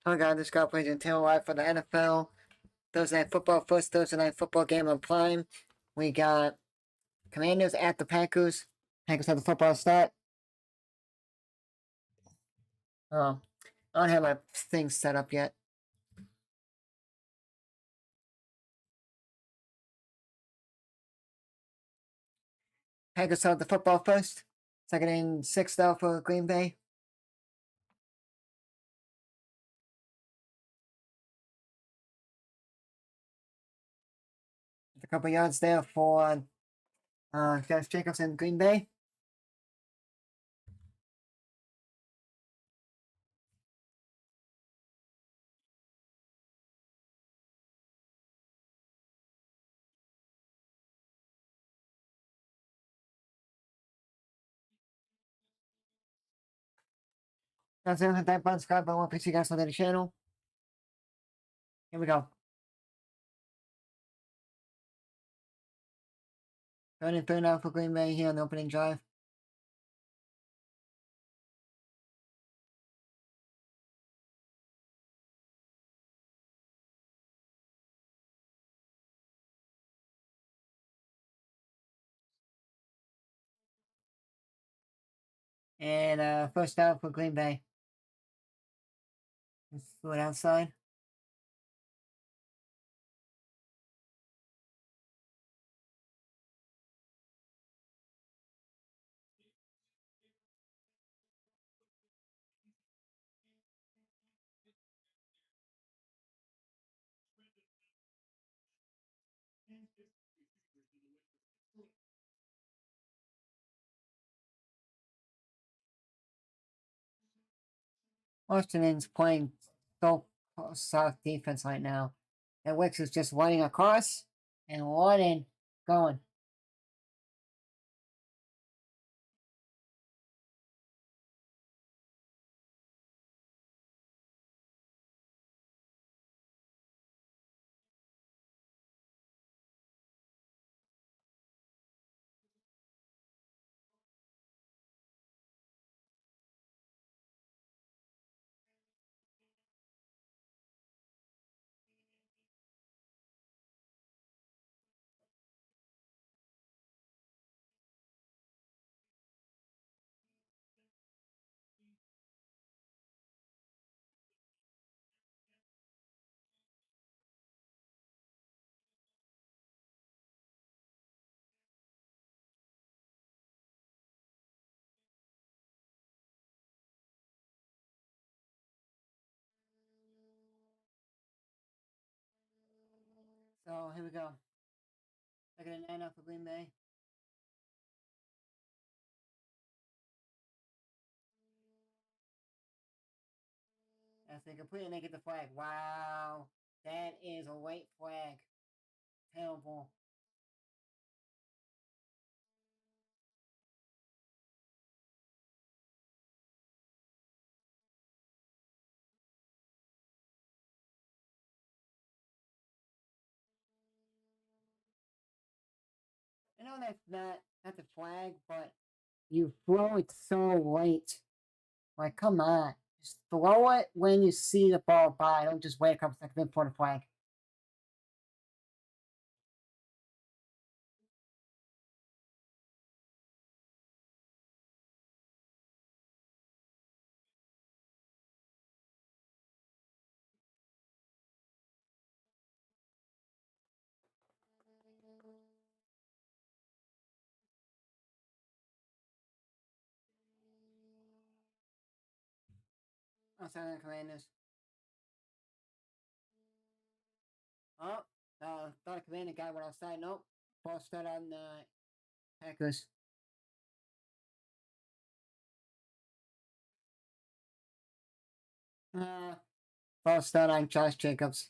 Hello guys, this guy plays in Tail Live for the NFL. Thursday Night Football, first Thursday Night Football game on Prime. We got Commanders at the Packers. Packers have the football start. Oh, I don't have my things set up yet. Packers have the football first. Second and 6 though for Green Bay. A couple yards there for Josh Jacobs in Green Bay. That's it. Hit that button, subscribe button. Please see you guys on the channel. Here we go. Third and 3 now for Green Bay here on the opening drive. And first down for Green Bay. Let's do it outside. Washington's playing so soft defense right now. And Wicks is just running across and running, going. So here we go. I got an N off for Green Bay. As they completely naked the flag. Wow. That is a white flag. Terrible. I know that's not the flag, but you throw it so late. Like, come on. Just throw it when you see the ball by. Don't just wait a couple seconds for the flag. Oh, sorry, Commanders. Oh, thought a Commander guy went outside. Nope. Ball start on the Packers. Uh, Ball start on Josh Jacobs.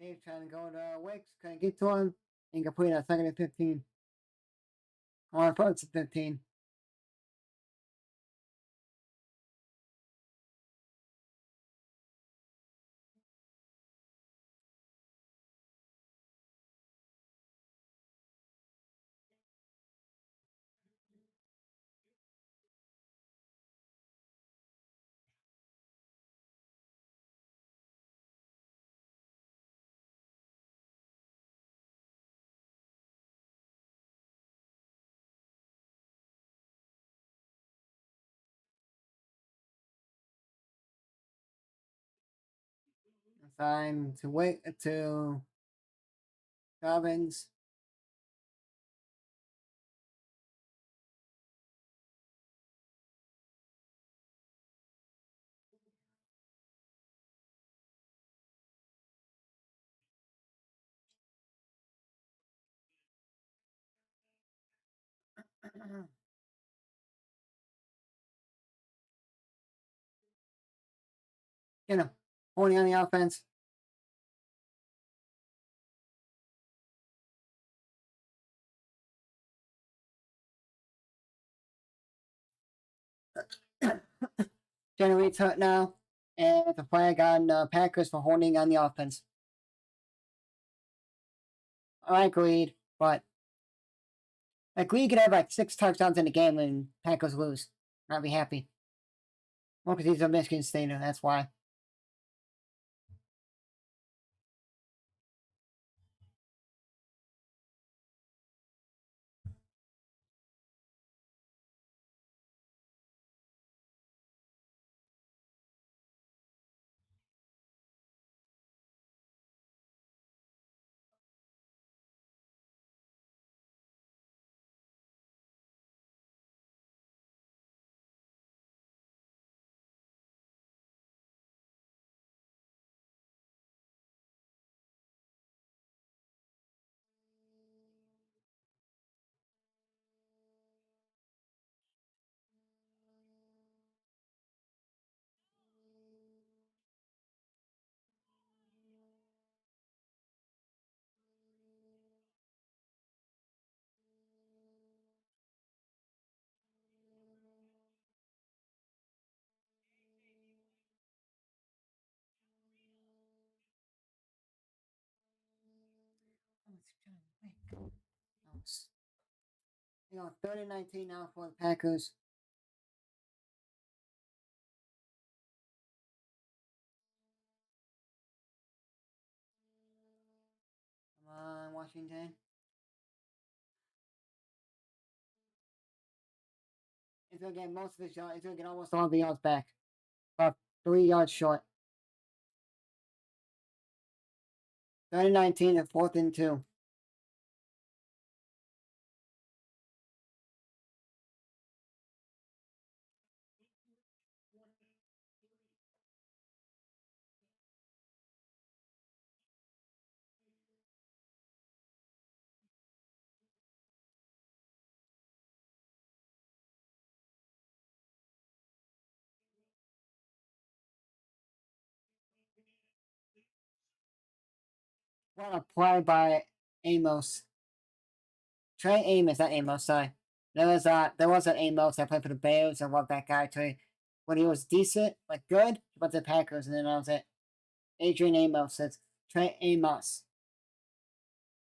Dave trying to go to Wicks, couldn't get to him, and complete on second and 15. On first and 15. Time to wait to Dobbins. You know, holding on the offense. Generates hurt now. And it's a flag on Packers for holding on the offense. I agreed, but like we could have like 6 touchdowns in the game and Packers lose. I'd be happy. Well, because he's a Michigan Stater, that's why. You know, 30-19 now for the Packers. Come on, Washington. It's gonna get most of his yards. It's gonna get almost all the yards back. About 3 yards short. 30-19 and 4th and 2. What a play by Amos. Trey Amos, not Amos, sorry. There was an Amos that played for the Bears. I love that guy too. When he was decent, like good, he went to the Packers, and then I was it. Adrian Amos. It's Trey Amos.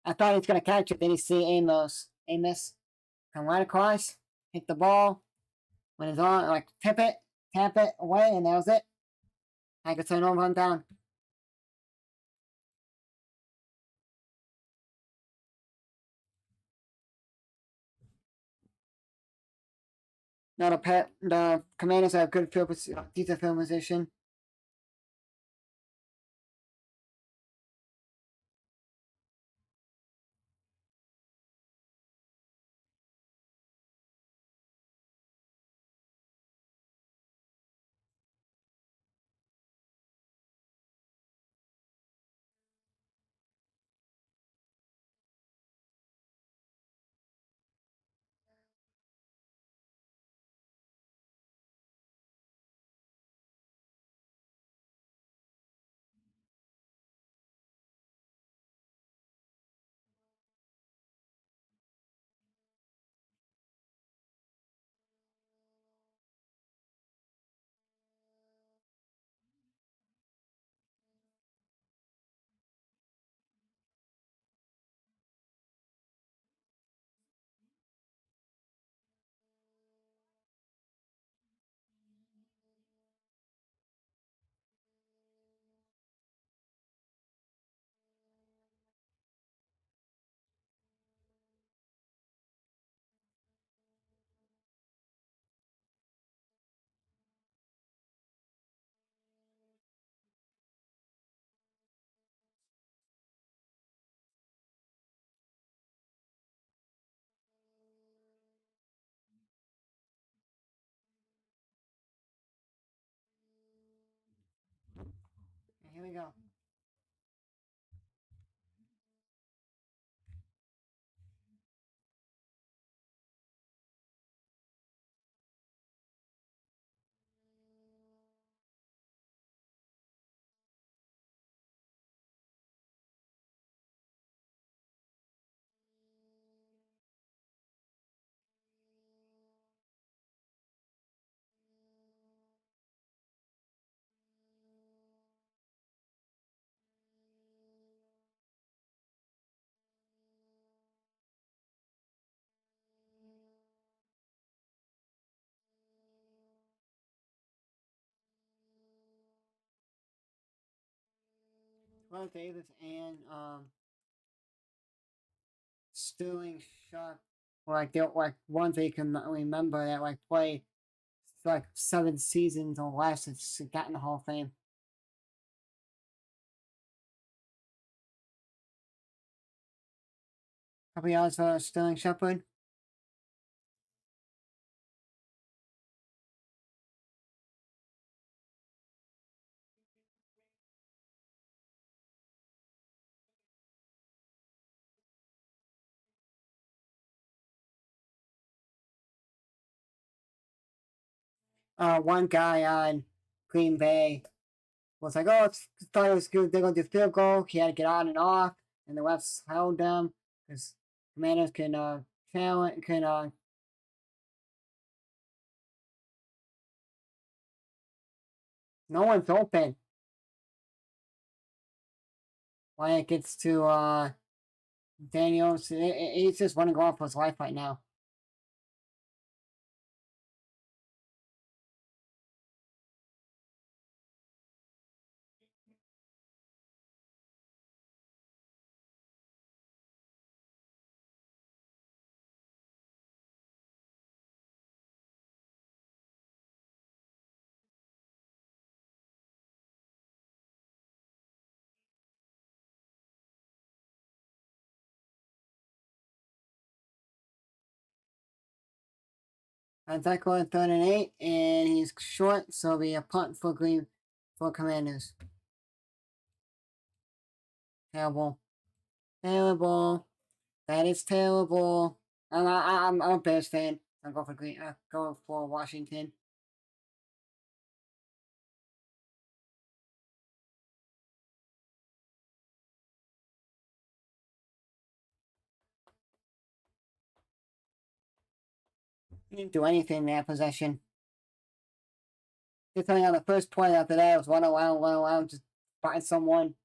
I thought he was gonna catch it, then you see Amos. Amos come right across, hit the ball. When it's on, like tap it away, and that was it. I could turn over and down. Now the Commanders have good defensive field position. here we go. Well, Davis and Sterling Sharp, like they're like ones they can remember that like play like 7 seasons or less. It's got in the Hall of Fame. Couple yards for Sterling Shepard. One guy on Green Bay was like, "Oh, it's thought it was good. They're gonna do field goal." He had to get on and off, and the refs held them because Commanders can challenge can no one's open. When it gets to Daniels, he's just running off for his life right now. And tackle at 3rd and 8, and he's short, so it'll be a punt for Green for Commanders. Terrible, terrible. That is terrible. I'm a Bears fan. I'll go for Green. Go for Washington. He didn't do anything in that possession. Just on the first play after that, it was run around, just find someone.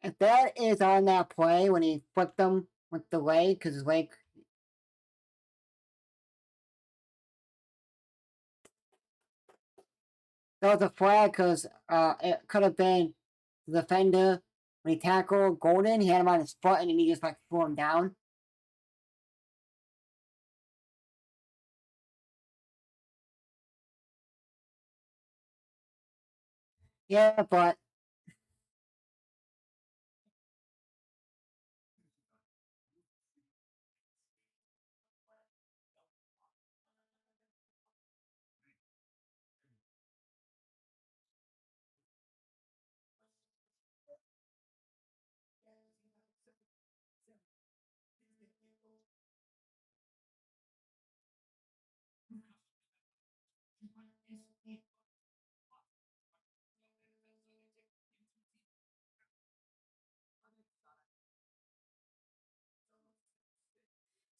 If that is on that play when he flipped them with the leg, because his leg. That was a flag because it could have been the defender when he tackled Golden. He had him on his foot and then he just like threw him down. Yeah, but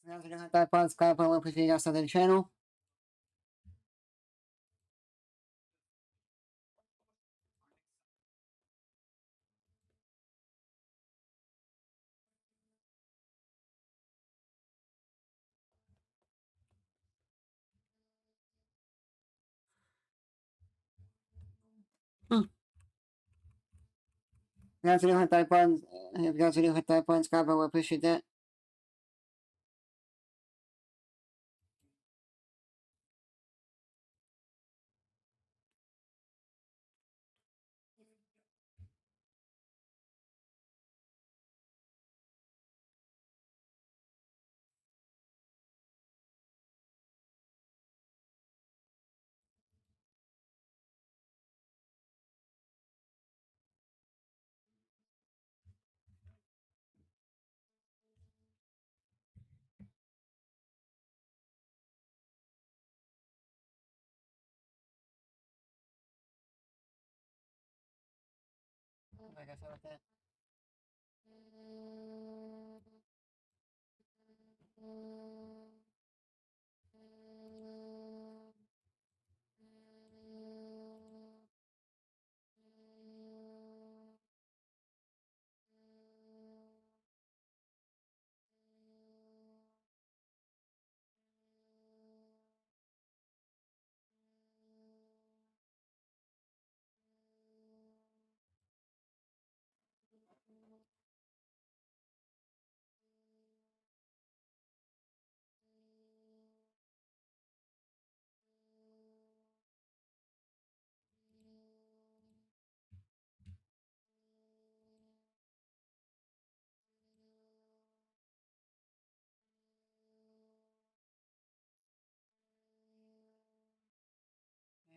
now we don't have that buzz. Subscribe, appreciate you guys on the channel. Hmm. You guys do hit that button. If you guys do hit that button, Scott, I would appreciate that. I guess I with that.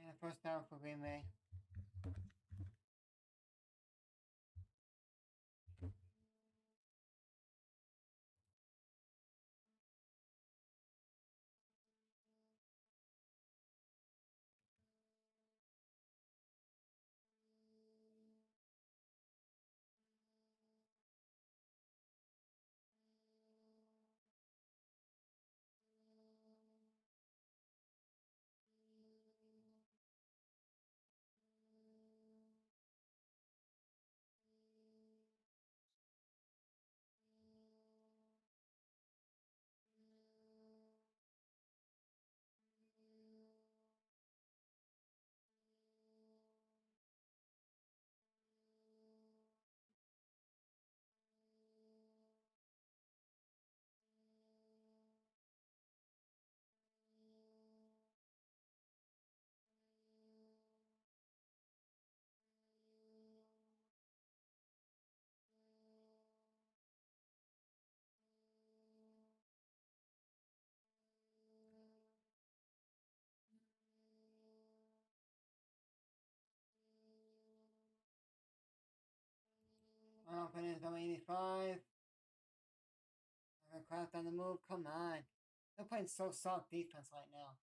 Yeah, first down for Green Bay. Open is number 85. Craft on the move. Come on. They're playing so soft defense right now.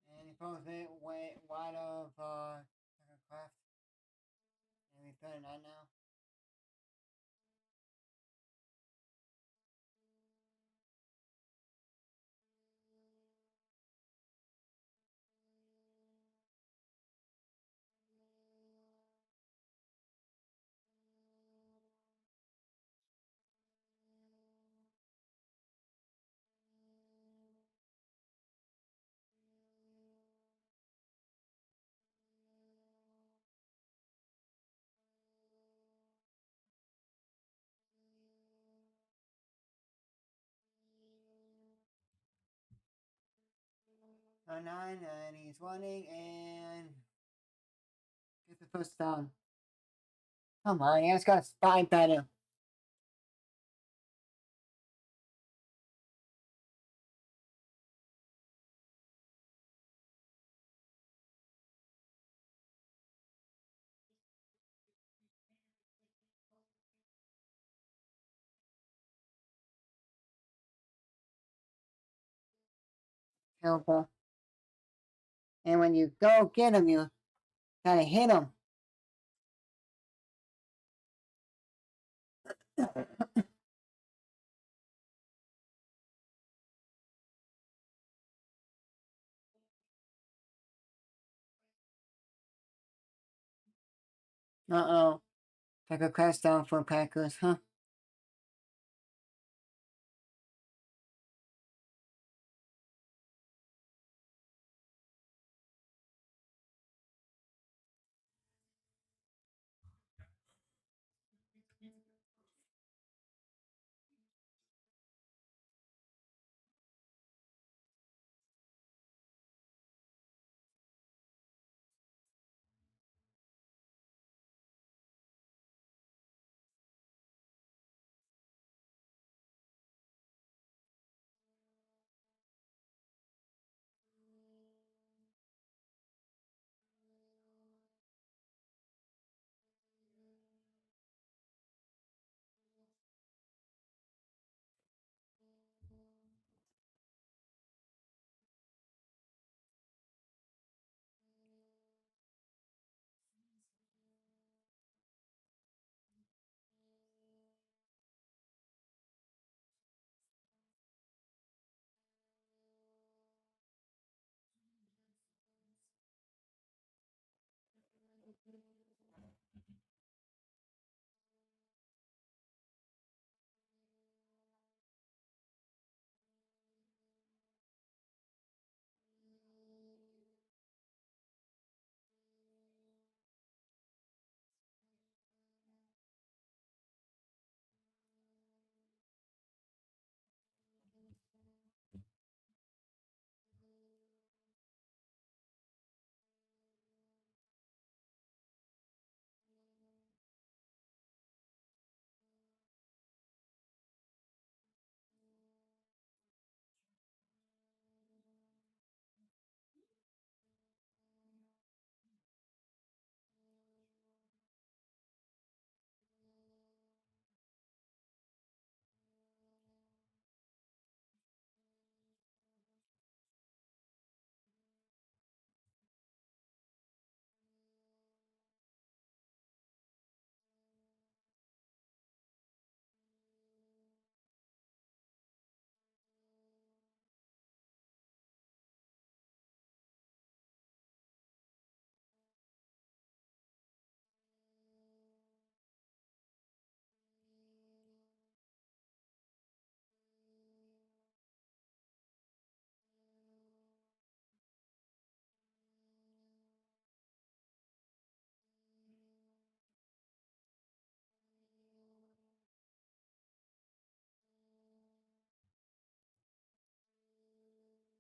And he throws it way wide of Craft. And he's 39 now. 9, and he's running and get the first down. Come on, he has got to spy better. Terrible. And when you go get him, you gotta hit him. Uh-oh. Take a crash down for Packers, huh?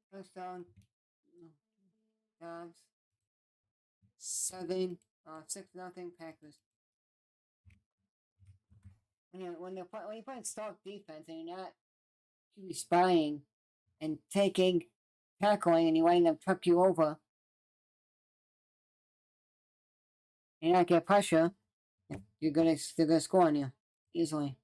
Touchdown. Dobbs. 7, 6-0 Packers. When you're playing stock defense and you're not QB spying and tackling, and you letting them tuck you over, and not get pressure, they're gonna score on you easily.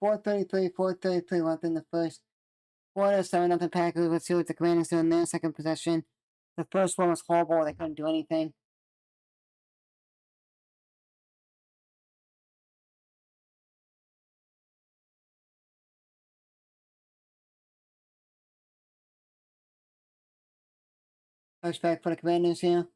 4:33 left in the first quarter. 7-0 Packers. Let's see what the Commanders do in their second possession. The first one was horrible. They couldn't do anything. Touchback for the Commanders here.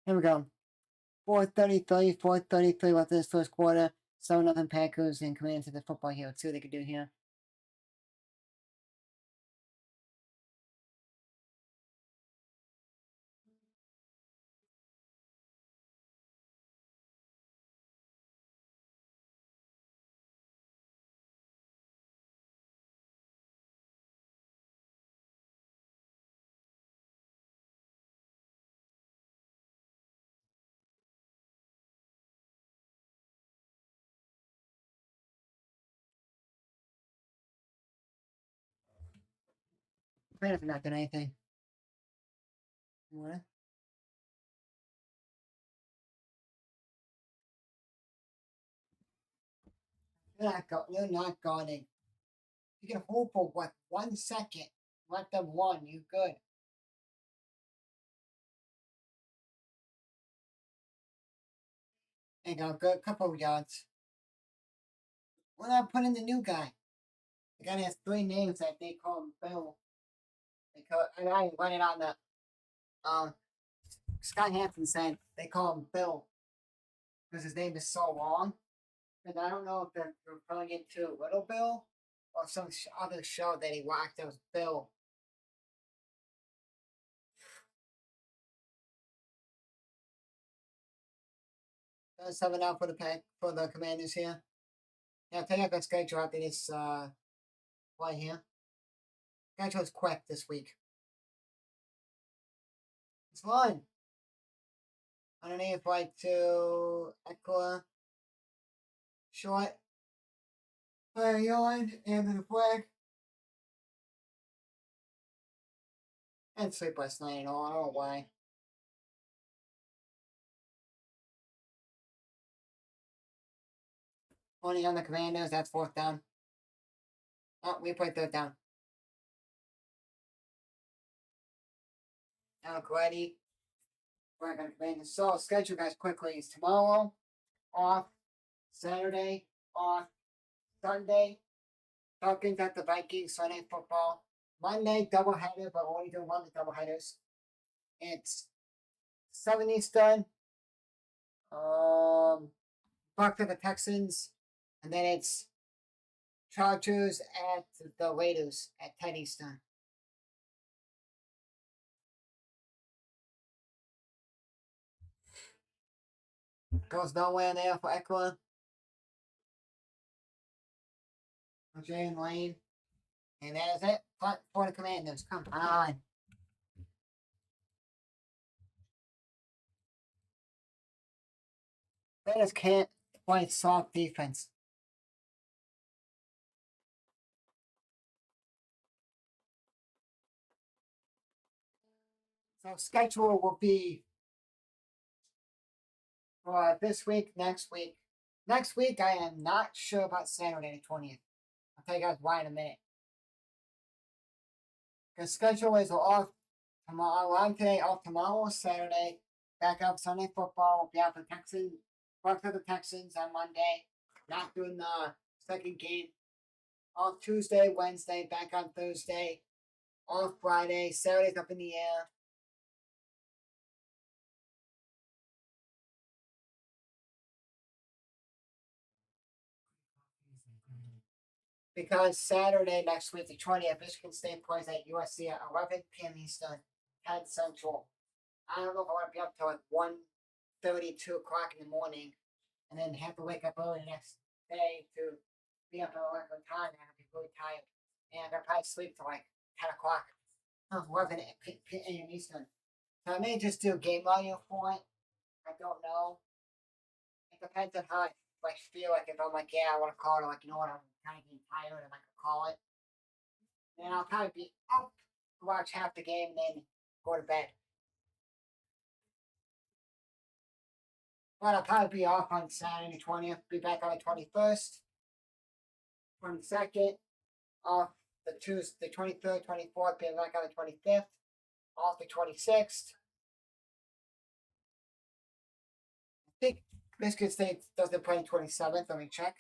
Here we go. 4:33 left in this first quarter. 7-0 Packers and Commanders to the football here. Let's see what they can do here. Commanders are not doing anything. What? You're not guarding. You can hold for what 1 second. Let them run. You good. There you go. Good. Couple of yards. We're not putting the new guy. The guy has 3 names that they call him Bill. Because and I run it on the Scott Hansen said they call him Bill because his name is so long. And I don't know if they're referring it to Little Bill or some other show that he watched that was Bill. That's 7-0 for the Commanders here. Yeah, I'll tell you the schedule after this play here. Schedule's quick this week. It's line. Underneath right to Eckler. Short. Player yard. And then the flag. And sleep last night and all. I don't know why. 20 on the Commanders. That's 4th down. Oh, we played 3rd down. Alrighty. We're going to Commanders. So, schedule guys quickly is tomorrow off. Saturday off. Sunday. Falcons at the Vikings. Sunday football. Monday doubleheader, but we're only doing one of the doubleheaders. It's 7 Eastern. Bucks at the Texans, and then it's Chargers at the Raiders at 10 Eastern. Goes nowhere there for Eckler. Jay and Lane. And that is it. Punt for the Commanders. Come on. Raiders can't play soft defense. So schedule will be for this week, next week. Next week, I am not sure about Saturday the 20th. I'll tell you guys why in a minute. The schedule is off tomorrow. On today, off tomorrow, Saturday. Back up Sunday football. We'll be out for Texans. Bucks for the Texans on Monday. Not doing the second game. Off Tuesday, Wednesday. Back on Thursday. Off Friday. Saturday's up in the air. Because Saturday next week, the 20th, Michigan State plays at USC at 11 p.m. Eastern, 10 Central. I don't know if I want to be up till like 1:30, 2 o'clock in the morning, and then have to wake up early the next day to be up at 11 time, and I'll be really tired. And I'll probably sleep till like 10 o'clock. Till 11 a.m. Eastern. So I may just do game audio for it. I don't know. It depends on how I like feel. Like if I'm like, yeah, I want to call it. Or like, you know what, I'm kind of getting tired, and I can call it. Then I'll probably be up to watch half the game, and then go to bed. But I'll probably be off on Saturday the 20th. Be back on the 21st, 22nd. Off the Tuesday, the 23rd, 24th. Be back on the 25th. Off the 26th. I think Michigan State doesn't play the 27th. Let me check.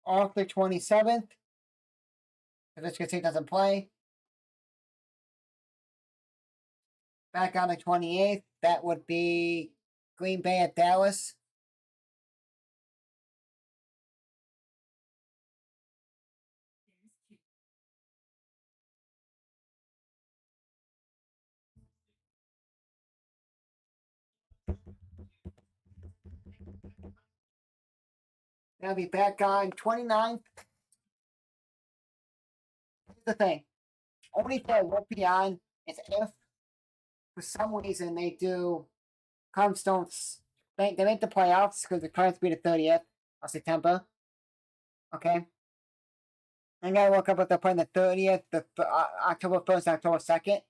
Off the 27th. If Michigan State doesn't play. Back on the 28th. That would be Green Bay at Dallas. They'll be back on 29th. Here's the thing. Only thing I won't be on is if for some reason they do Cubs don't they make the playoffs because the Cubs be the 30th of September. Okay. I gotta look up if they're playing the 30th, the October 1st, October 2nd.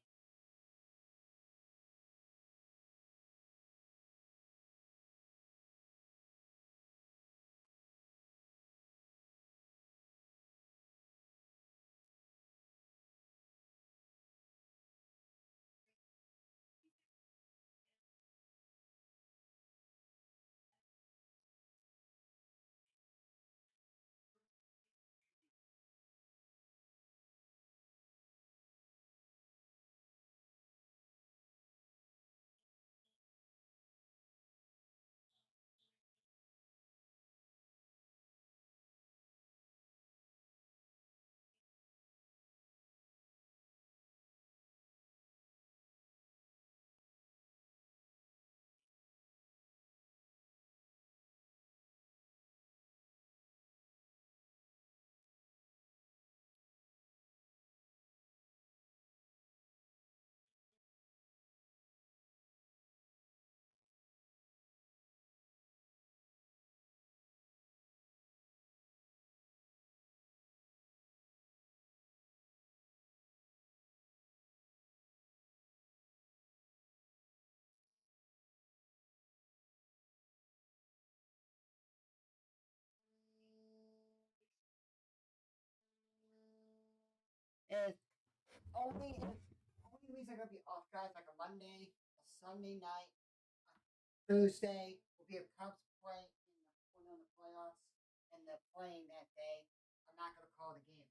Is only reason I'm gonna be off, guys, like a Monday, a Sunday night, a Tuesday will be a Cubs play in the playoffs, and they're playing that day. I'm not gonna call the game.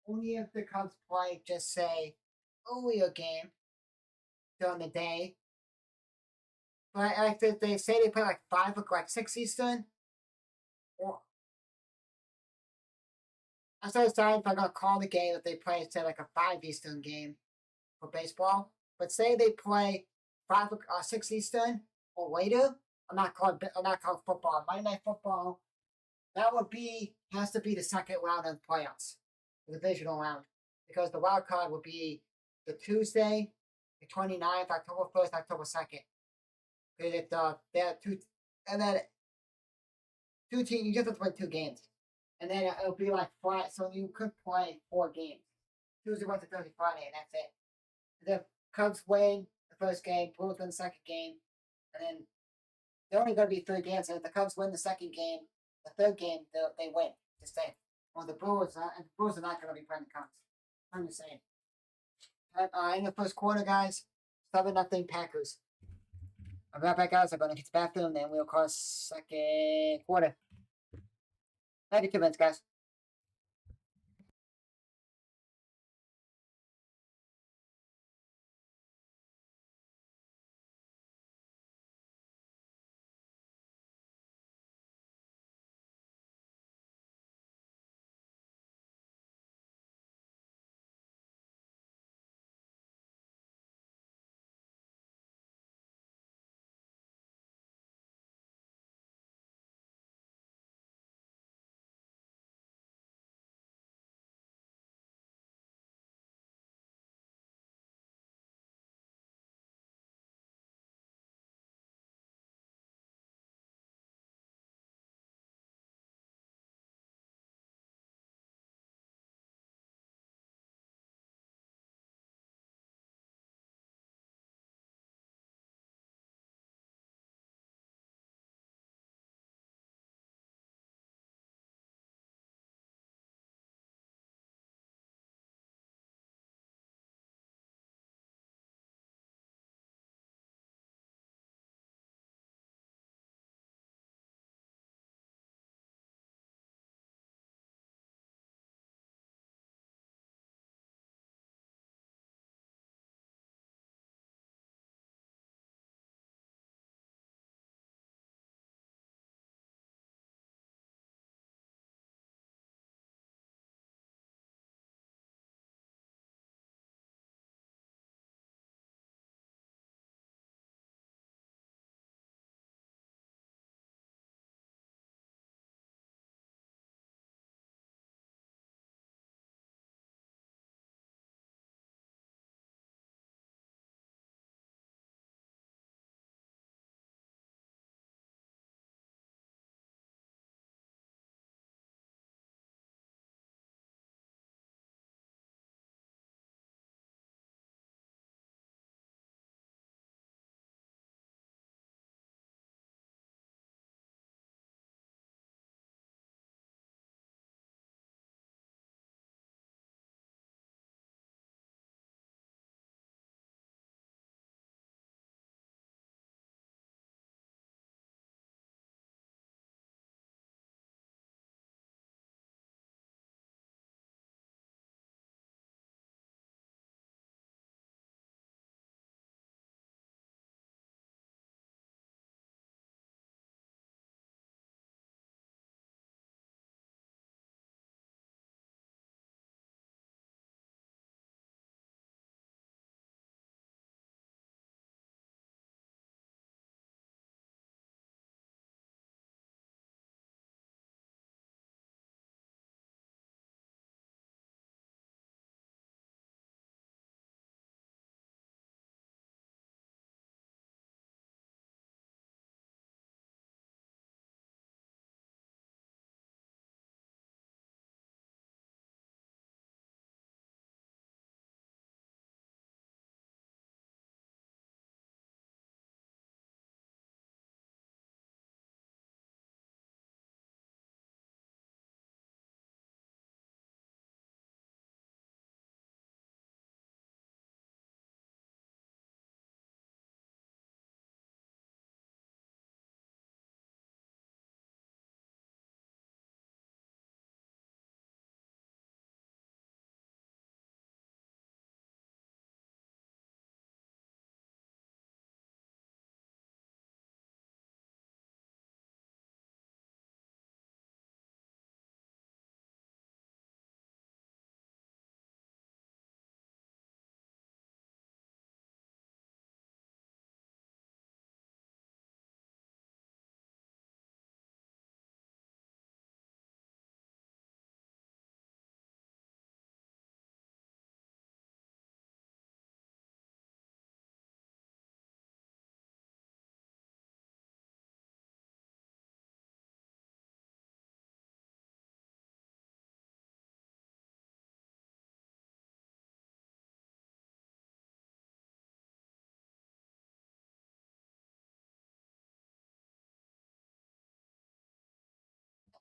Only if the Cubs play, just say earlier game during the day. But like they say they play like 5 o'clock, like 6 Eastern, or I started deciding if I'm gonna call the game if they play say like a 5 Eastern game for baseball. But say they play 6 Eastern or later, I'm not calling football. Monday Night Football. That would be has to be the second round of the playoffs, the divisional round, because the wild card would be the Tuesday, the 29th, October 1st, October 2nd. Because they're two, and then two teams. You just have to play 2 games, and then it'll be like flat. So you could play 4 games: Tuesday, Wednesday, Thursday, Friday, and that's it. The Cubs win the first game, Brewers win the second game, and then they're only going to be 3 games. And if the Cubs win the second game, the third game they win to stay. Well, the Brewers and the Brewers are not going to be playing the Cubs. I'm just saying. In the first quarter, guys, 7-0 Packers. I'll be right back, guys. I'm going to hit the bathroom, then we'll call second quarter. Thank you, 2 minutes, guys.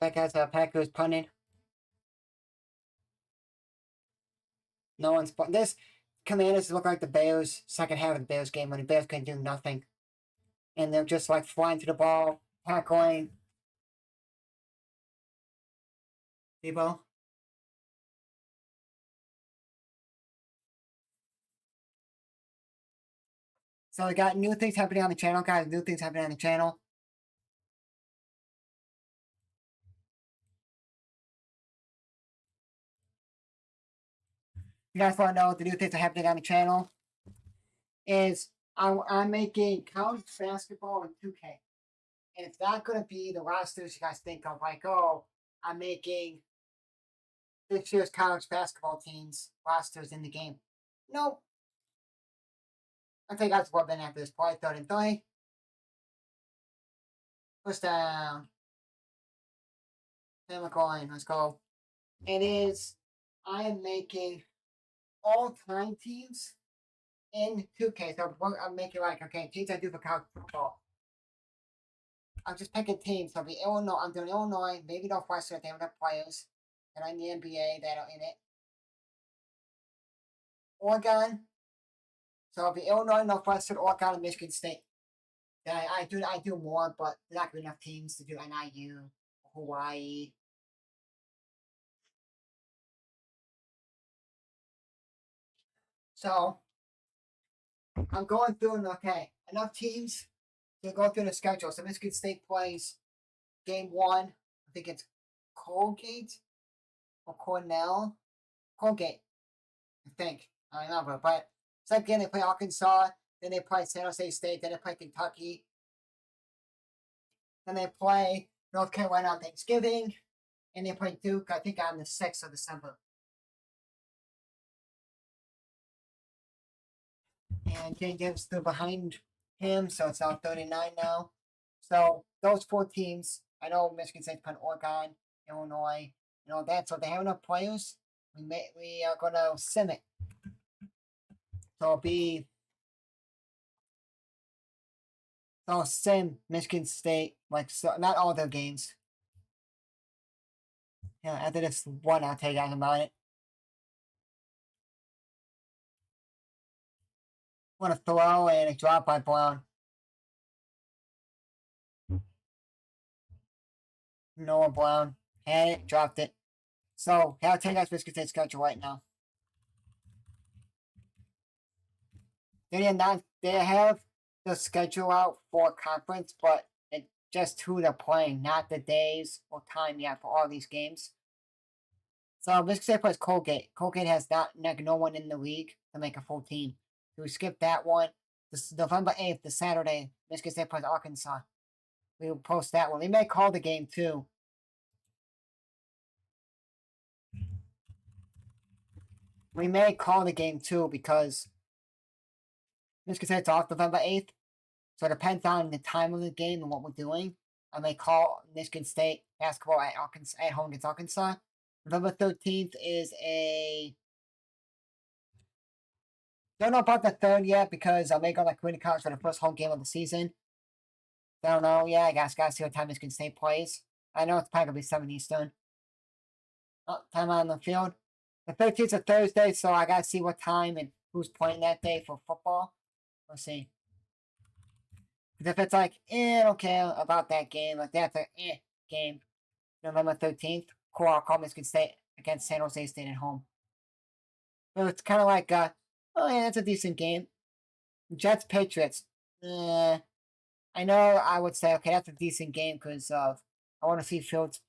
Back as Packers punted. No one's punting. This Commanders look like the Bears second half of the Bears game when the Bears can do nothing. And they're just like flying to the ball, tackling. Debo. So we got new things happening on the channel, guys. New things happening on the channel. You guys want to know what the new things are happening on the channel? Is I'm making college basketball in 2K. And it's not going to be the rosters you guys think of, like, oh, I'm making this year's college basketball teams rosters in the game. Nope. I think that's what been at this point. 3rd and 3. First down. Sam McCoy, let's go. It is, I am making all-time teams in 2K. So I'm making like, okay, teams I do for college football. I'm just picking teams. So it'll be Illinois. I'm doing Illinois, maybe Northwestern if they have enough players. And I'm the NBA that are in it. Oregon. So it'll be Illinois, Northwestern, Oregon, and Michigan State. Then I do more, but there's not gonna be enough teams to do NIU, Hawaii. So I'm going through enough teams to go through the schedule. So Michigan State plays game 1. I think it's Colgate or Cornell. Colgate, I think. I don't remember. But second game they play Arkansas, then they play San Jose State, then they play Kentucky. Then they play North Carolina on Thanksgiving, and they play Duke, I think, on the 6th of December. And Jane Gibbs still behind him, so it's now 39 now. So those 4 teams, I know Michigan State's playing Oregon, Illinois, that. So if they have enough players, we are gonna sim it. So it'll be sim Michigan State, like, so not all their games. Yeah, after this one, I'll tell you guys about it. Want to throw and a drop by Brown. Noah Brown had it, dropped it. So I'll tell you guys Michigan State's schedule right now. They have the schedule out for conference, but it's just who they're playing, not the days or time yet for all these games. So Michigan State plays Colgate. Colgate has no one in the league to make a full team. So we skip that one. This November 8th, the Saturday, Michigan State plays Arkansas. We will post that one. We may call the game too. We may call the game too because Michigan State's off November 8th. So it depends on the time of the game and what we're doing. I may call Michigan State basketball at home against Arkansas. November 13th is a... Don't know about the 3rd yet because I may go to community college for the first home game of the season. Don't know. Yeah, I guess gotta see what time Michigan State plays. I know it's probably gonna be 7 Eastern. Oh, time on the field. The 13th is a Thursday, so I gotta see what time and who's playing that day for football. Let's see. Because if it's like, I don't care about that game, like that's a game, November 13th, cool, I'll call Michigan State against San Jose State at home. So it's kind of like, oh yeah, that's a decent game. Jets Patriots. I know I would say, okay, that's a decent game because I want to see Fields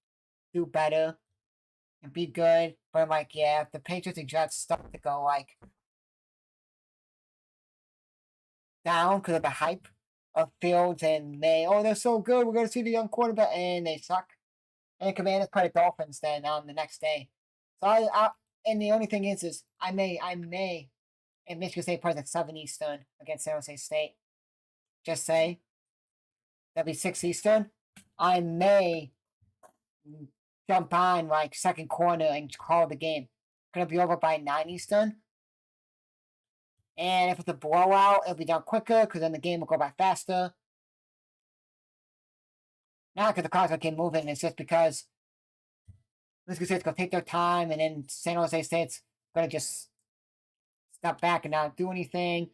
do better and be good. But I'm like, yeah, if the Patriots and Jets start to go like down because of the hype of Fields and they're so good, we're going to see the young quarterback, and they suck. And Commanders play the Dolphins then on the next day. So and the only thing is I may, and Michigan State plays at 7 Eastern against San Jose State. Just say, that'd be 6 Eastern. I may jump on like second corner and call the game. Gonna be over by 9 Eastern. And if it's a blowout, it'll be done quicker because then the game will go by faster. Not because the clock's gonna keep moving, it's just because Michigan State's gonna take their time, and then San Jose State's gonna just step back and not do anything.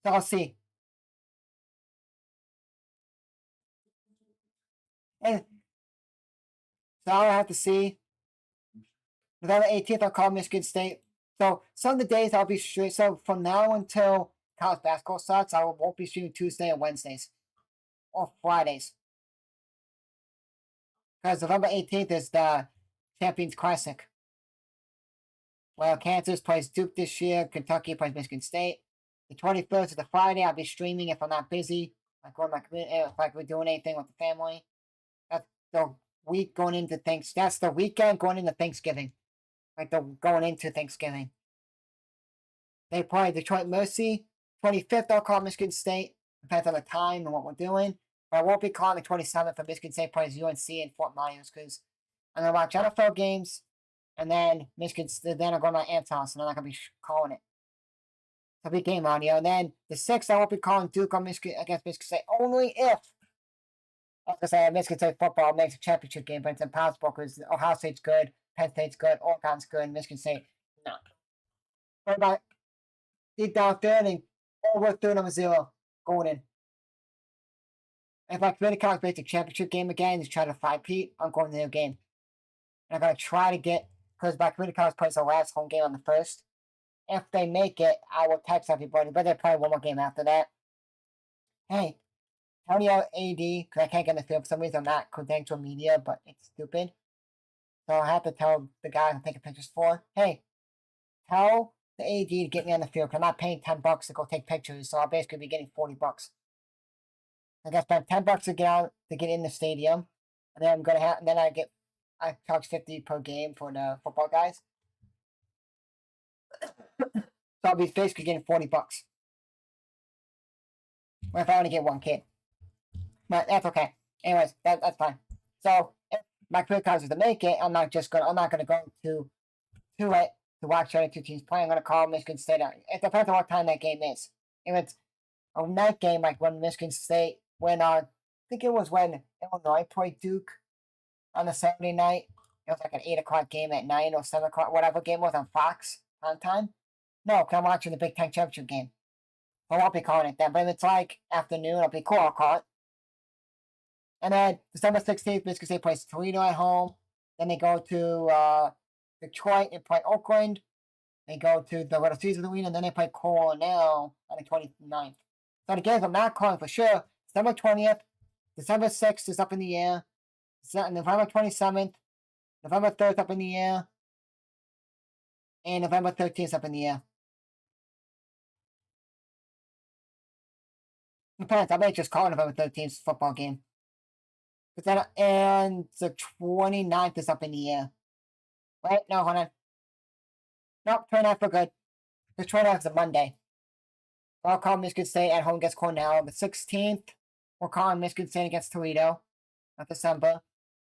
So I'll see. And so I'll have to see. November 18th, I'll call Michigan State. So some of the days I'll be straight. So from now until college basketball starts, I won't be streaming Tuesday and Wednesdays or Fridays. Because November 18th is the Champions Classic. Well, Kansas plays Duke this year. Kentucky plays Michigan State. The 21st is the Friday. I'll be streaming if I'm not busy. Like when if we're doing anything with the family. That's the week going into That's the weekend going into Thanksgiving. Like the going into Thanksgiving. They play Detroit Mercy. 25th, I'll call Michigan State. Depends on the time and what we're doing. But I won't be calling the 27th for Michigan State plays UNC in Fort Myers because I'm going to watch NFL games. And then then I'll go to my aunt's house and I'm not going to be calling it. So big game audio. And then the 6th, I won't be calling Duke on against Michigan State only if, I was going to say, Michigan State football makes a championship game, but it's impossible because Ohio State's good, Penn State's good, Oregon's good, Michigan State, no. What about deep down third and over 3-0 going in? If I win the college basic championship game again, just try to 5-peat, I'm going to the game. And I'm going to try to get, because my community college plays the last home game on the 1st. If they make it, I will text everybody, but they play one more game after that. Hey, tell me AD, because I can't get in the field for some reason. I'm not credential media, but it's stupid. So I have to tell the guy I'm taking pictures for, hey, tell the AD to get me on the field, because I'm not paying $10 to go take pictures, so I'll basically be getting $40. I got to spend $10 to get out to get in the stadium, and then I'm gonna have, and then I charge $50 per game for the football guys. So I'll be basically getting $40. Well, if I only get one kid, but that's okay. Anyways, that's fine. So if my career cause is to make it, I'm not gonna go to it to watch the other two teams play. I'm gonna call Michigan State out. It depends on what time that game is. If it's a night game, like when Michigan State I think it was when Illinois played Duke on the Saturday night. It was like an 8 o'clock game at night or 7 o'clock, whatever game was on Fox on time. No, because I'm watching the Big Ten Championship game. I won't be calling it then. But if it's like afternoon, it'll be cool. I'll call it. And then December 16th, Michigan State plays Toledo at home. Then they go to Detroit and play Oakland. They go to the Little Caesars Arena, and then they play Cornell on the 29th. So the games I'm not calling for sure. December 20th, December 6th is up in the air. November 27th, November 3rd up in the air. And November 13th up in the air. Depends. I may just call November 13th football game. And the 29th is up in the air. Wait, no, hold on. Nope, 29th we're good. The 29th is a Monday. I'll call Michigan State at home against Cornell. The 16th, we're calling Michigan State against Toledo. Not December.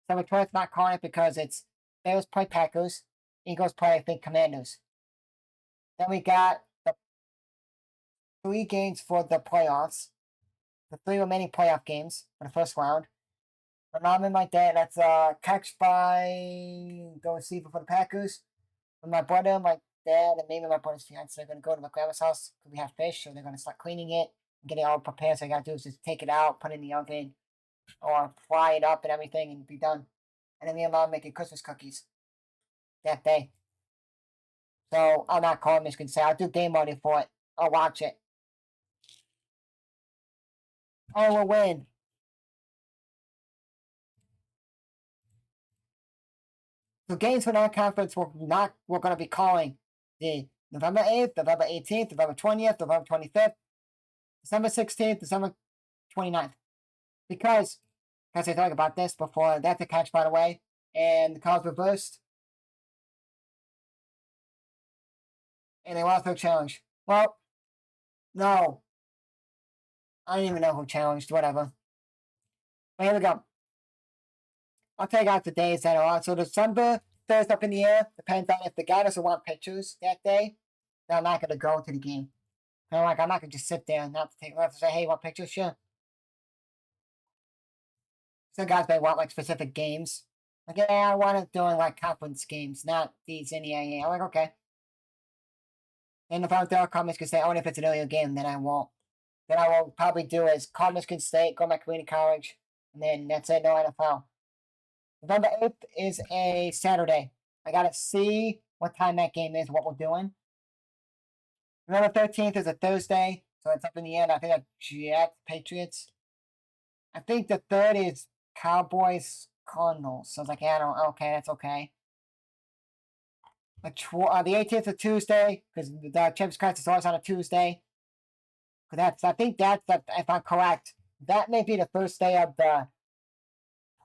December 20th, not calling it because it's Bears play Packers. Eagles play, I think, Commanders. Then we got the 3 games for the playoffs. The 3 remaining playoff games for the first round. My mom and my dad, that's catch by the receiver for the Packers. And my brother, my dad, and maybe my brother's fiance are going to go to my grandma's house because we have fish, so they're going to start cleaning it and getting it all prepared. So I got to do is just take it out, put it in the oven, or fry it up and everything, and be done. And then me and mom making Christmas cookies that day. So I'm not calling Michigan State. I'll do game audio for it. I'll watch it. Oh, we'll win. So games for non-conference we're going to be calling the November 8th, November 18th, November 20th, November 25th, December 16th, December 29th. Because I talked about this before, that's a catch, by the way, and the calls reversed. And they lost their challenge. Well, no. I don't even know who challenged, whatever. But here we go. I'll take out the days that are on. So December 3rd up in the air. Depends on if the guy doesn't want pictures that day, then I'm not going to go to the game. I'm not going to just sit there and not take left and say, hey, want pictures? Sure. Some guys may want like specific games. Like, yeah, I want it doing like conference games, not these NEAA. I'm like, okay. And if I'm there, Michigan can say, oh, and if it's an earlier game, then I won't. Then I will probably do is call Michigan State, go to my community college, and then that's it, no NFL. November 8th is a Saturday. I gotta see what time that game is, what we're doing. November 13th is a Thursday, so it's up in the end. I think that's Jets, Patriots. I think the third is Cowboys, Cardinals. So I was like, yeah, I don't. Okay, that's okay. The 18th is Tuesday because the Champions Class is always on a Tuesday. I think that's if I'm correct, that may be the first day of the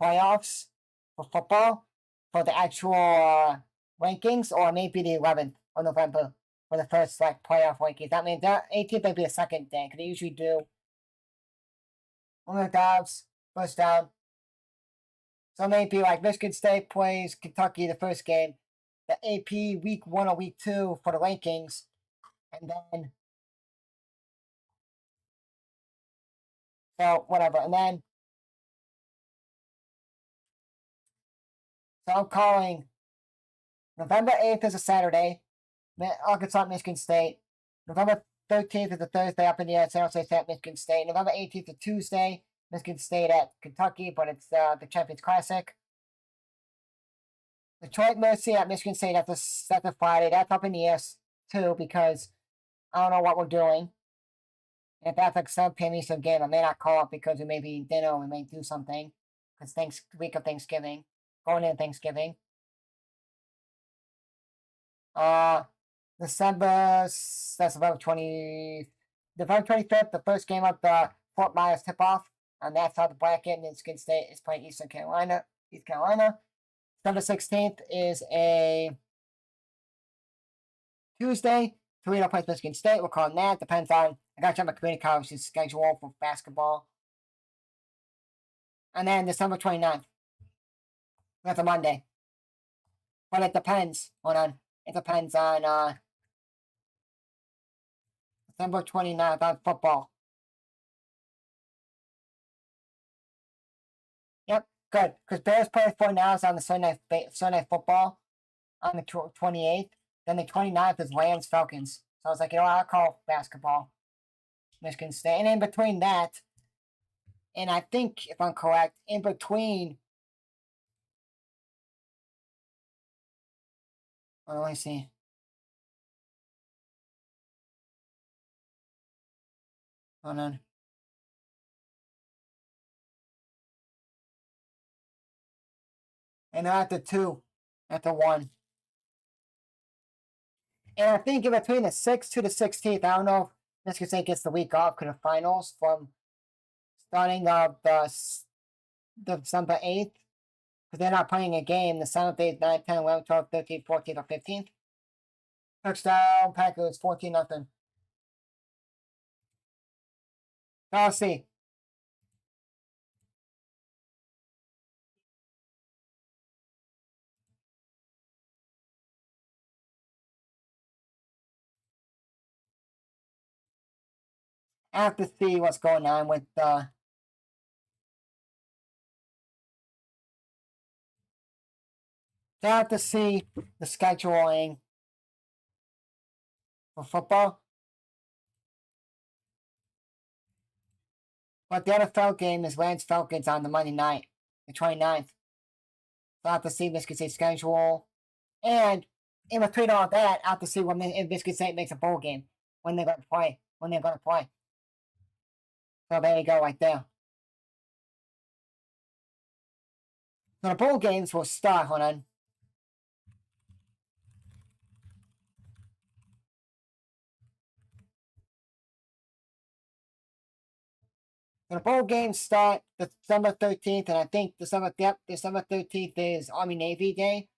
playoffs for football for the actual rankings, or maybe the 11th of November for the first like playoff rankings. That means that 18th may be the second day because they usually do one of the downs, first down. So maybe like Michigan State plays Kentucky the first game, the AP week 1 or week 2 for the rankings, and then so whatever, and then so I'm calling November 8th is a Saturday, Arkansas, Michigan State. November 13th is a Thursday up in the air, San Jose State, Michigan State. November 18th is a Tuesday, Michigan State at Kentucky, but it's the Champions Classic. Detroit Mercy at Michigan State, that's a Friday. That's up in the air too because I don't know what we're doing. And if that's like some pay some game, I may not call it because it may be dinner, we may do something. Because week of Thanksgiving, going into Thanksgiving. Uh, that's November 25th, the first game of the Fort Myers tip-off, and that's how the bracket, and Michigan State is playing East Carolina. December 16th is a Tuesday. Toledo plays Michigan State. We're calling that. Depends on, I got to check my community college's schedule for basketball. And then December 29th. That's a Monday. But it depends. Hold on. It depends on December 29th on football. Yep, good. Because Bears play 49ers on the Sunday football on the 28th. Then the 29th is Rams Falcons. So I was like, I'll call basketball. Michigan State. And in between that, and I think if I'm correct, in between. Oh, let me see. Hold on. And they're at the 2, at the 1. And I think in between the 6th to the 16th, I don't know if Michigan State gets the week off because of finals from starting of the December 8th. Because they're not playing a game the 7th, 8th, 9th, 10th, 11th, 12th, 13th, 14th, or 15th. Touchdown, Packers, 14-0. I'll see. I have to see what's going on with I have to see the scheduling for football. But the NFL game is Rams Falcons on the Monday night, the 29th. So I have to see Michigan State's schedule. And in between all that, I have to see if Michigan State makes a bowl game, when they're going to play. So there you go, right there. So the bowl games will start, hold on. So the bowl games start December 13th, and I think December 13th is Army Navy Day.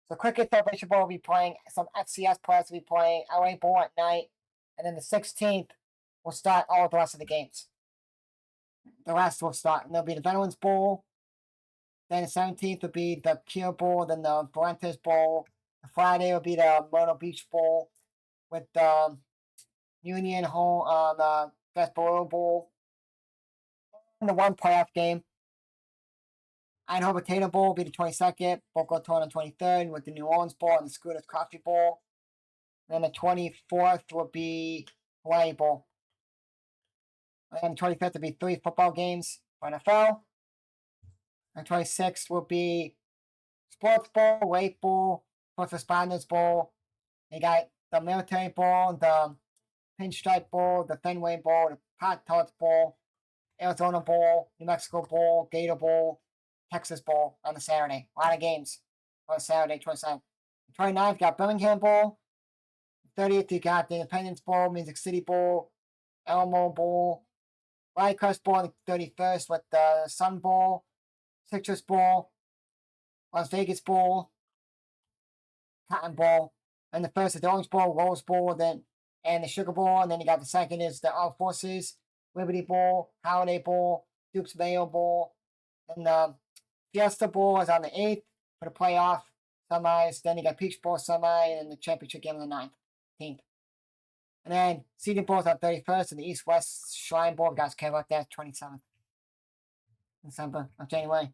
So Cricket Celebration Bowl will be playing, some FCS players will be playing, LA Bowl at night, and then the 16th will start all the rest of the games. The rest will start. And there'll be the Veterans Bowl. Then the 17th will be the Cure Bowl, then the Valentes Bowl. The Friday will be the Myrtle Beach Bowl with the Union Home, the Vespertile Bowl. And the one playoff game. Idaho Potato Bowl will be the 22nd. Boca Raton on 23rd with the New Orleans Bowl and the Scooters Coffee Bowl. And then the 24th will be Hawaii Bowl. And the 25th will be 3 football games for NFL. And 26th will be Sports Bowl, Weight Bowl, First Responders Bowl. You got the Military Bowl, the Pinstripe Bowl, the Fenway Bowl, the Hot Tots Bowl, Arizona Bowl, New Mexico Bowl, Gator Bowl, Texas Bowl on the Saturday. A lot of games on Saturday, 27th. 29th, you got Birmingham Bowl. 30th, you got the Independence Bowl, Music City Bowl, Elmo Bowl, Crest Bowl on the 31st with the Sun Bowl, Citrus Bowl, Las Vegas Bowl, Cotton Bowl, and the first is the Orange Bowl, Rose Bowl, then and the Sugar Bowl, and then you got the second is the Armed Forces, Liberty Bowl, Holiday Bowl, Duke's Mayo Bowl, and the Fiesta Bowl is on the 8th for the playoff semis. Then you got Peach Bowl semi and the championship game on the 19th. And then Seeding Bowl is on 31st, and the East West Shrine Bowl, guys care about that, 27th December of January.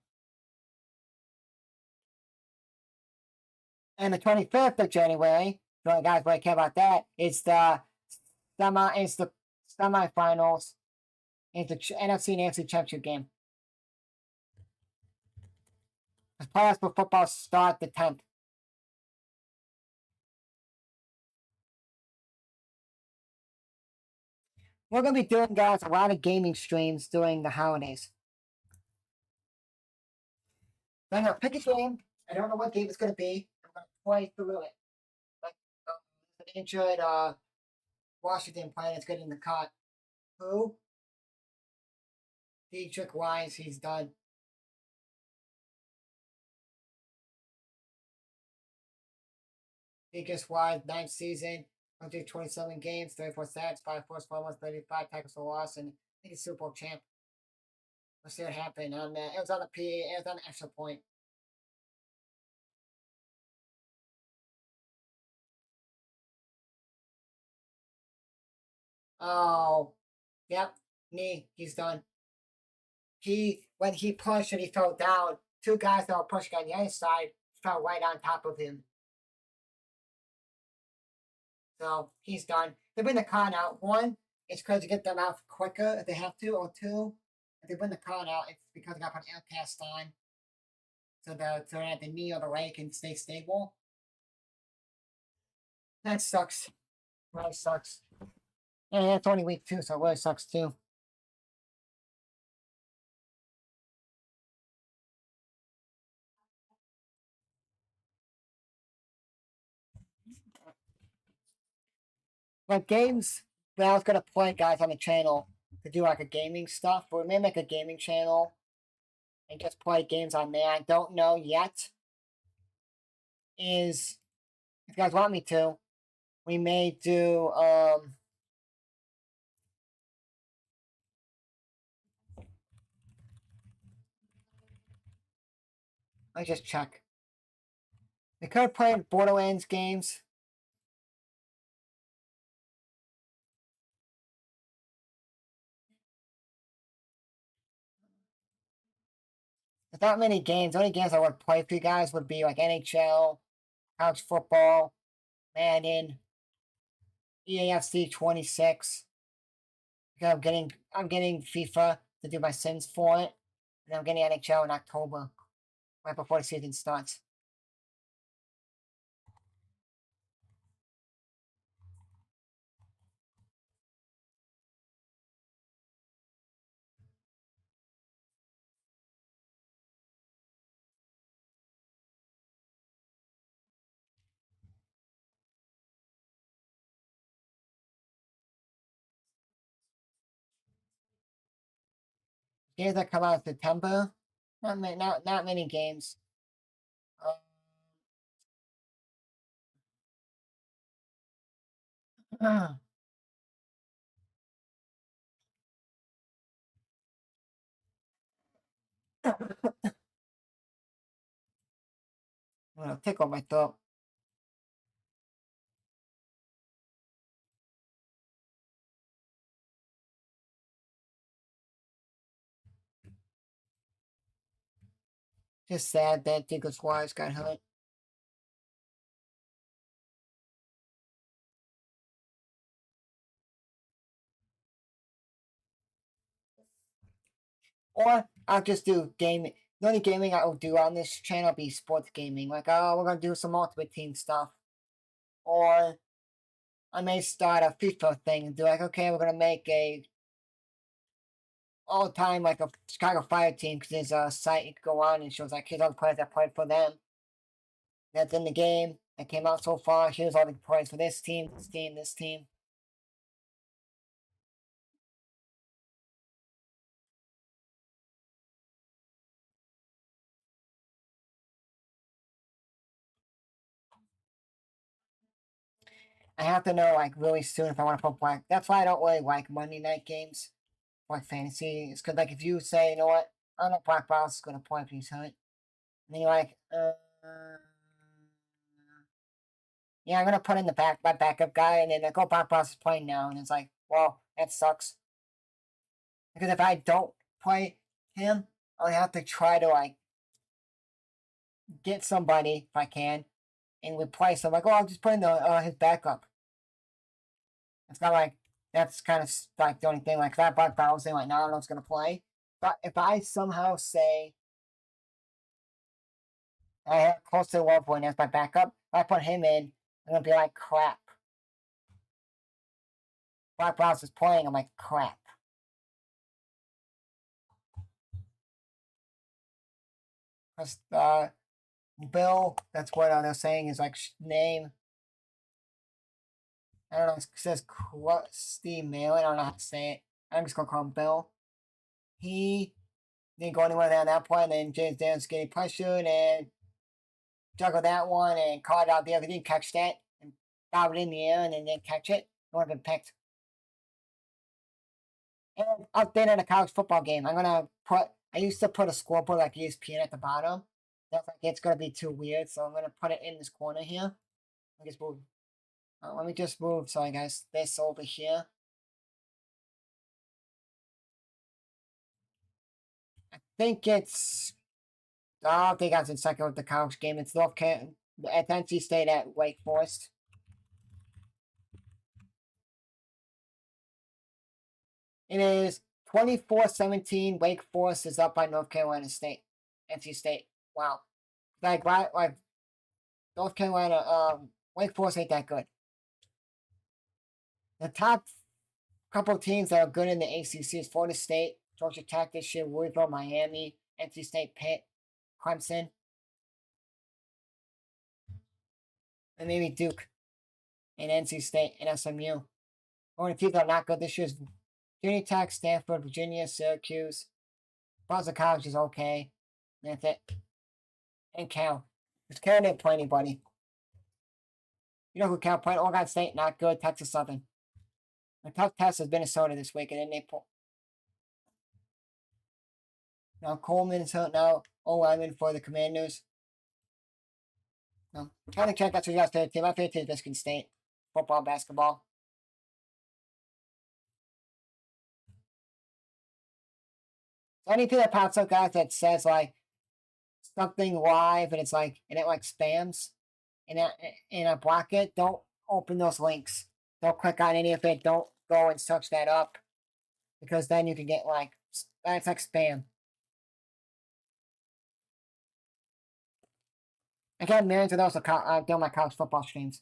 And the 25th of January, guys, what I care about that, it's the semifinals. It's the NFC and AFC Championship game. The playoffs for football start the 10th. We're going to be doing, guys, a lot of gaming streams during the holidays. So I'm going to pick a game. I don't know what game it's going to be. I'm going to play through it. Like, an injured Washington player that's getting the cut. Who? Dietrich Wise, he's done. Dietrich Wise, 9th season, 127 games, 34 sacks, 5 forced fumbles, 35 tackles for loss, and I think he's Super Bowl champ. Let's see what happened. It was on the PA, it was on the extra point. Oh, yep, knee, he's done. When he pushed and he fell down, 2 guys that were pushing on the other side fell right on top of him. So he's done. They bring the con out. 1, it's because to get them out quicker if they have to, or 2, if they bring the con out, it's because they got to put air cast on. So that the knee or the leg can stay stable. That sucks. Really sucks. And it's only week 2, so it really sucks too. But games that I was gonna play, guys, on the channel to do like a gaming stuff, or we may make a gaming channel and just play games on there. I don't know yet. Is if you guys want me to, we may do let me just check. We could play Borderlands games. There's not many games. The only games I would play for you guys would be like NHL, college football, Madden, EAFC 26. Because I'm getting FIFA to do my Sims for it. And I'm getting NHL in October, right before the season starts. Games that come out in September, not many games. I'm gonna tickle my throat. Just sad that Diggle Squires got hurt. Or I'll just do gaming. The only gaming I will do on this channel will be sports gaming. Like, oh, we're gonna do some Ultimate Team stuff. Or I may start a FIFA thing and do like, okay, we're gonna make a all time like a Chicago Fire team because there's a site you can go on and shows like here's all the players that played for them. That's in the game that came out so far. Here's all the players for this team, this team, this team. I have to know like really soon if I want to put black. That's why I don't really like Monday night games, like fantasy. It's because like if you say, you know what, I don't know Black Boss is gonna play if he's hurt, and then you're like, yeah, I'm gonna put in the my backup guy, and then like, oh, Black Boss is playing now, and it's like, well, that sucks. Because if I don't play him, I'll have to try to like get somebody if I can and replace him. Like, oh, I'll just put in the his backup. It's not like that's kind of like the only thing. Like that Black Boss thing, like now I don't know what's gonna play. But if I somehow say I have close to the world point as my backup, if I put him in, I'm gonna be like crap. Black Boss is playing, I'm like crap. Because Bill, that's what they're saying is like name. I don't know, it says Krusty Mail. I don't know how to say it. I'm just gonna call him Bill. He didn't go anywhere down that point, and then James Daniels getting pressured and juggled that one and caught out the other. Didn't catch that and bobbed it in the air and then didn't catch it. It would have been picked. And update on a college football game. I'm gonna put. I used to put a scoreboard like ESPN at the bottom. That's like it's gonna be too weird, so I'm gonna put it in this corner here. Let me just move. Let me just move. Sorry, guys. This over here. I think it's. I don't think I was in second with the college game. It's North Carolina at NC State at Wake Forest. It is 24-17. Wake Forest is up by North Carolina State. NC State. Wow. Like North Carolina, Wake Forest ain't that good. The top couple of teams that are good in the ACC is Florida State, Georgia Tech this year, Louisville, Miami, NC State, Pitt, Clemson, and maybe Duke and NC State and SMU. Only teams that are not good this year is Virginia Tech, Stanford, Virginia, Syracuse. Boston College is okay. That's it. And Cal. Because Cal didn't play anybody. You know who Cal played? Oregon State, not good. Texas Southern. The tough test is Minnesota this week, and then they pull. Now Coleman's hurt now. Oh, I'm in for the Commanders. No. Kind of check. That's what you guys' favorite team. My favorite team is Michigan State. Football, basketball. So anything that pops up, guys, that says like something live and it's like and it like spams and I block it, don't open those links. Don't click on any of it. Don't go and search that up because then you can get like that's like spam. I got millions of those doing my college football streams.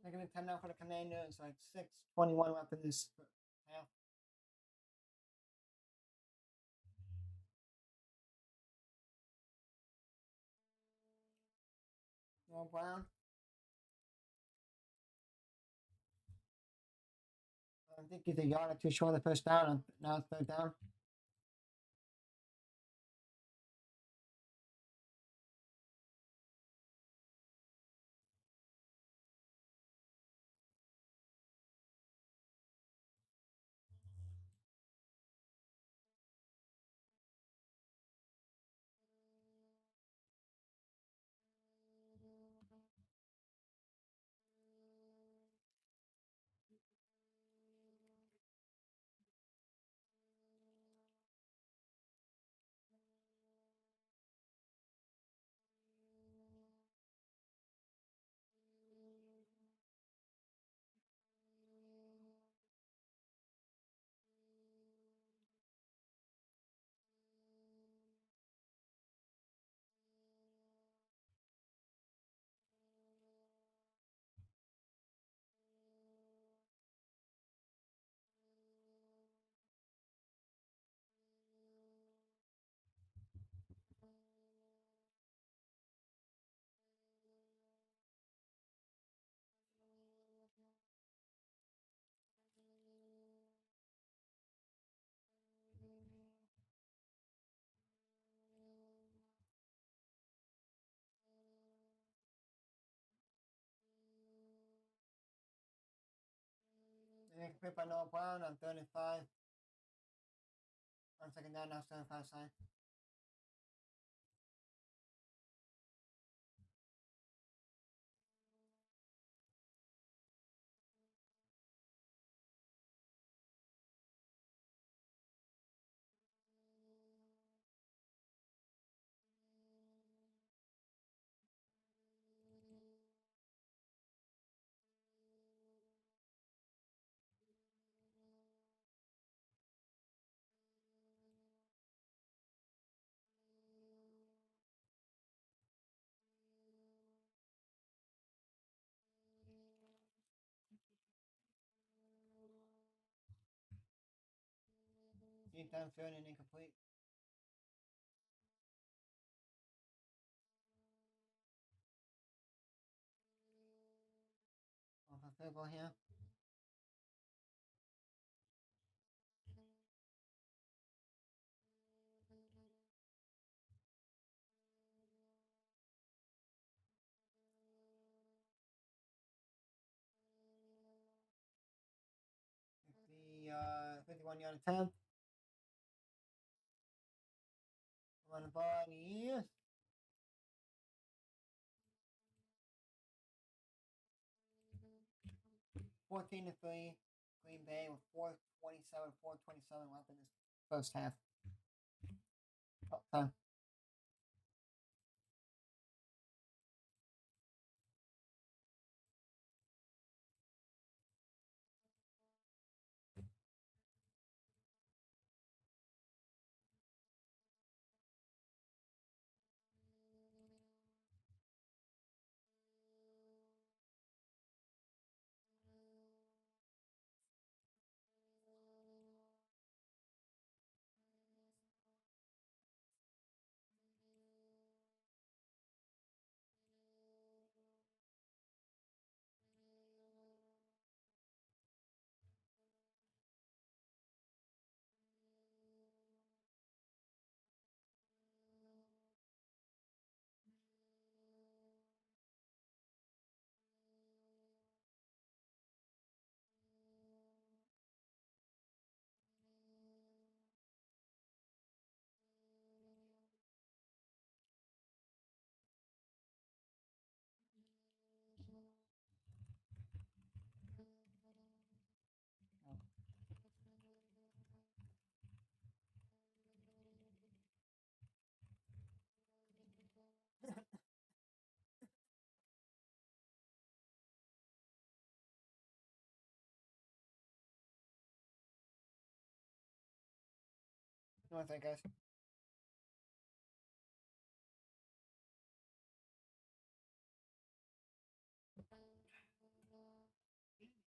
They're gonna 10 now for the Commanders, like 6:21 left in this half. Noah Brown. I think he's a yard or two short of the first down. Now it's third down. Next pip by Noah Brown on 35. 1 second down, now 75 sign. Deep downfield and incomplete. Off a field goal here. The 51-yard attempt. On the ball is 14-3. Green Bay with 4:27 left in this first half. Oh, time. No, thank guys.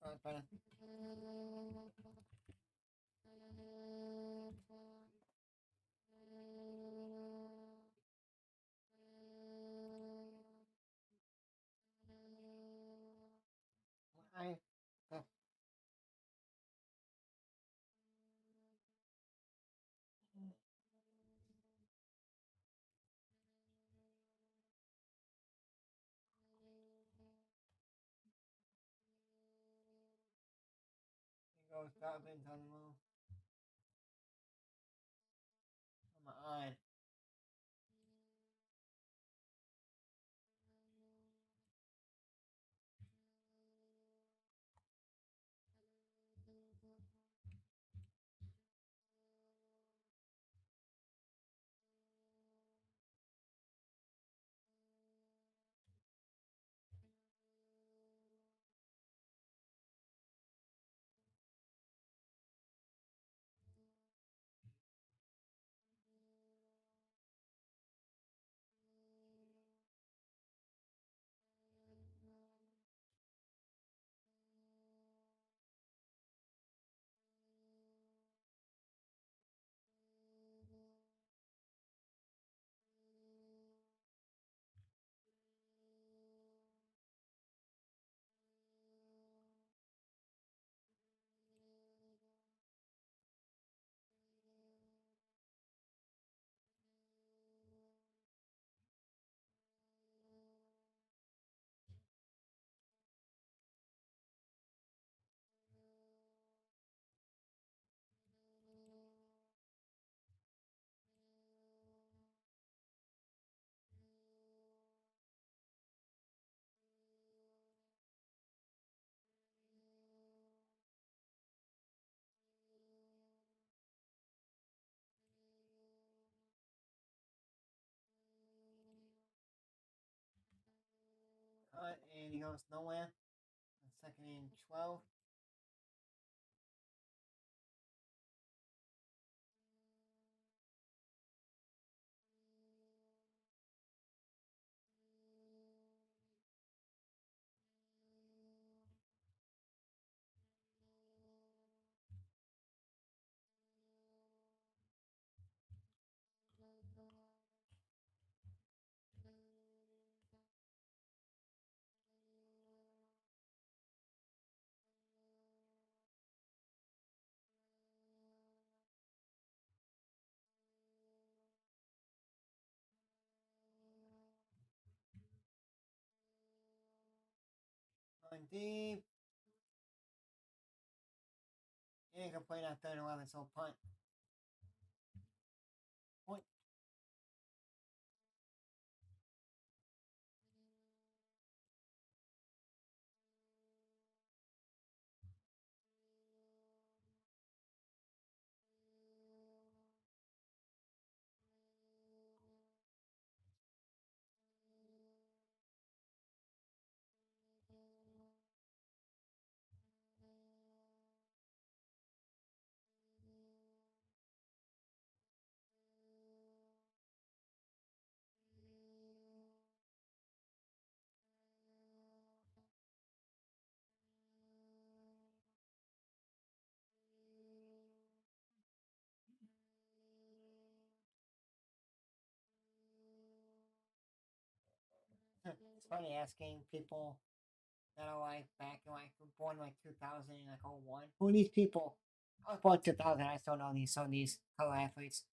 All right, better. I. Oh. Here goes Dobbins on the move. Come on. punt, and he goes nowhere. Second and 12. Going deep. Incomplete on 3rd and 11, so punt. Point. It's funny asking people that are like back in like born like 2000 and like 01. Who are these people? I was born 2000. I still know these some of these color athletes.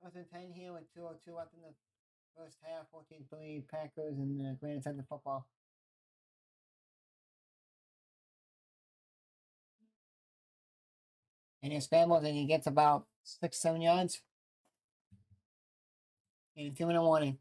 First and 10 here with 2:02 left in the first half. 14-3 Packers and the Grand Center football. And he scrambles and he gets about 6, 7 yards. And it's 2-minute warning.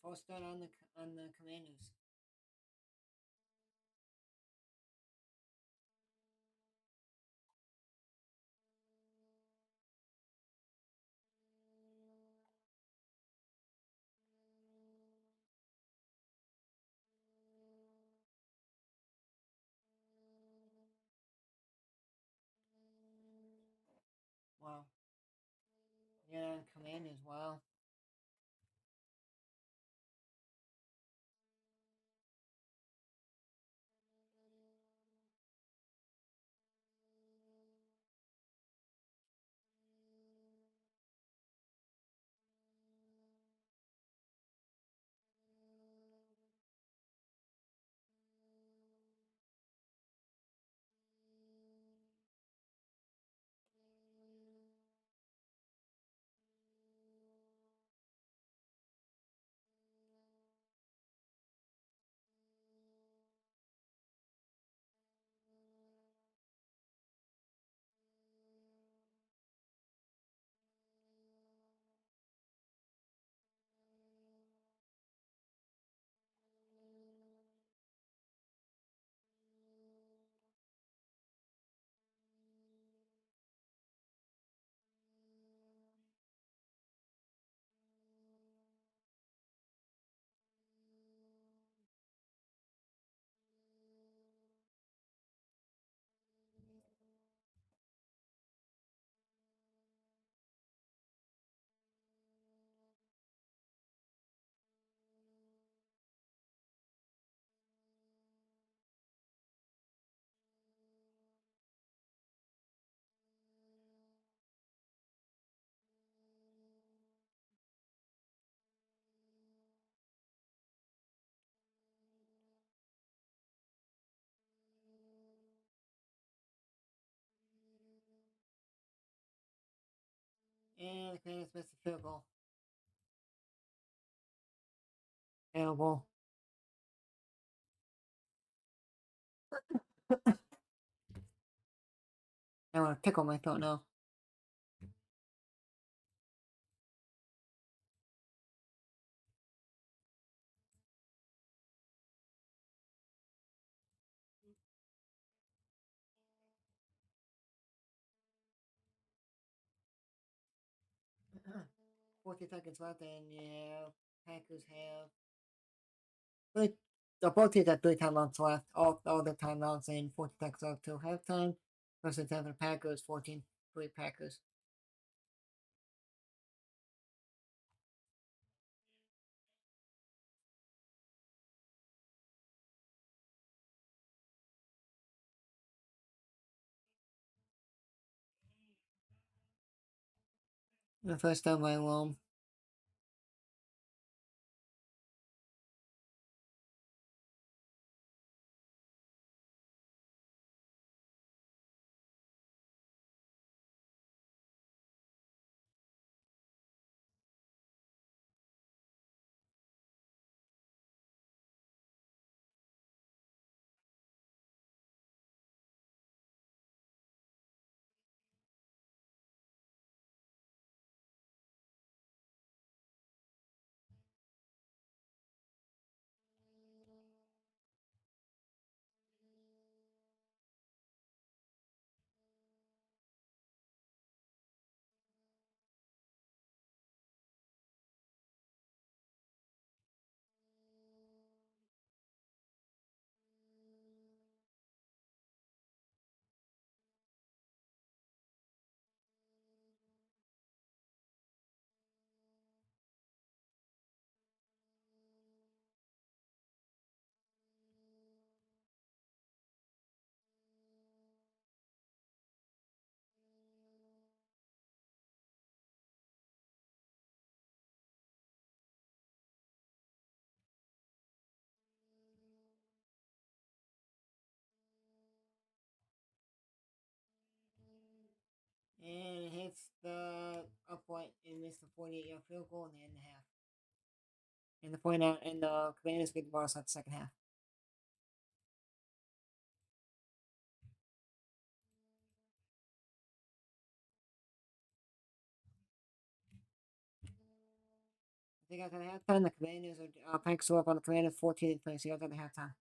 Post that on the Commanders. Wow. Yeah, Commanders. Wow. And the Commanders missed the field goal. Terrible. I want to tickle my throat now. Uh-huh. 40 seconds left, and yeah, Packers have. Three, both teams have 3 timeouts left. All the timeouts and 40 seconds left till halftime. Versus the Packers, 14-3 Packers. The first time by Rome. And it hits the upright and missed the 48-yard field goal in the end of the half. And the point out, and the Commanders get the ball at the second half. I you guys at halftime? The Commanders are playing still up on the Commanders 14th place. You guys at the halftime.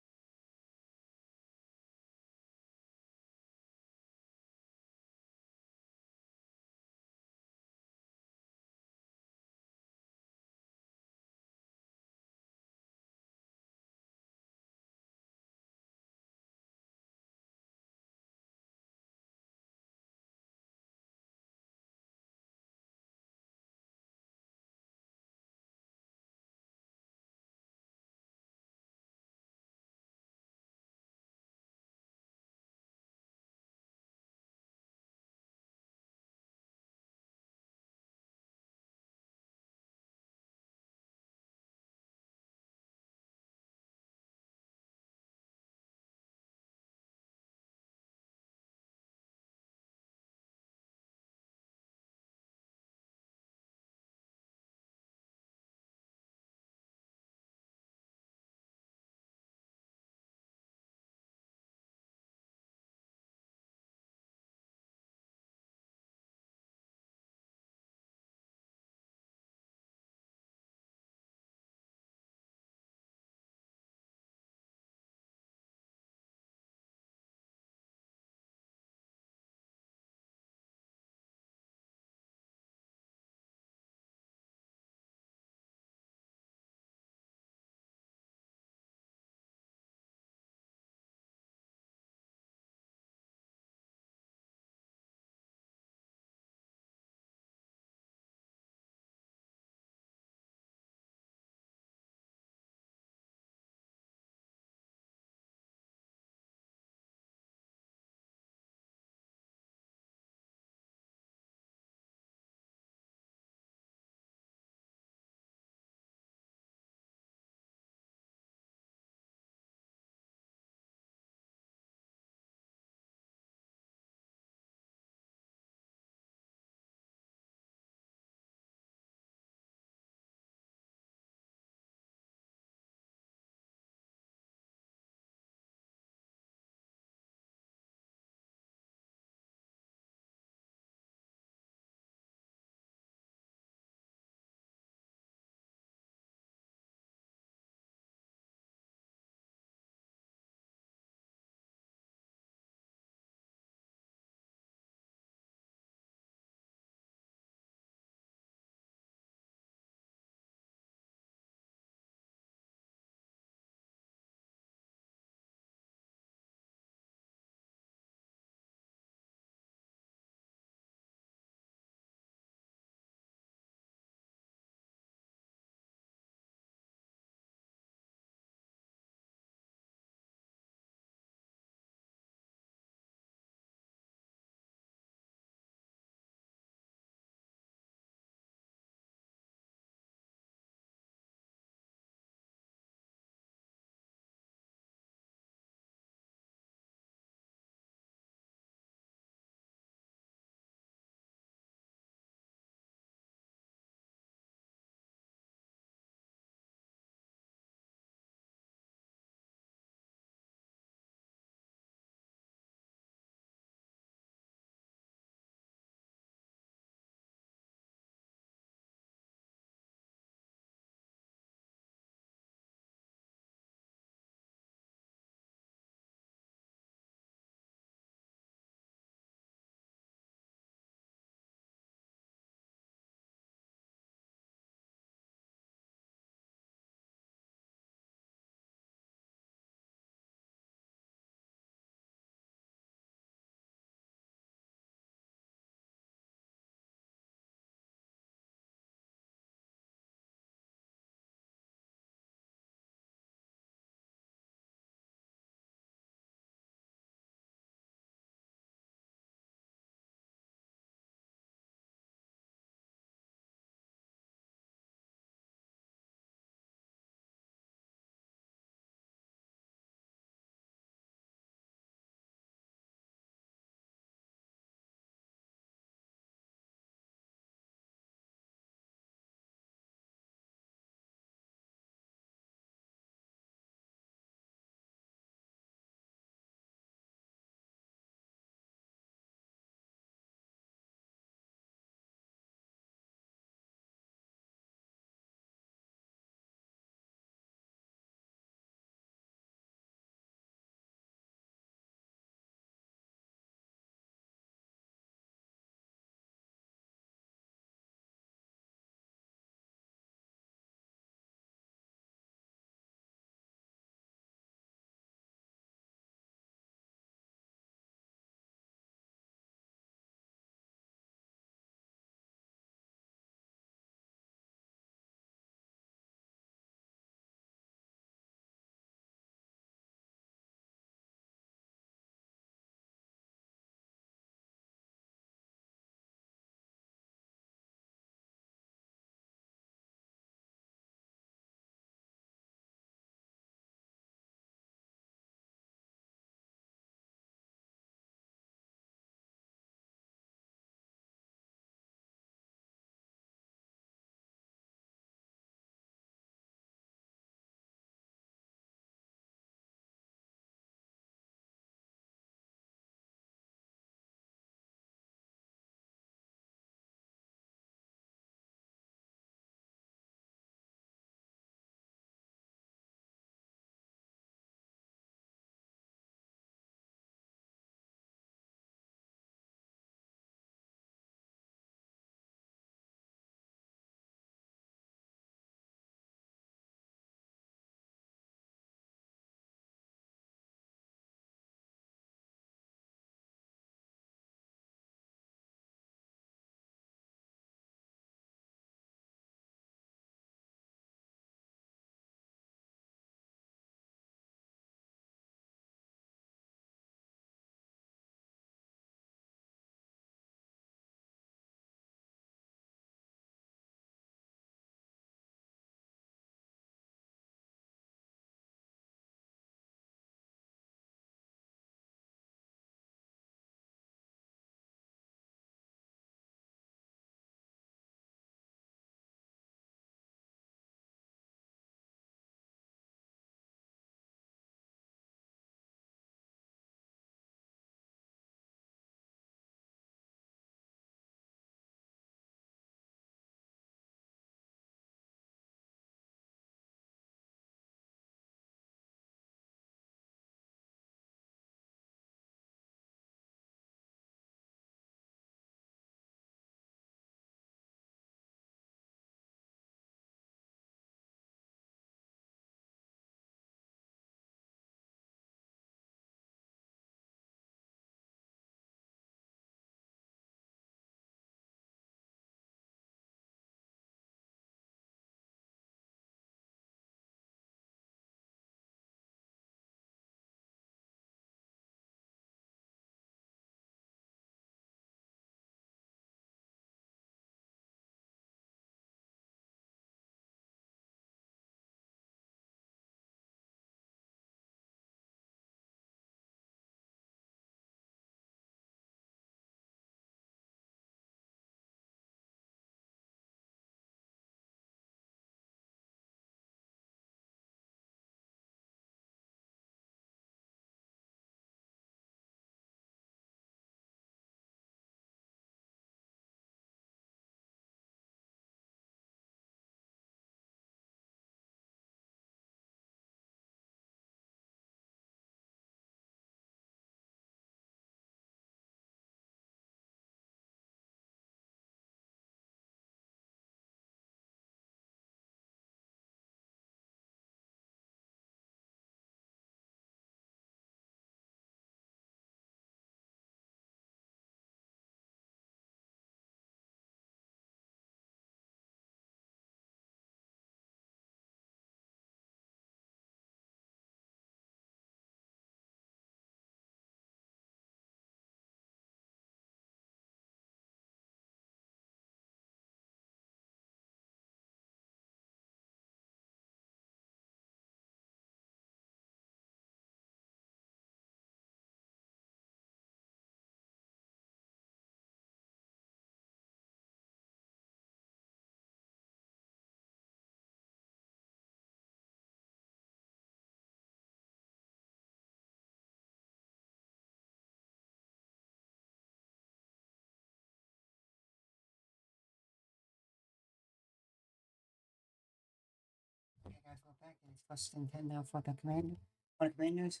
back and it's +10 now for the command on the commanders.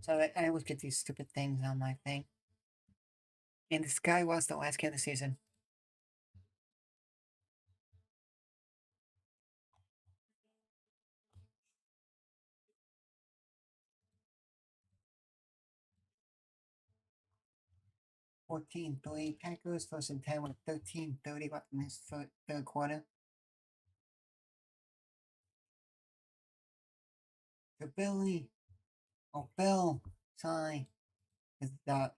So I always get these stupid things on my thing. And this guy was the last game of the season. $14-3 Packers, 1st and 10 with 13:30 left in this third quarter. To Billy. Oh, Bill. Sorry. It's that.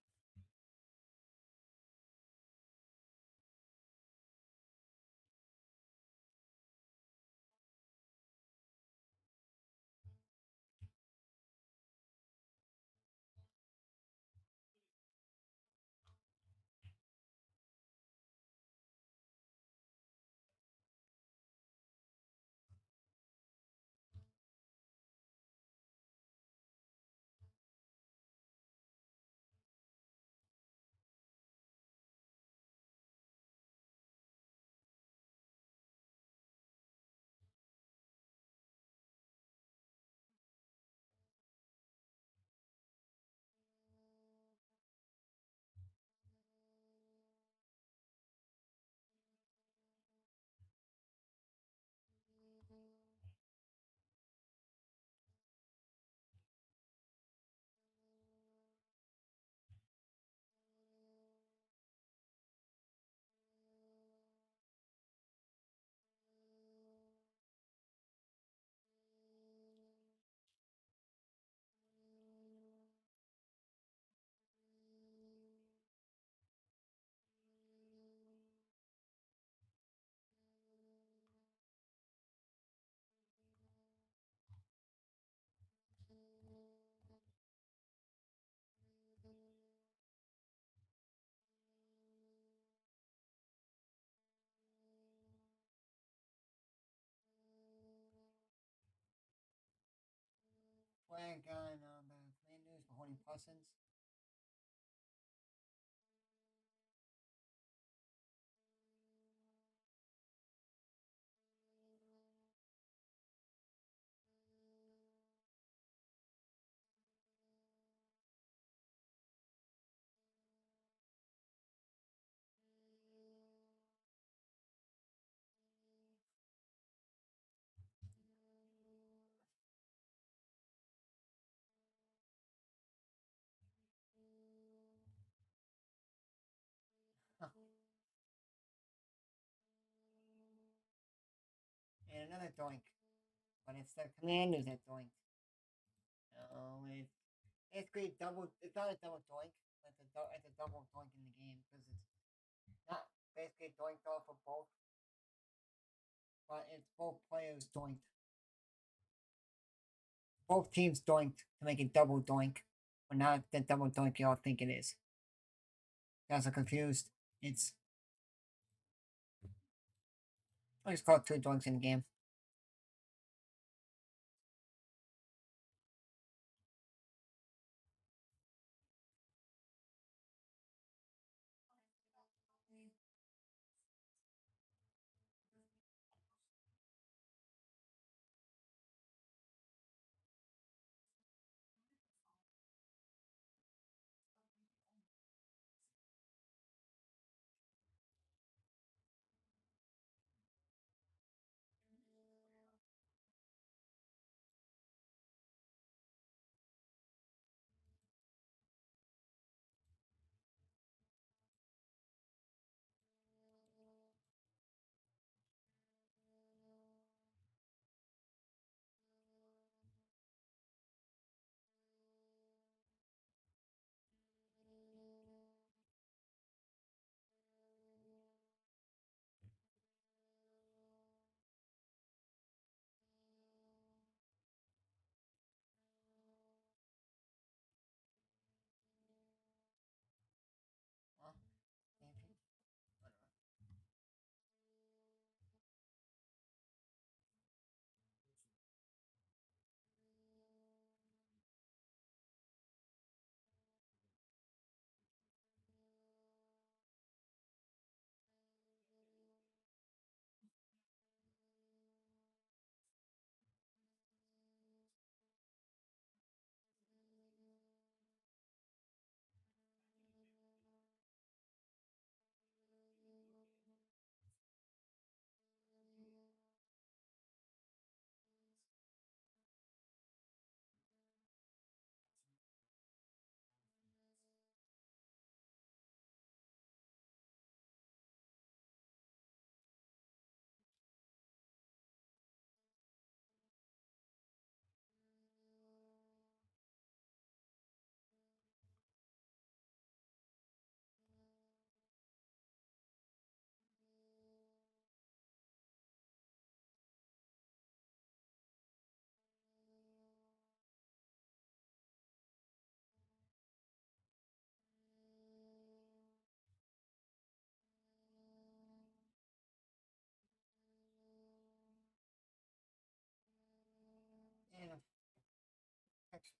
Flag on the commanders for holding Parsons. Huh. And another doink. But it's the commanders that doink. No, it's basically double. It's not a double doink. It's a double doink in the game because it's not basically doinked off of both, but it's both players doinked. Both teams doinked to make it double doink, but not the double doink y'all think it is. You guys are confused. I just call it two doinks in the game.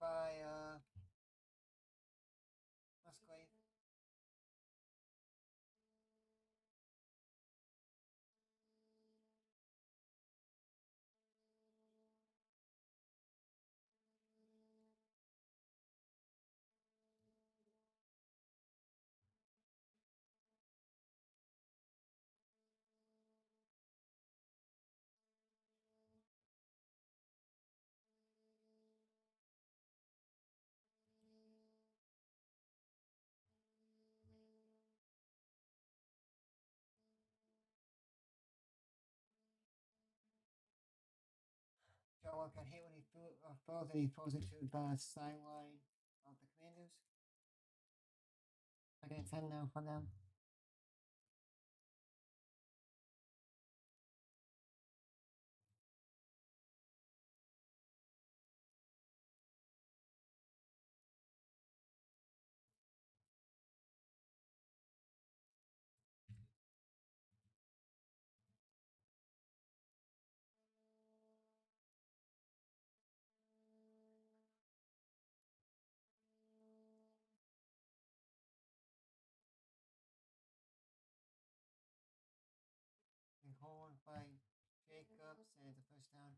by Musgrave. Joe Walker got hit when he throws and he throws it to the sideline of the Commanders. Second and 10 now for them. Big hold by Jacobs and it's a first down.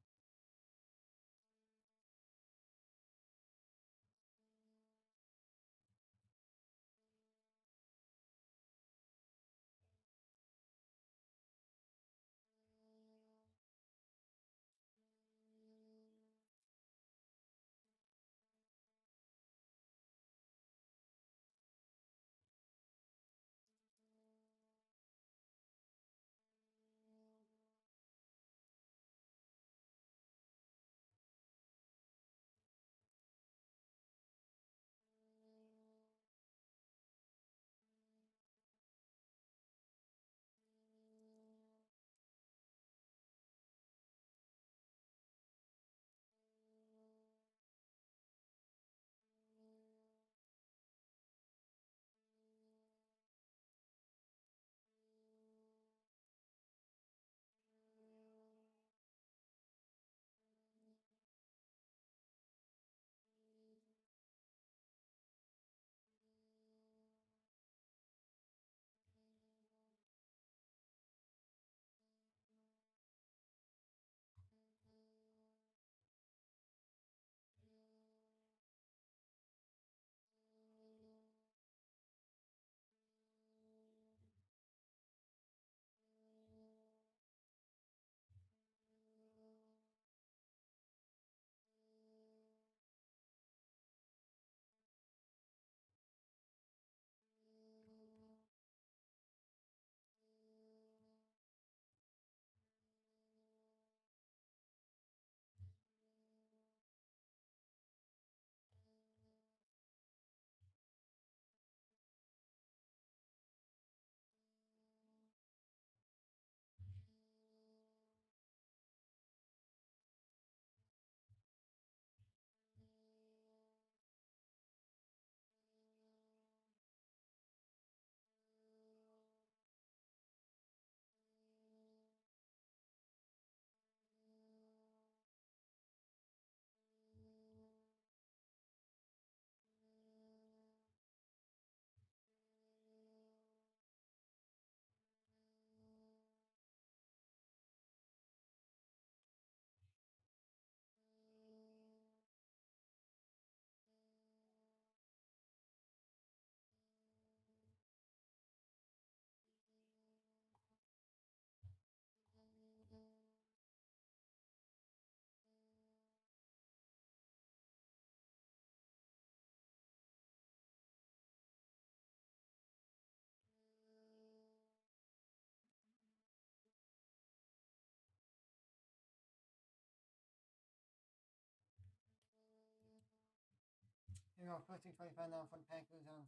Here we go, 14:25 now for the Packers on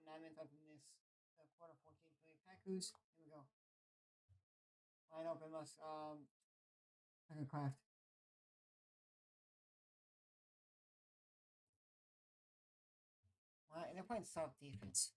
9 minutes left in this quarter, 14-3 Packers. Here we go. Line open, must Craft. They're playing soft defense.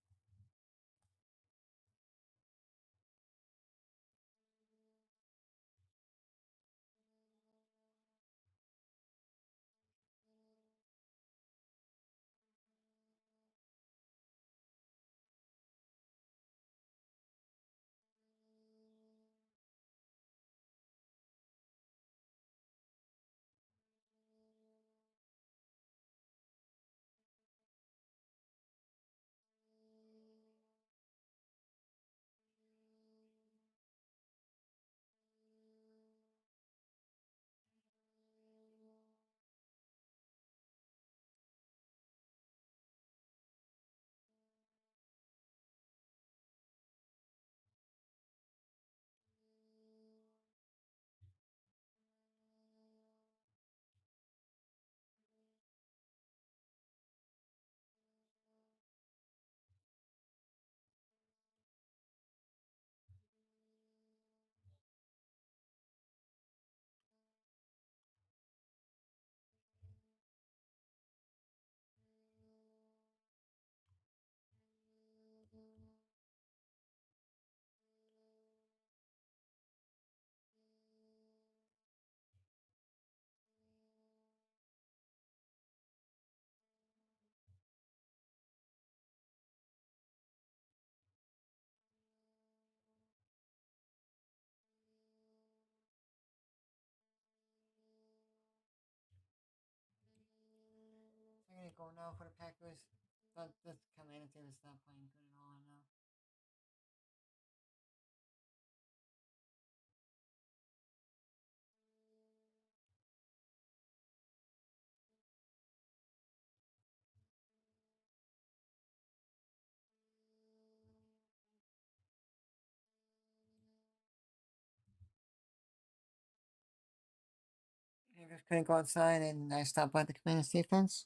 go now for the Packers. This Carolina team is not playing good at all right now. I just couldn't go outside and I stopped by the Commanders defense.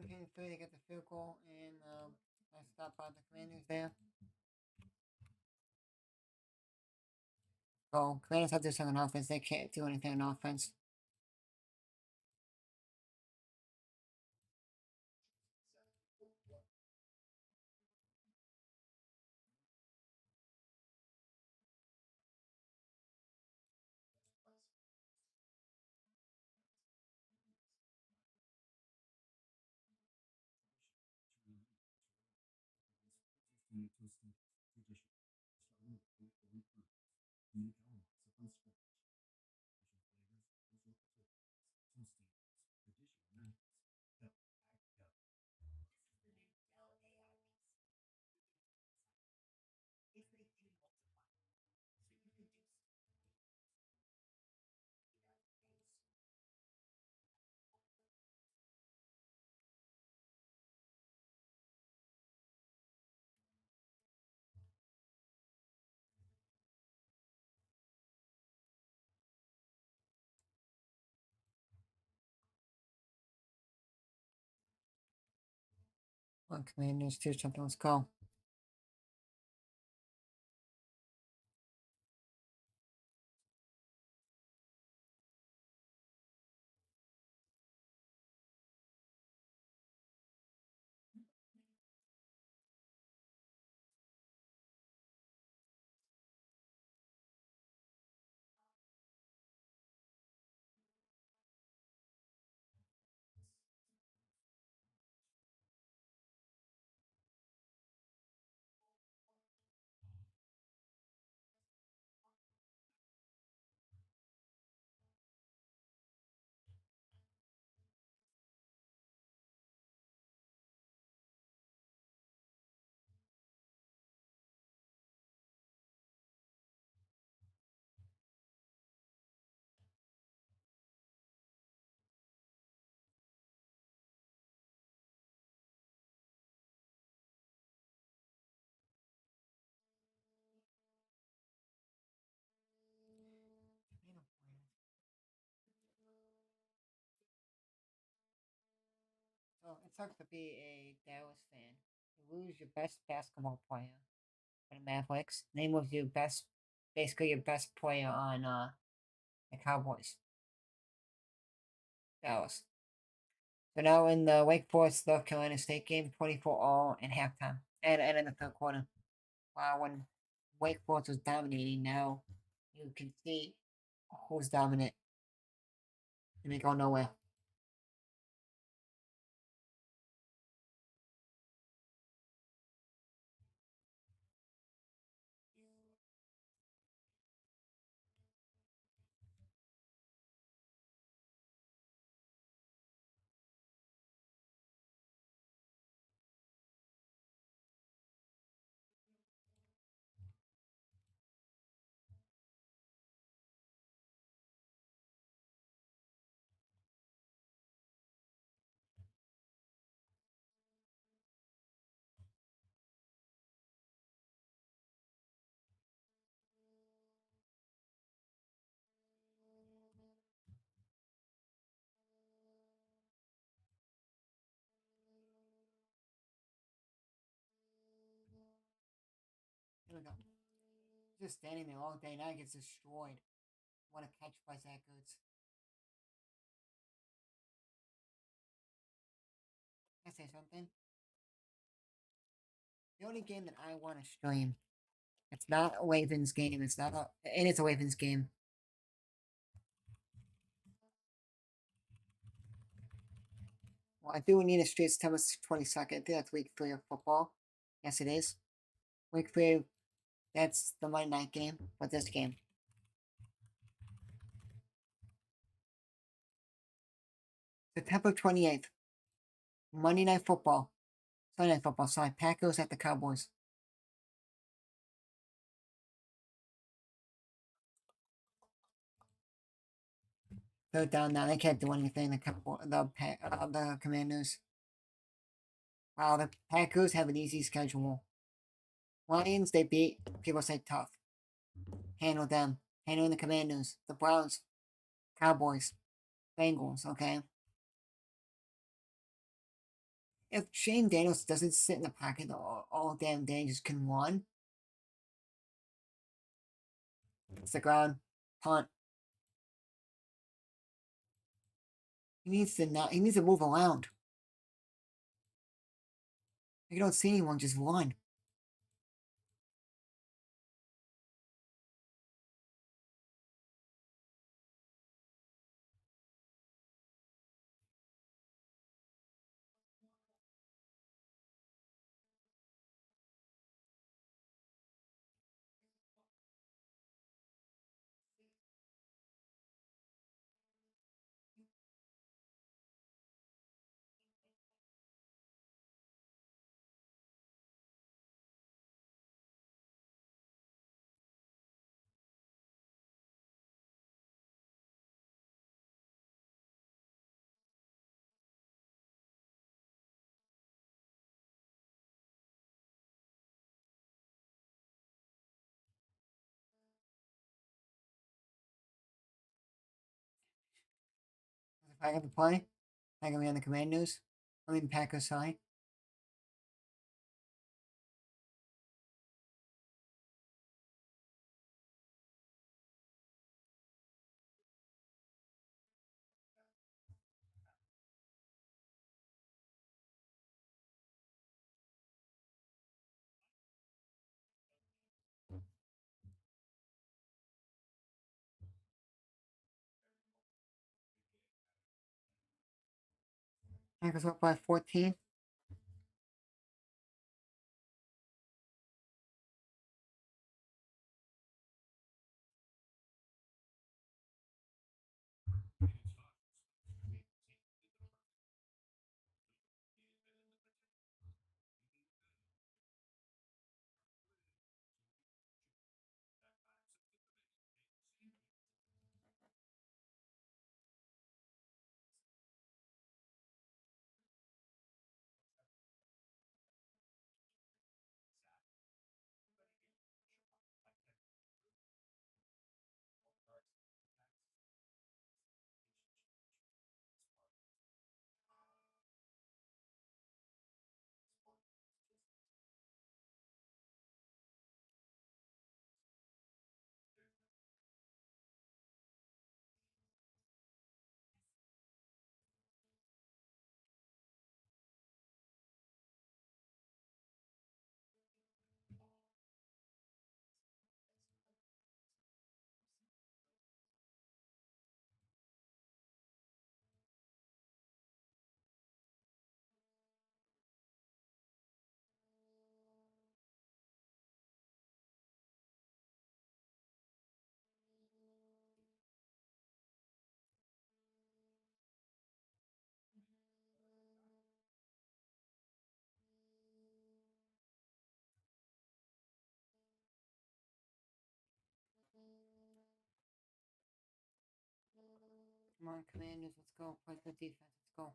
Okay, three to get the field goal, and I stopped by the Commanders there. So Commanders have to do something on offense. They can't do anything on offense. One Commanders, two something. Let's go. So it sucks to be a Dallas fan. You lose your best basketball player for the Mavericks. Name was your best, basically your best player on the Cowboys. Dallas. So now in the Wake Forest North Carolina State game, 24 all in halftime and in the third quarter. Wow, when Wake Forest was dominating, now you can see who's dominant, and they go nowhere. Here we go. Just standing there all day, now he gets destroyed. What a catch by Zach Ertz. Can I say something? The only game that I want to stream, it's not a Ravens game, it's not a, and it's a Ravens game. Well, I do need a stream September 22nd. I think that's week 3 of football. Yes, it is. Week 3, that's the Monday night game, but this game. September 28th. Monday Night Football. Sunday Night Football, sorry. Packers at the Cowboys. They're down now. They can't do anything. The Commanders. Wow, the Packers have an easy schedule. Lions, they beat. People say tough. Handle them. Handling the Commanders. The Browns. Cowboys. Bengals, okay? If Shane Daniels doesn't sit in the pocket all damn day and just can run, it's the ground. Punt. He needs to move around. If you don't see anyone, just run. If I have to play, I can be on the Commanders. I mean Packers side. Packers up by 14. Come on, Commanders, let's go. Play the defense. Let's go.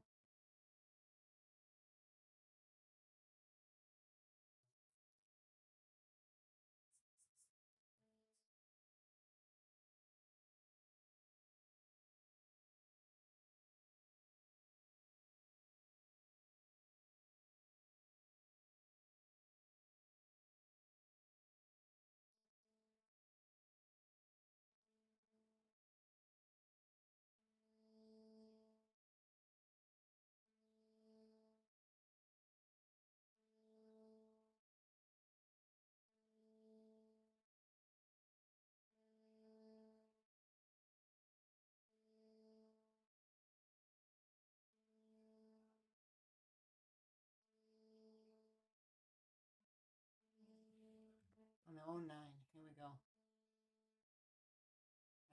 On the 09. Here we go.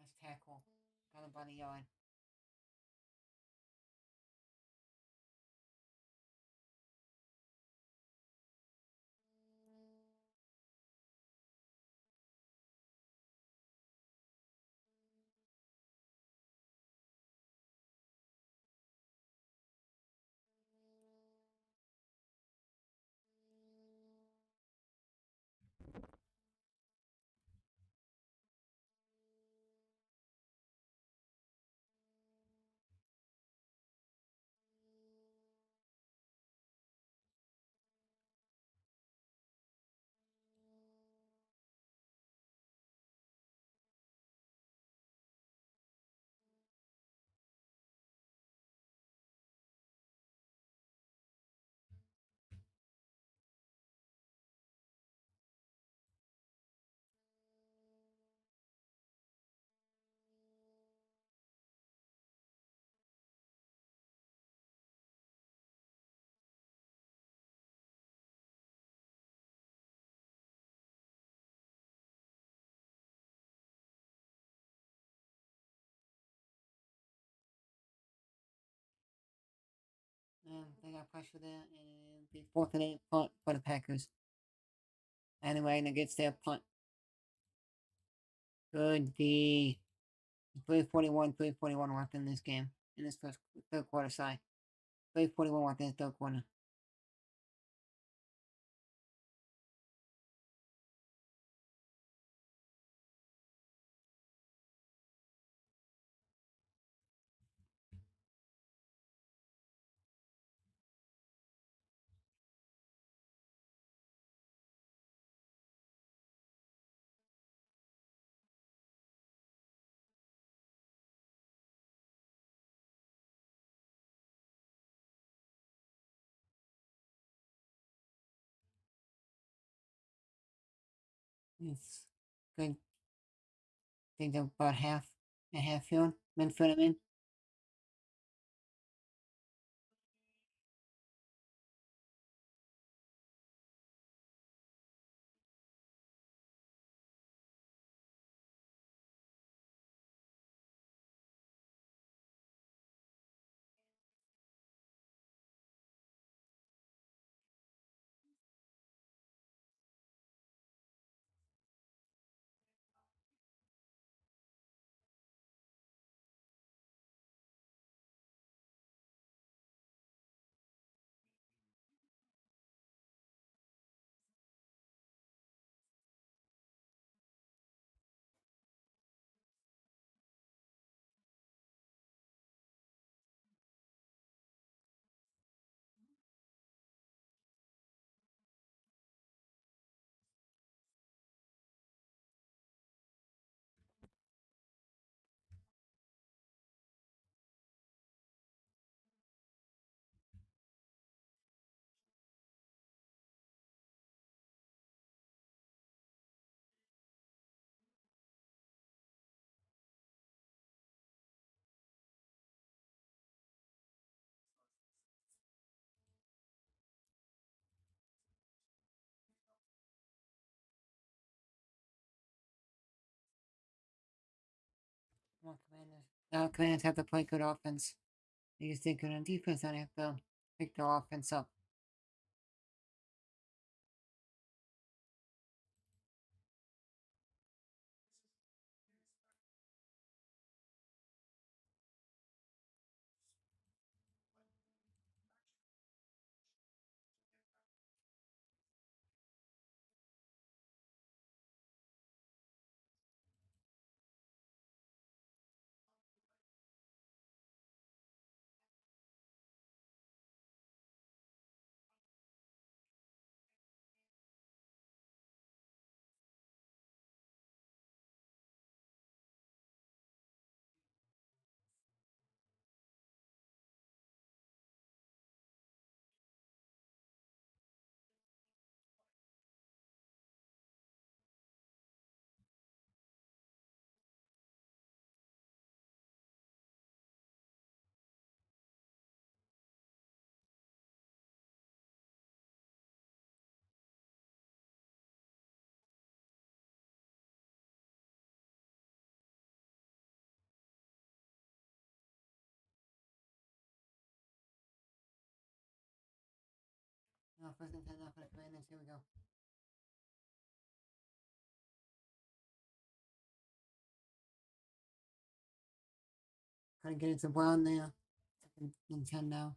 Nice tackle. Got about a yard. And they got pressure there, and it'll be 4th and 8 punt for the Packers. Anyway, and it gets their punt. Good D. 3:41 left in this game. In this third quarter, sorry. 3:41 left in the third quarter. It's good. I think they're about half field. Midfield, I mean. Come on, Commanders. Now, Commanders have to play good offense. They just did good on defense, and they have to pick their offense up. First and 10 now for the Commanders. Here we go. Trying to get it to Brown there. Second and 10 now.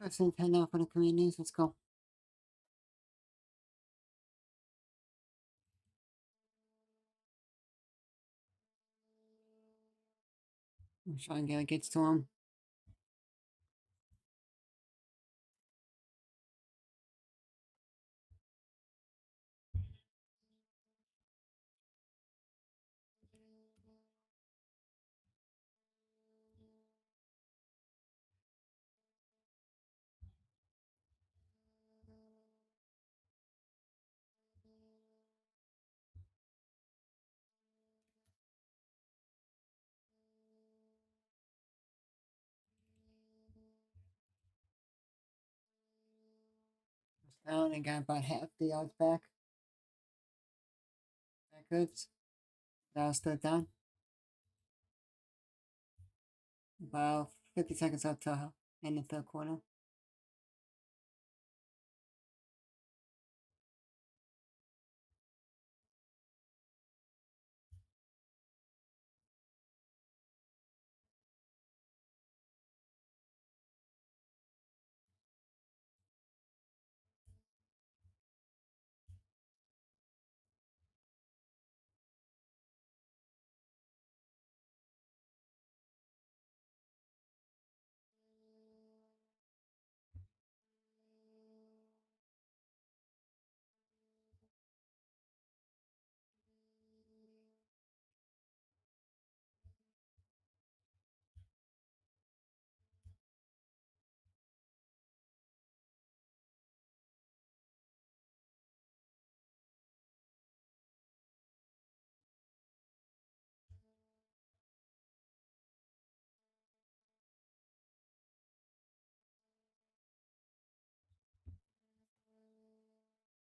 First and 10 now for the Commanders. Let's go. Sean Gale gets to him. Down and got about half the yards back. That good. Now third down. About 50 seconds up to end the third quarter.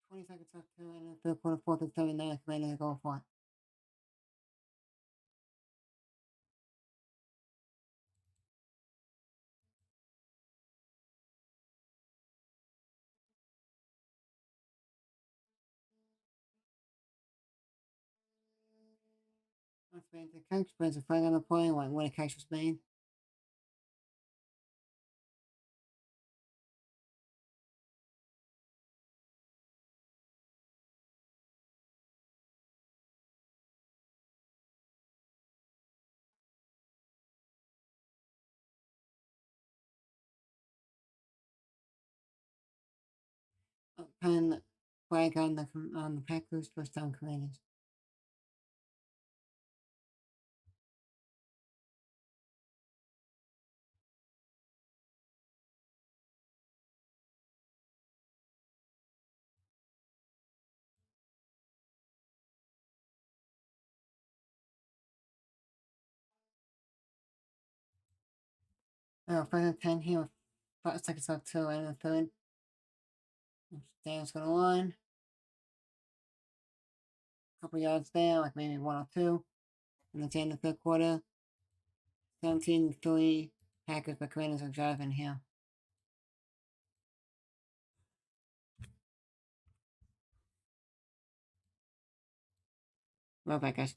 20 seconds left to end the third quarter, fourth and 79. Commanders go for it. That's made the catch. Spreads a flag on the play. When a catch was made. Pen flag on the Packers. First down Commanders. Oh, first and 10 here with 5 seconds left to end the third. Dan's going to line. Couple yards there, like maybe 1 or 2. And that's the end of the third quarter. 17-3. Packers, but Commanders are driving here. Right back, guys.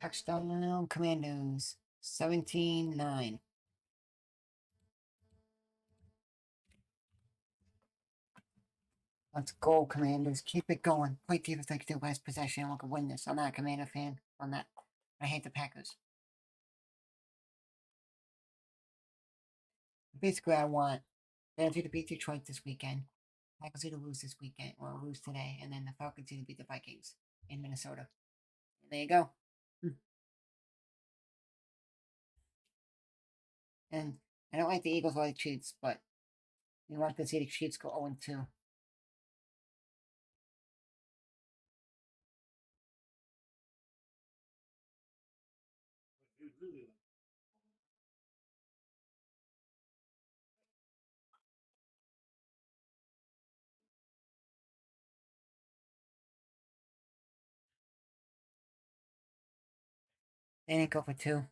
Touchdown Commandos. 17-9. Let's go, Commanders. Keep it going. Great defense like the last possession. We can win this. I'm not a Commander fan. I'm not. I hate the Packers. Basically, I want them to beat Detroit this weekend. Packers to lose this weekend, or lose today, and then the Falcons to beat the Vikings in Minnesota. And there you go. And I don't like the Eagles or the Chiefs, but you want to see the Chiefs go 0-2. They didn't go for 2.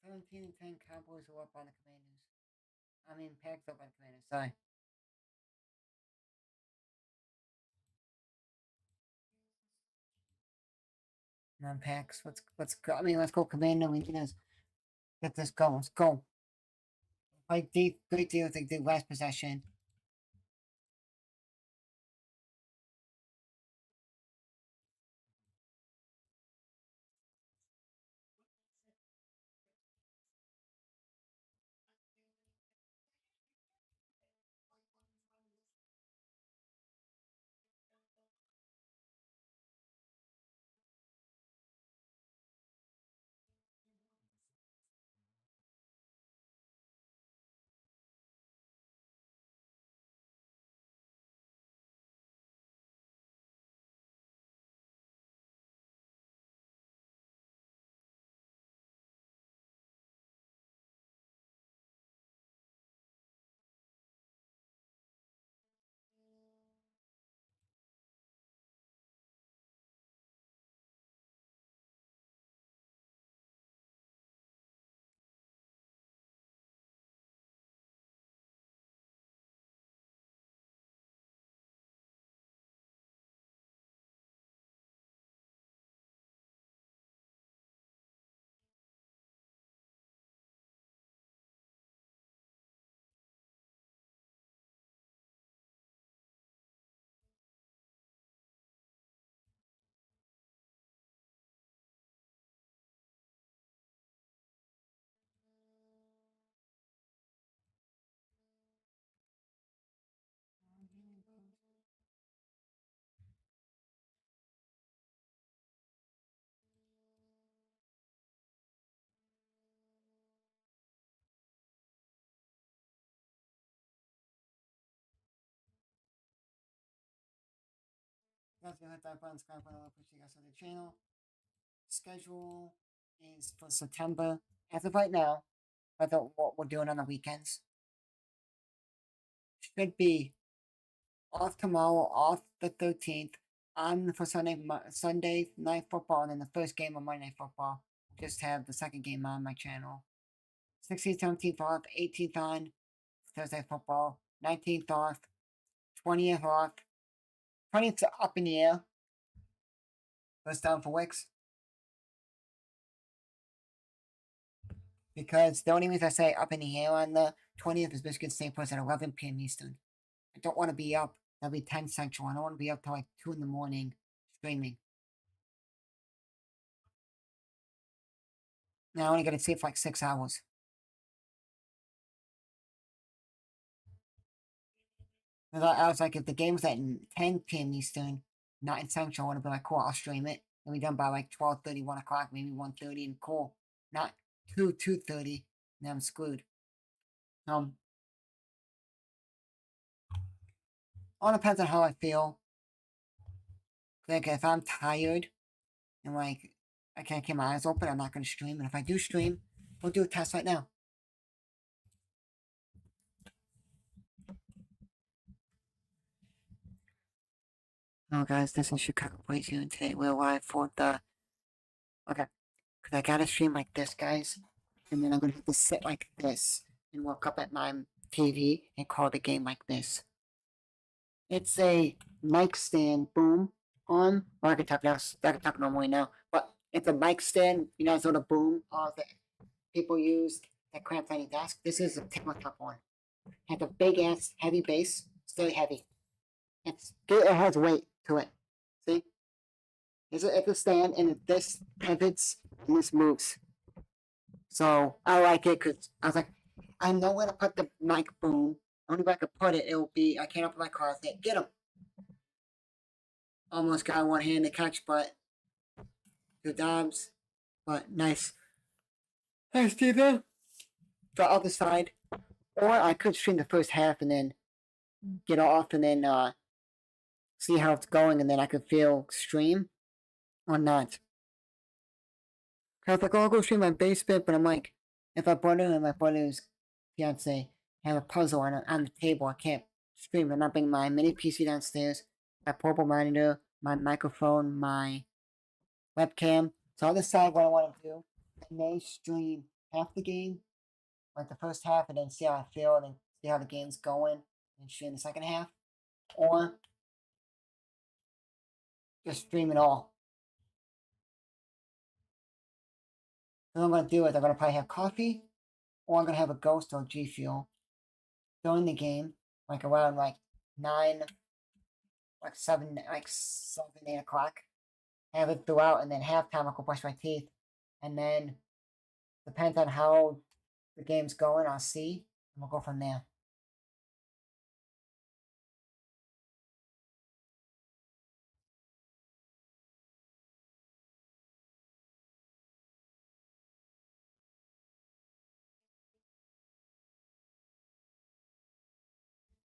Seventeen and 10 Cowboys are up on the Commanders. I mean, Packs up on the Commanders. Sorry. Non-Packs. Let's go. I mean, let's go, Commander. We can just get this going. Let's go. Like deep, great deal. Like the last possession. Guys, you hit that button, subscribe button, appreciate you guys on the channel. Schedule is for September as of right now. But what we're doing on the weekends should be off tomorrow, off the 13th, on for Sunday night football, and then the first game of Monday Night Football. Just have the second game on my channel. 16th, 17th off, 18th on Thursday football, 19th off, 20th off, 20th up in the air. First down for Wicks. Because the only reason I say up in the air on the 20th is Michigan State plays at 11 p.m. Eastern. I don't want to be up. That'll be 10 Central. I don't want to be up till like 2 in the morning streaming. Now I only got to sleep for like 6 hours. I was like, if the game's at 10 p.m. Eastern, not in Central, I want to be like, cool, I'll stream it. and be done by like 12:30, 1 o'clock, maybe 1:30, and cool. Not 2:30, then I'm screwed. All depends on how I feel. Like if I'm tired and like I can't keep my eyes open, I'm not gonna stream. And if I do stream, we'll do a test right now. Oh guys, this is Chicago Boys here, and today we're live for the because I gotta stream like this, guys, and then I'm gonna have to sit like this and look up at my TV and call the game like this. It's a mic stand, boom, on. Well, I can talk normally now, but it's a mic stand, you know, sort of boom, that people use that cramps on your desk. This is a tabletop one. It has a big ass heavy base. It's very heavy. It has weight to it. See? It's a stand and this pivots and this moves. So I like it because I was like, I know where to put the mic boom. Only way I could put it, it'll be, I can't open my closet. Get him. Almost got one hand to catch, but two times. But nice. Nice, Steven. The other side. Or I could stream the first half and then get off and then see how it's going and then I could feel stream or not. I was like, oh, I'll go stream my basement, but I'm like, if my brother and my brother's fiance have a puzzle on the table, I can't stream. I'm not bringing my mini PC downstairs, my portable monitor, my microphone, my webcam. So I'll decide what I want to do. I may stream half the game, like the first half, and then see how I feel, and then see how the game's going, and stream the second half. Or just stream it all. What I'm going to do is I'm going to probably have coffee, or I'm going to have a Ghost or G Fuel during the game, like around like 9, like 7, 8 o'clock. Have it throughout, and then halftime I'll go brush my teeth. And then, depends on how the game's going, I'll see, and we'll go from there.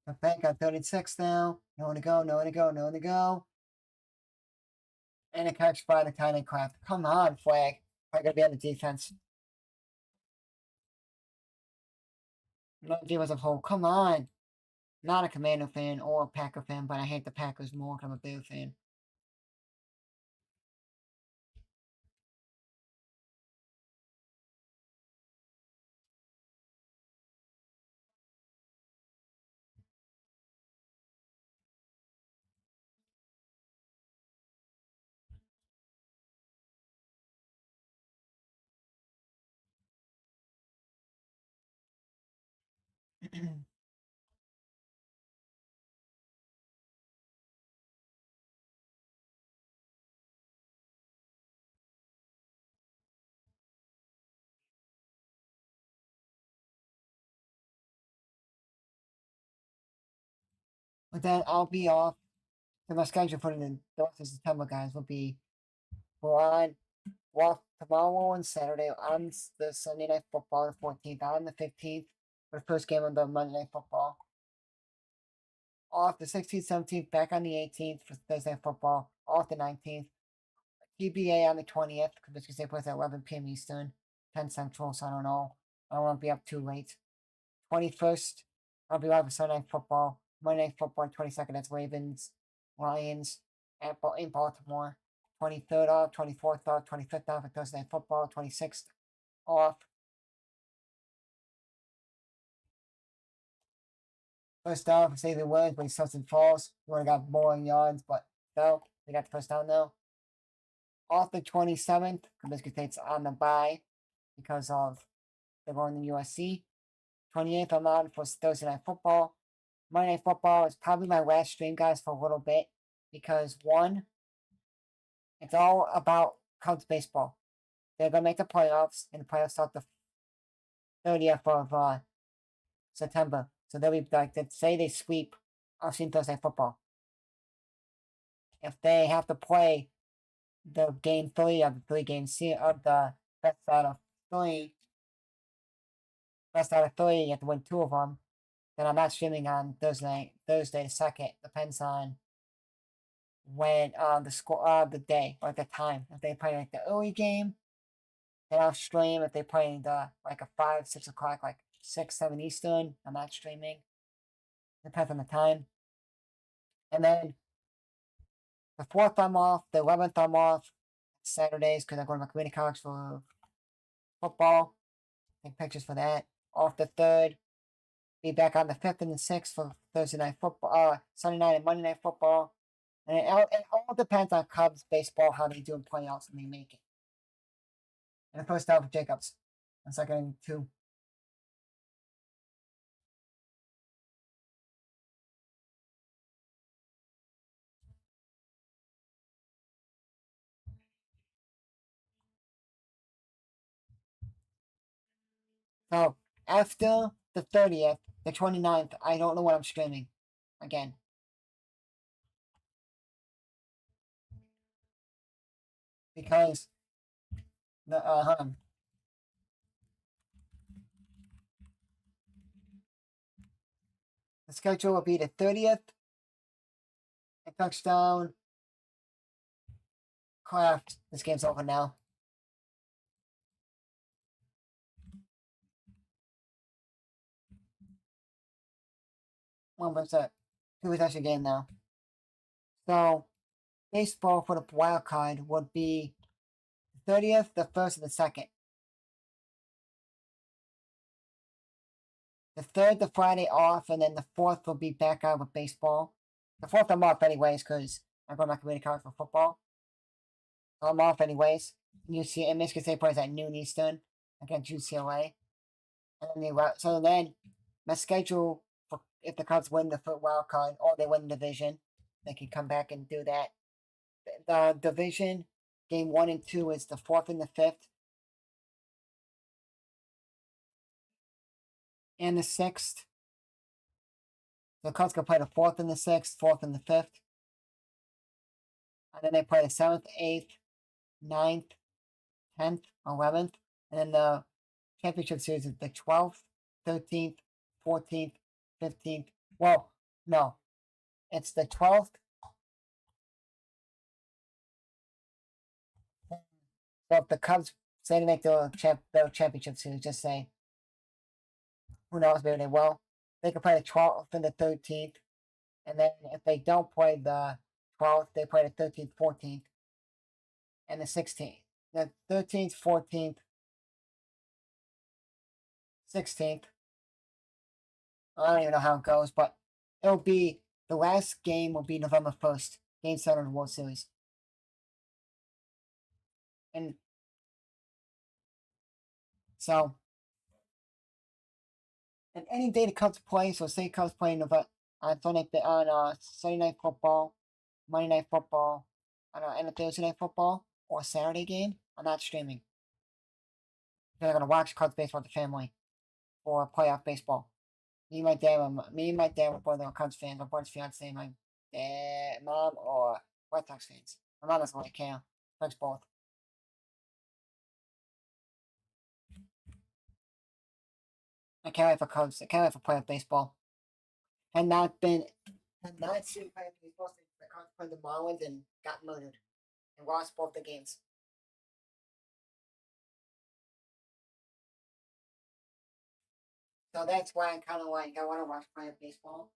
The bank got 36 now. No one to go, no one to go, no one to go. And a catch by the Tiny Craft. Come on, flag. I gotta be on the defense. Not defensive hole. Come on. Not a Commando fan or a Packer fan, but I hate the Packers more because I'm a Bear fan. But then I'll be off. So my schedule for the rest of September, guys, will be we're on well tomorrow and Saturday on the Sunday night football, the 14th, on the 15th for the first game of the Monday night football. Off the 16th, 17th, back on the 18th for Thursday night football. Off the 19th. TBA on the 20th, because they plays at 11 p.m. Eastern, 10 Central, so I don't know. I don't want to be up too late. 21st, I'll be live for Sunday night football. Monday night football, 22nd, that's Ravens, Lions, in Baltimore. 23rd off, 24th off, 25th off for Thursday night football, 26th off. First down for Xavier Woods, but he starts and falls. We would have got more yards, but no, they got the first down though. Off the 27th, Michigan State's on the bye because of they're going to USC. 28th, I'm on for Thursday night football. Monday night football is probably my last stream, guys, for a little bit because one, it's all about Cubs baseball. They're gonna make the playoffs, and the playoffs start the 30th of September. So they'll be like, say they sweep. I've seen Thursday night football. If they have to play the game 3 of the 3 game of the best out of 3. Best out of 3, you have to win 2 of them. Then I'm not streaming on Thursday the 2nd. Depends on when the score the day or the time. If they play like the early game, then I'll stream. If they play the like a 5, 6 o'clock, like 6, 7 Eastern, I'm not streaming. Depends on the time. And then the 4th I'm off, the 11th I'm off. Saturdays because I'm going to my community college for football. Take pictures for that. Off the 3rd. Be back on the 5th and the 6th for Thursday night football, Sunday night and Monday night football. And it all depends on Cubs baseball, how they do in playoffs and they make it. And the first out for Jacobs. And second, 2. So after the 30th, the 29th, I don't know what I'm streaming again. Because the schedule will be the 30th. A touchdown. Craft. This game's over now. One percent. 2 possession game now. So baseball for the wild card would be the 30th, the 1st, and the 2nd. The 3rd, the Friday off, and then the 4th will be back out with baseball. The 4th I'm off anyways because I'm going to my community college for football. So I'm off anyways. UCLA, Michigan State plays at noon Eastern against UCLA. And then so then my schedule for if the Cubs win the wild card or they win the division, they can come back and do that. The division game 1 and 2 is the 4th and the 5th. And the 6th. The Cubs can play the 4th and the 6th, 4th and the 5th. And then they play the 7th, 8th, 9th, 10th, 11th. And then the championship series is the 12th, 13th, 14th, 15th. Well, no. It's the 12th. So if the Cubs say to make the championship series, just say, who knows, maybe they will. They can play the 12th and the 13th. And then if they don't play the 12th, they play the 13th, 14th, and the 16th. The 13th, 14th, 16th. I don't even know how it goes, but it'll be the last game will be November 1st, Game 7 of the World Series. And so, and any day the Cubs play, so say Cubs play on Sunday night football, Monday night football, and a Thursday night football, or a Saturday game, I'm not streaming. Because I'm going to watch Cubs baseball with the family for playoff baseball. Me and my dad were both Cubs fans. My brother's fiance, my dad, mom, or White Sox fans. My mom doesn't really care. Likes both. I can't wait for Cubs. I can't wait for playoff baseball. Had not seen playoff baseball since the Cubs played the Marlins and got murdered and lost both the games. So that's why I'm kind of like I want to watch playoff baseball.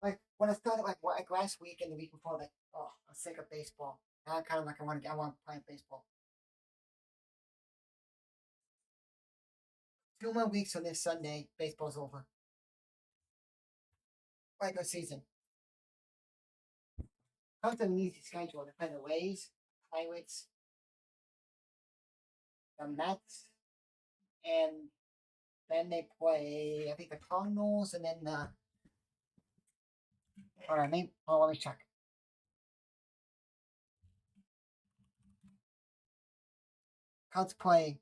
Like when I started like last week and the week before, like I'm sick of baseball. Now I'm kind of like I want to play baseball. 2 more weeks on this Sunday, baseball's over. Regular season. Comes to an easy schedule. They play the Rays, Pirates, the Mets, and then they play I think the Cardinals, and then all right, let me check. Cubs play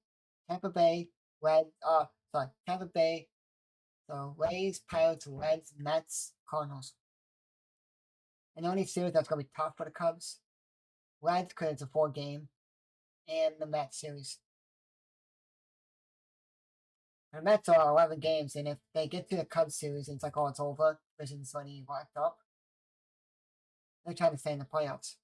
Tampa Bay, Tampa Bay, the Rays, Pirates, Reds, Mets, Cardinals. And the only series that's gonna be tough for the Cubs Reds because it's a 4 game, and the Mets series. The Mets are 11 games, and if they get to the Cubs series and it's like, oh, it's over, division's already locked up, they're trying to stay in the playoffs.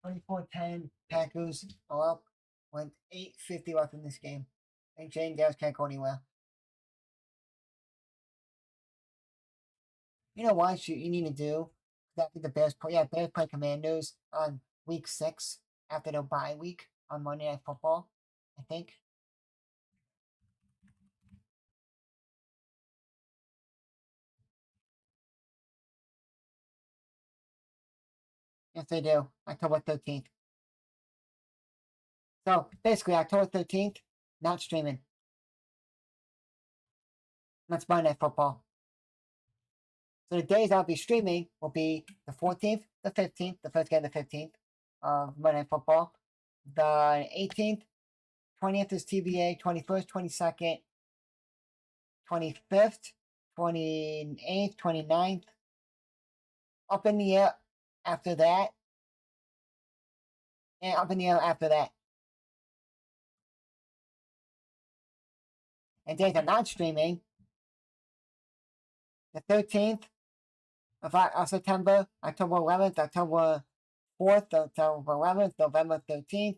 Twenty-four-10 Packers are up with 8:50 left in this game. And Jane Dales can't go anywhere. You know what you need to do? That the Bears play. Yeah, Bears play Commandos on week 6 after their bye week on Monday Night Football. I think. Yes, they do. October 13th. So basically, October 13th, not streaming. That's Monday Night Football. So the days I'll be streaming will be the 14th, the 15th, the first game of the 15th of Monday Night Football. The 18th, 20th is TBA, 21st, 22nd, 25th, 28th, 29th. Up in the air after that. And up in the air after that. And days I'm not streaming, the 13th of September, October 11th, October 4th, October 11th, November 13th,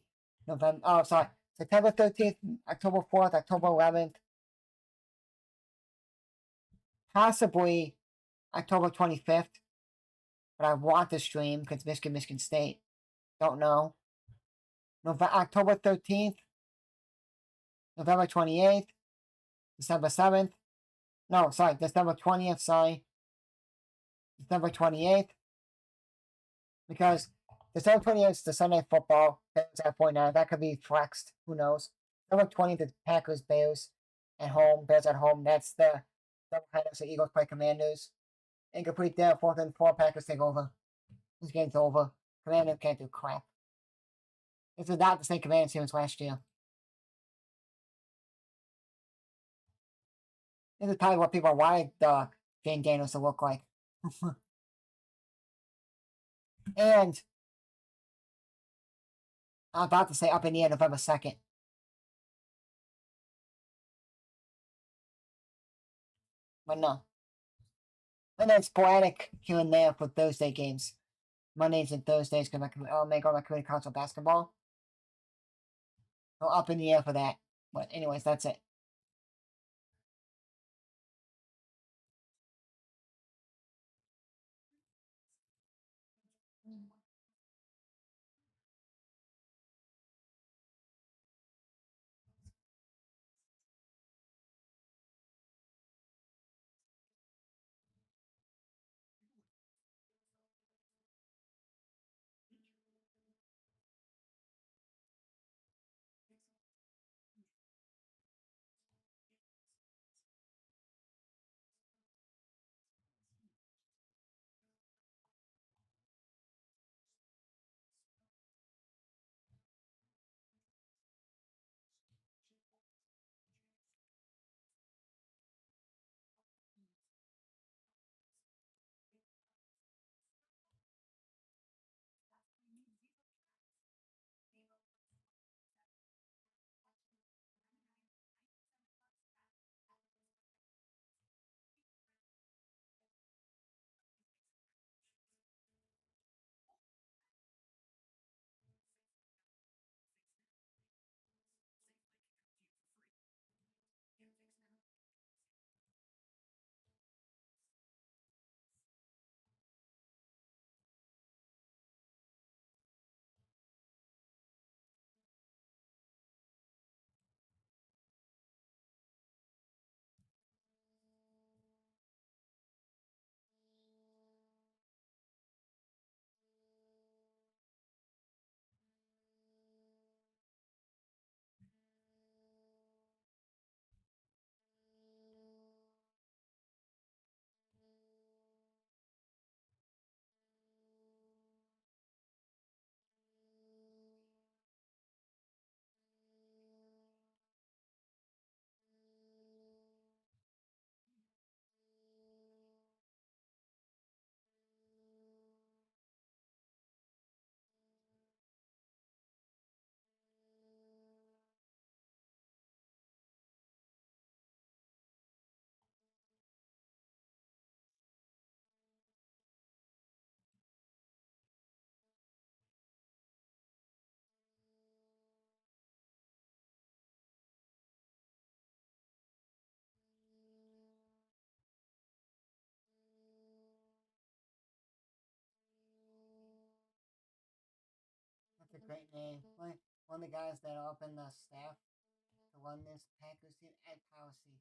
September 13th, October 4th, October 11th, possibly October 25th, but I want to stream because Michigan State. Don't know. October 13th, November 28th, December 7th. No, sorry, December 20th, sorry. December 28th. Because December 28th is the Sunday football. That's at 49. That could be flexed. Who knows? December 20th is Packers, Bears at home. Bears at home. That's the doubleheader. So Eagles play Commanders. Incomplete there. 4th and 4. Packers take over. This game's over. Commanders can't do crap. This is not the same Commanders team as last year. This is probably what people wanted Jane Daniels to look like. And I'm about to say up in the air November 2nd. But no. And then sporadic here and there for Thursday games. Mondays and Thursdays because I'll make all my community console basketball. So up in the air for that. But anyways, that's it. a great name. One of the guys that are up in the staff to run this Packers team, Ed Policy.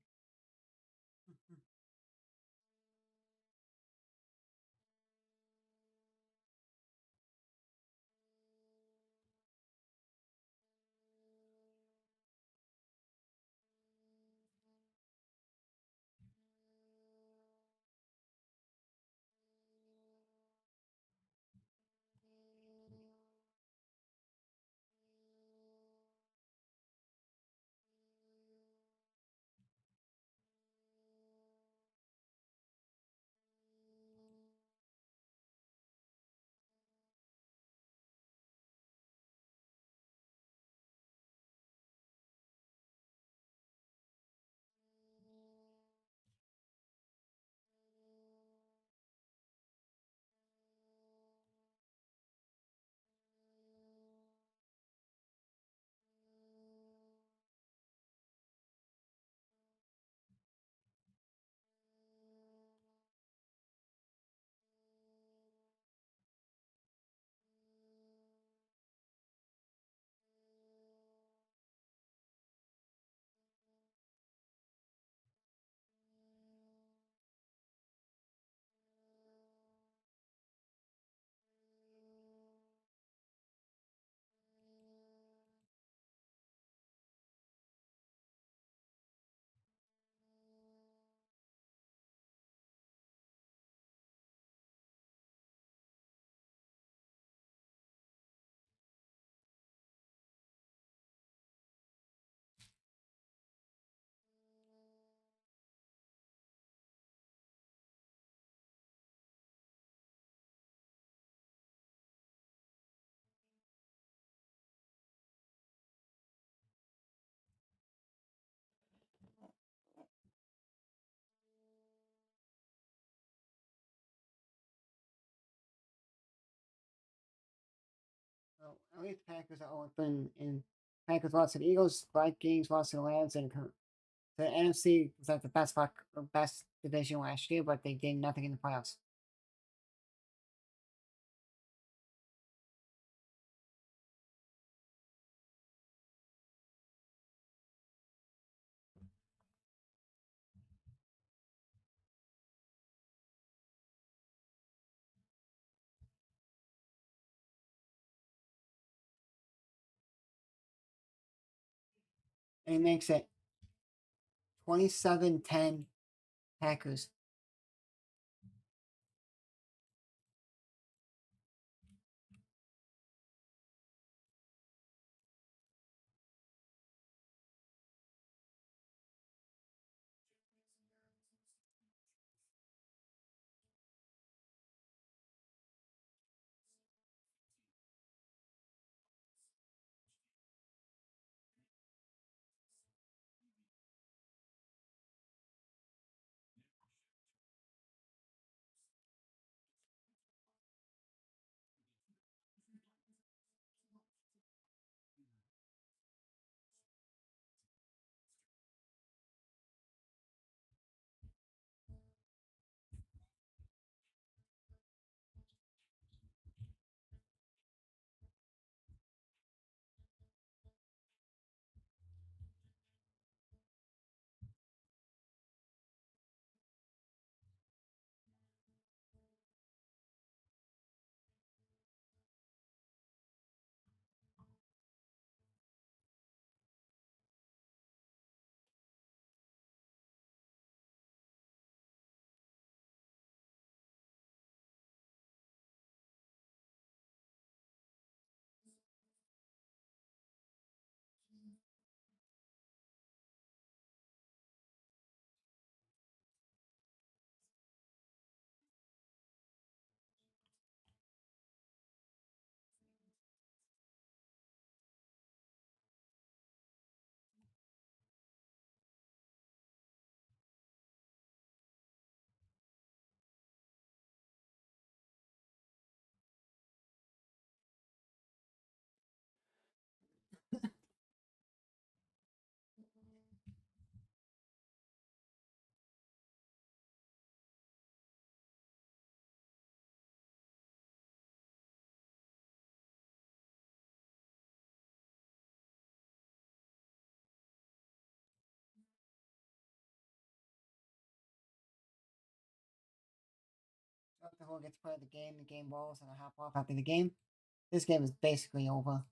Well, at least Packers are open in Packers lost to the Eagles, Vikings lost to the Rams, and the NFC was at the best division last year, but they did nothing in the playoffs. And it makes it 27-10 Packers. After who gets played the game rolls, and I hop off after the game. This game is basically over.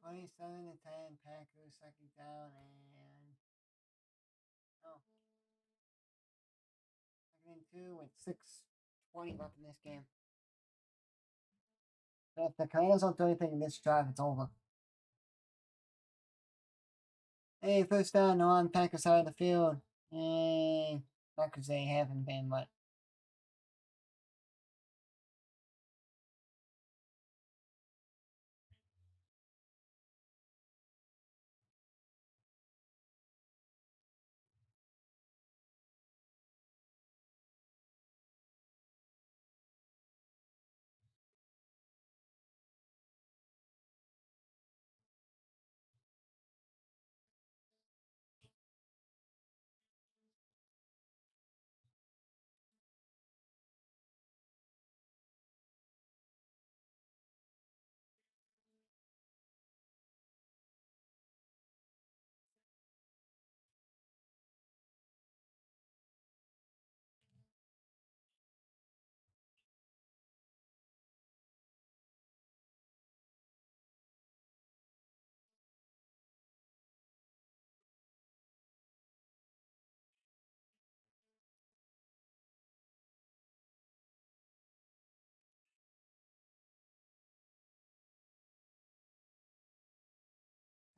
(27-10) Packers, second down, and oh, second and 2 with 6:20 left in this game. So if the Commanders don't do anything in this drive, it's over. Hey, first down on Packers side of the field. Hey, not because they haven't been, but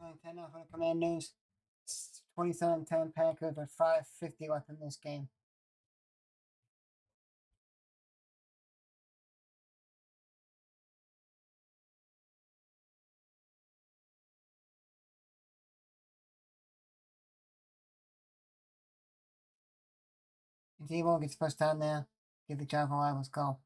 and 10 off for the Commanders. 27-10 Packers with 5:50 left in this game. Debo gets first down there. Give the drive alive. Let's go.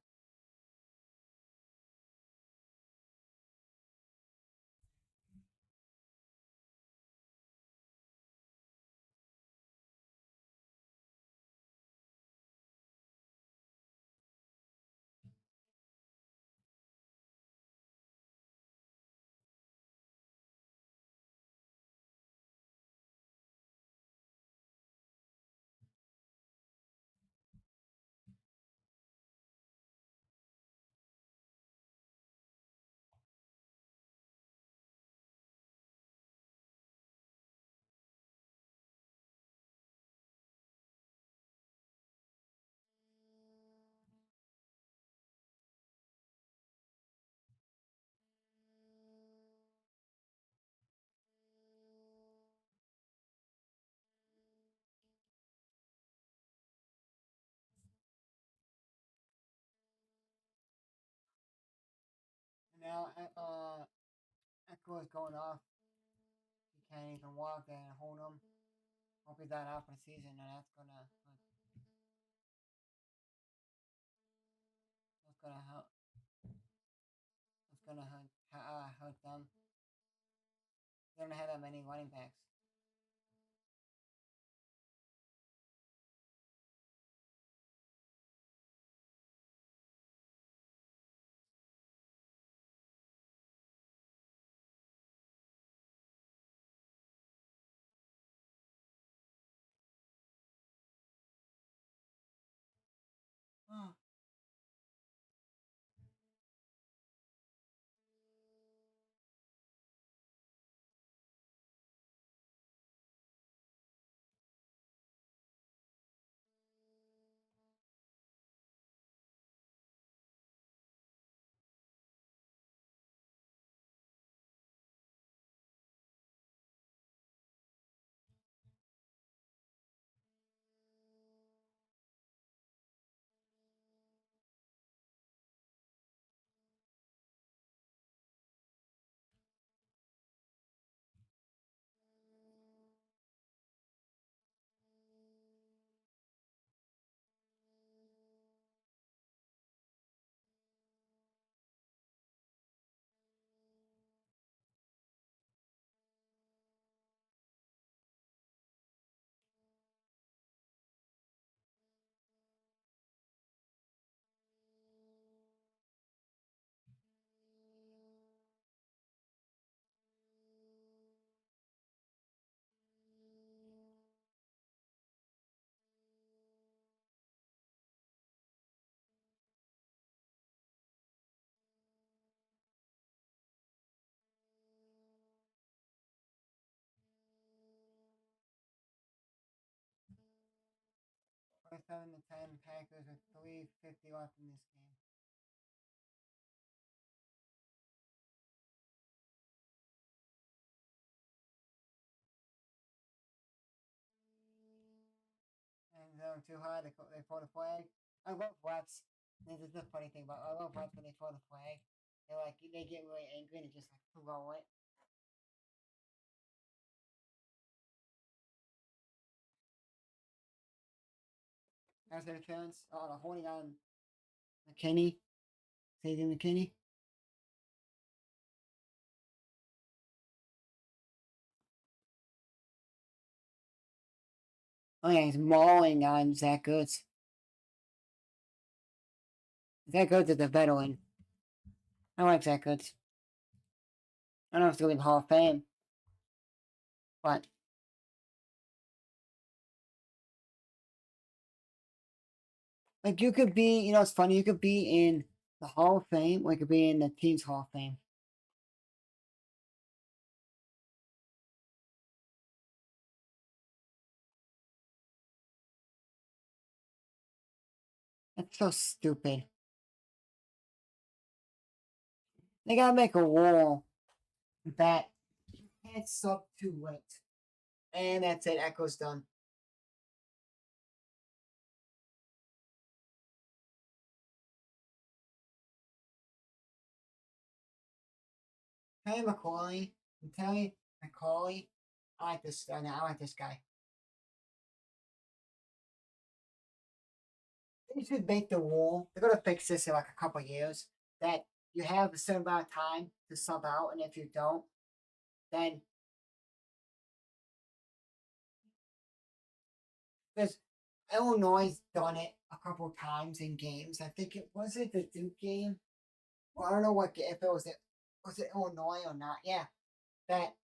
And now, Echo is going off. He can't even walk and hold him. Hope he's not out for the season, and that's gonna help. That's gonna hurt them. They don't have that many running backs. 27-10 Packers with 3:50 left in this game. And zone too high, they throw the flag. I love refs. This is the funny thing about I love refs when they throw the flag. They get really angry and just like throw it. How's their chance? Oh, they're holding on McKinney. Saving McKinney. Oh yeah, he's mauling on Zach Goods. Zach Goods is a veteran. I like Zach Goods. I don't know if he's going to be in the Hall of Fame, but like you could be, it's funny. You could be in the Hall of Fame, or you could be in the team's Hall of Fame. That's so stupid. They gotta make a rule that you can't sub too late. And that's it. Echo's done. Hey, Macaulay. I'm telling you, Macaulay. I like this guy now. I like this guy. They should make the rule. They're gonna fix this in like a couple years. That you have a certain amount of time to sub out, and if you don't, then because Illinois done it a couple times in games. I think it was it the Duke game. Well, I don't know if it was it Illinois or not. Yeah, that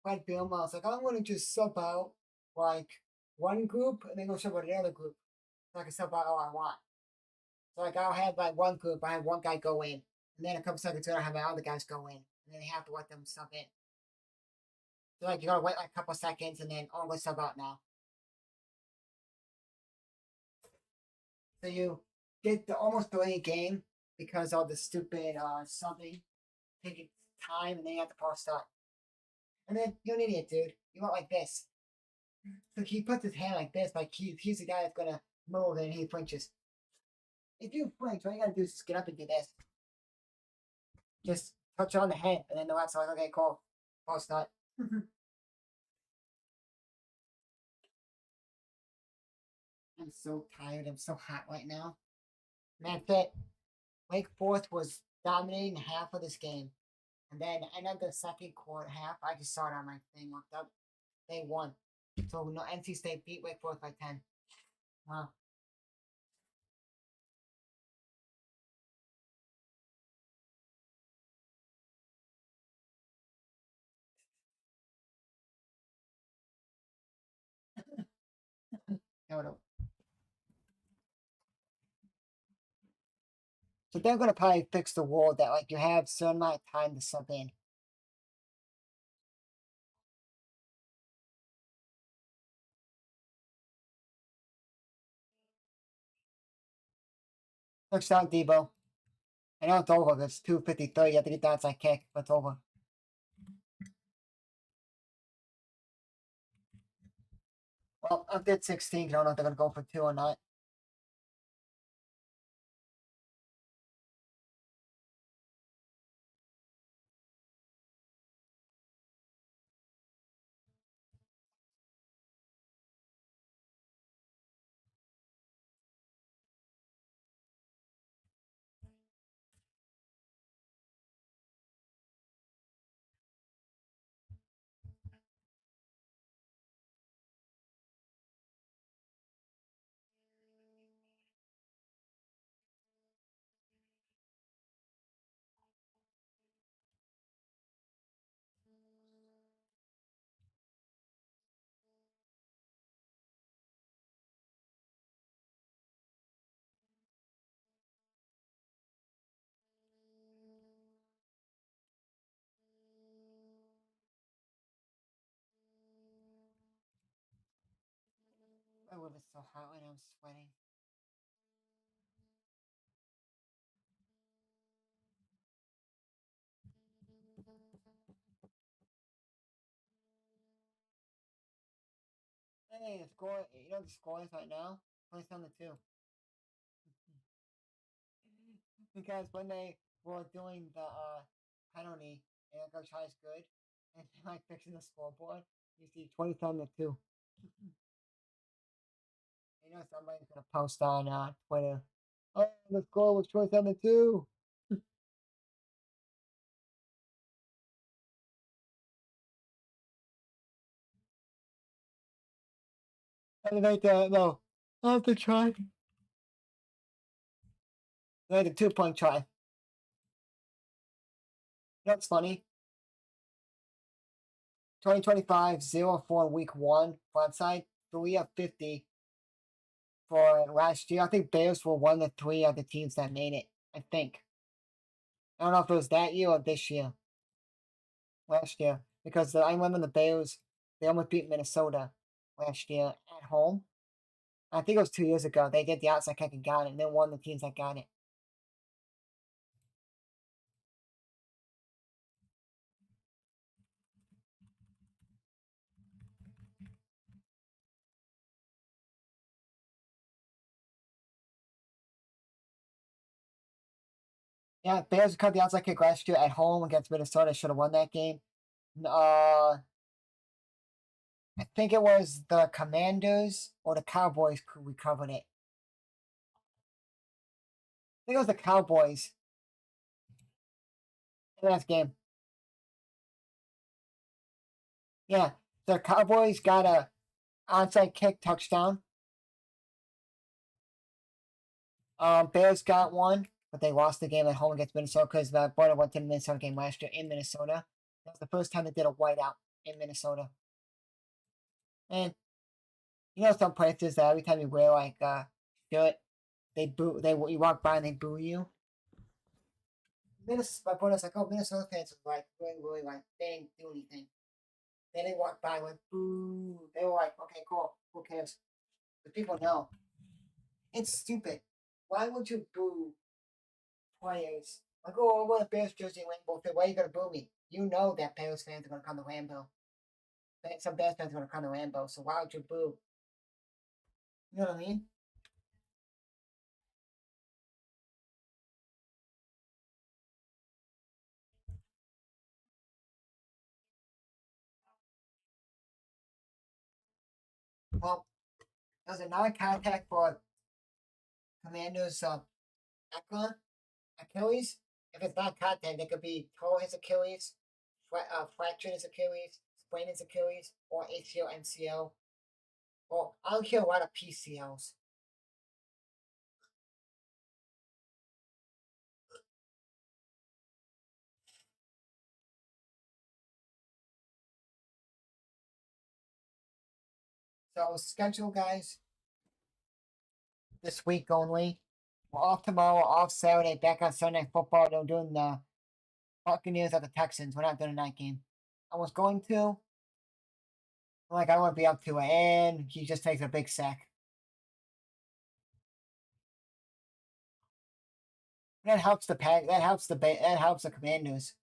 Fred Bielema was like, I'm going to just sub out like one group and then go sub out the other group. So I can sub out all I want. So like I'll have like one group, I have one guy go in, and then a couple seconds later I have my other guys go in, and then they have to let them sub in. So like you gotta wait like a couple seconds and then oh, I'm gonna sub out now. So you get the almost delay game because of the stupid subbing taking time and then you have to pause start. And then you're an idiot, dude. You went like this. So he puts his hand like this, like he's the guy that's gonna move and he flinches. If you flinch, all you gotta do is just get up and do this. Just touch on the head, and then the ref's like, okay, cool. Pause start. I'm so tired. I'm so hot right now. And that's it. Wake Forest was dominating half of this game. And then end the second quarter half, I just saw it on my thing looked up. They won. So no NC State beat Wake Forest by 10. Wow. So they're gonna probably fix the rule that like you have certain amount of time to sub in. Touchdown Debo. I know it's over. It's 2:53. You have to get the outside kick, but it's over. Well, up at 16. I don't know if they're gonna go for two or not. believe it's so hot and I'm sweating. Hey, the score, you know the score is right now? 27-2. Because when they were doing the penalty, and it goes tries good, and like fixing the scoreboard, you see 27-2. You know somebody's gonna post on Twitter. Oh, the score was 27-2. And they make no. I have to try. They made a 2-point try. You know what's funny? 2025, 0-4 week one, front side, 3 of 50 for last year. I think Bears were one of the three of the teams that made it. I think. I don't know if it was that year or this year. Last year. Because I remember the Bears, they almost beat Minnesota last year at home. I think it was 2 years ago. They did the outside kick and got it, and they're one of the teams that got it. Yeah, Bears cut the outside kick last year at home against Minnesota. Should have won that game. I think it was the Commanders or the Cowboys who recovered it. I think it was the Cowboys in that game. Yeah, the Cowboys got a onside kick touchdown. Bears got one, but they lost the game at home against Minnesota because the Border went to the Minnesota game last year in Minnesota. That was the first time they did a whiteout in Minnesota. And you know some places that every time you wear like shirt, they boo. You walk by and they boo you. My brother's like, oh, Minnesota fans are like really like they didn't do anything. They didn't walk by and went boo. They were like, okay, cool, who cares? But people know it's stupid. Why would you boo players? Like, oh, I want a Bears jersey in Lambeau Field. Why are you gonna boo me? You know that Bears fans are gonna come to Lambeau. Some Bears fans are gonna come to Lambeau. So why would you boo? You know what I mean? Well, there's a non-contact for Commander's Achilles. If it's not contact, it could be tore his Achilles, fractured his Achilles, sprained his Achilles, or ACL, MCL. Well, I don't hear a lot of PCLs. So schedule, guys, this week only. We're off tomorrow, off Saturday, back on Sunday Night Football. They're doing the Buccaneers at the Texans. We're not doing a night game. I was going to. Like, I want to be up to it. And he just takes a big sack. That helps the pack. That helps the Commanders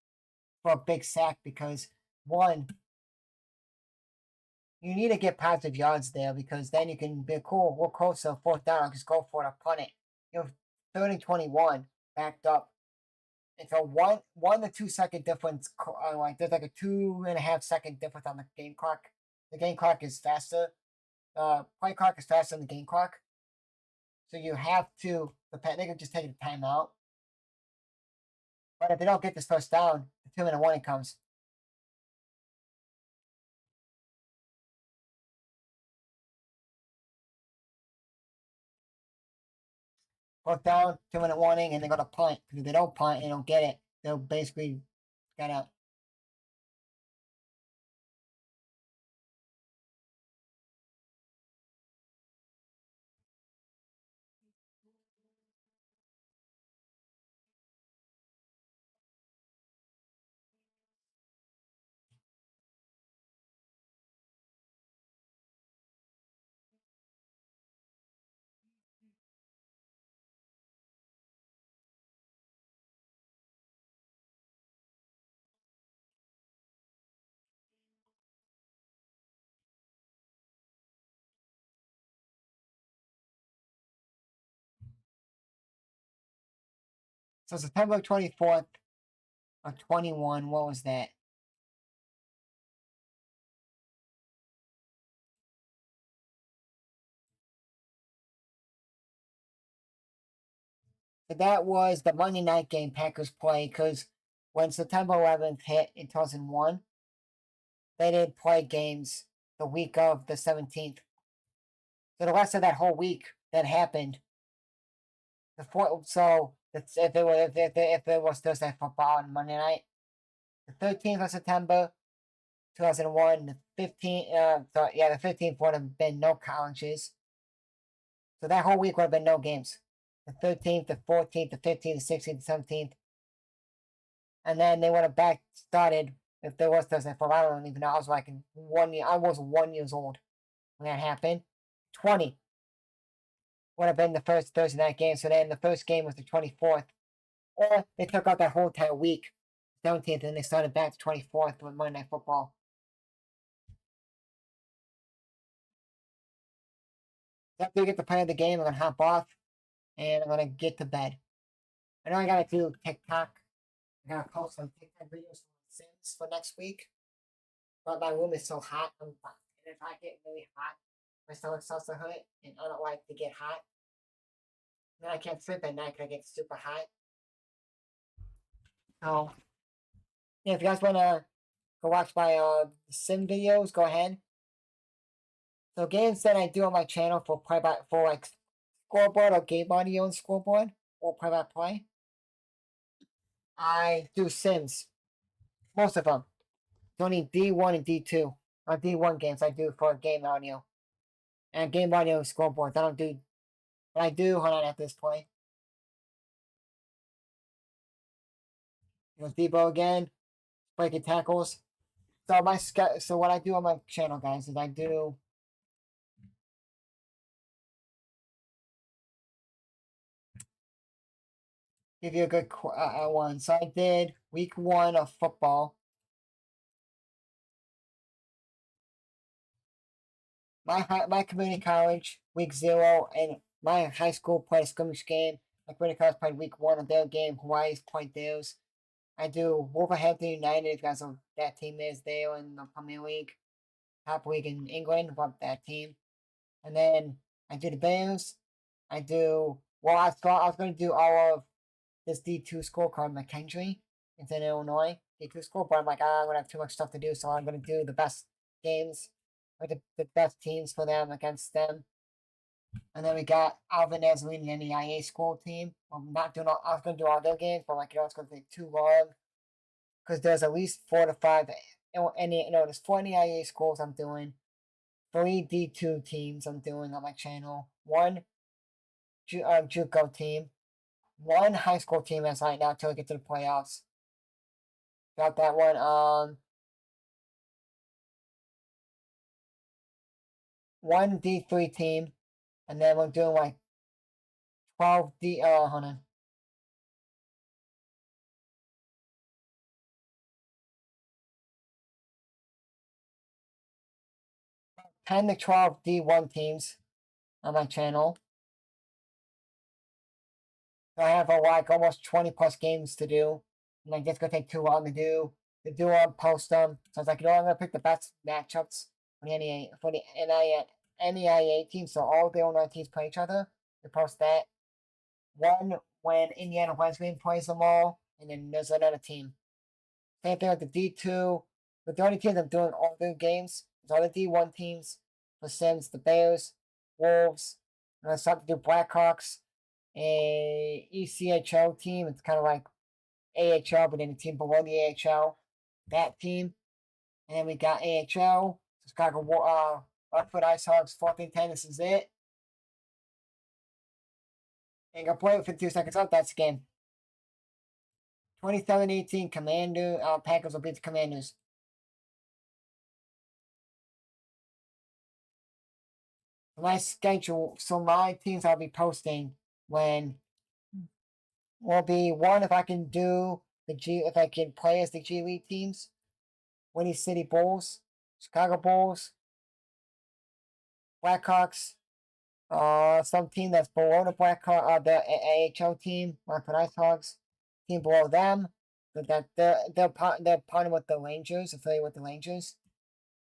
for a big sack because one, you need to get positive yards there because then you can be cool. We're close to fourth down. Just go for it, punt it. You know, 30-21 backed up. It's a 1 to 2 second difference. Like there's like a 2.5 second difference on the game clock. The game clock is faster. Play clock is faster than the game clock. So you have to. They can just take a timeout. But if they don't get this first down, the 2 minute warning comes. Fourth down, 2 minute warning, and they're gonna punt. Because if they don't punt and they don't get it, they'll basically gotta. So September 24th of 21, what was that? So that was the Monday night game Packers play because when September 11th hit in 2001, they didn't play games the week of the 17th. So the rest of that whole week that happened, if it was Thursday football on Monday night, the 13th of September 2001, the 15th would have been no colleges. So that whole week would have been no games. The 13th, the 14th, the 15th, the 16th, the 17th. And then they would have back started if there was Thursday football. I don't even know. I was like 1 year. I was 1 year old when that happened. 20 would have been the first Thursday night game. So then the first game was the 24th. Or they took out that whole entire week, 17th, and they started back to 24th with Monday Night Football. After we get to play the game, I'm gonna hop off and I'm gonna get to bed. I know I gotta do TikTok. I gotta post some TikTok videos from Sims for next week. But my room is so hot. And if I get really hot, my stomach starts to hurt, and I don't like to get hot. Then I can't sleep at night because I get super hot. So, yeah, if you guys wanna go watch my sim videos, go ahead. So games that I do on my channel for play by for like scoreboard or game audio and scoreboard or play by play, I do Sims. Most of them. It's only D1 and D2. Or D1 games I do for game audio. And game audio scoreboards. I don't do. But I do. Hold on at this point. Here's Debo again. Breaking tackles. So what I do on my channel, guys, is I do. Give you a good one. So I did week 1 of football. My community college week 0 and my high school played a scrimmage game. My community college played week 1 of their game. Hawaii's played theirs. I do Wolverhampton United. If you guys know that team is, there in the Premier League, top league in England. Love that team. And then I do the Bears. I do I thought I was going to do all of this D2 scorecard McKendree. It's in Illinois. D2 score, but I'm like, I'm going to have too much stuff to do, so I'm going to do the best games, or the best teams for them against them. And then we got Alvin Nazarene and the IA school team. I'm not doing all, I was going to do all their games, but like, it's going to take too long. Because there's at least 4 to 5, there's 4 NAIA schools I'm doing. 3 D2 teams I'm doing on my channel. 1 JUCO team. 1 high school team as right now until we get to the playoffs. Got that one. 1 D3 team, and then we're doing like 12 hold on. 10 to 12 D1 teams on my channel. So I have like almost 20 plus games to do, and like it's gonna take too long to do. To do them, post them. So I was like, I'm gonna pick the best matchups for the NAIA team. So all the Illinois teams play each other. To post that. One when Indiana Wesleyan plays them all, and then there's another team. Same thing with the D2. The only teams I'm doing all the games is all the D1 teams. For Sims, the Bears, Wolves. And I start to do Blackhawks, a ECHL team. It's kind of like AHL, but then a team below the AHL. That team. And then we got AHL. Chicago Rockford Ice Hogs, 14-10. This is it. And gonna play with 52 seconds up. That's the game. 27-18 Commander. Packers will beat the Commanders. My schedule, so my teams I'll be posting when will be one if I can do if I can play as the G League teams, Winnie City Bulls, Chicago Bulls, Blackhawks, some team that's below the the AHL team, Rockford Ice Hogs, team below them. But that they're partnered with the Rangers, affiliated with the Rangers.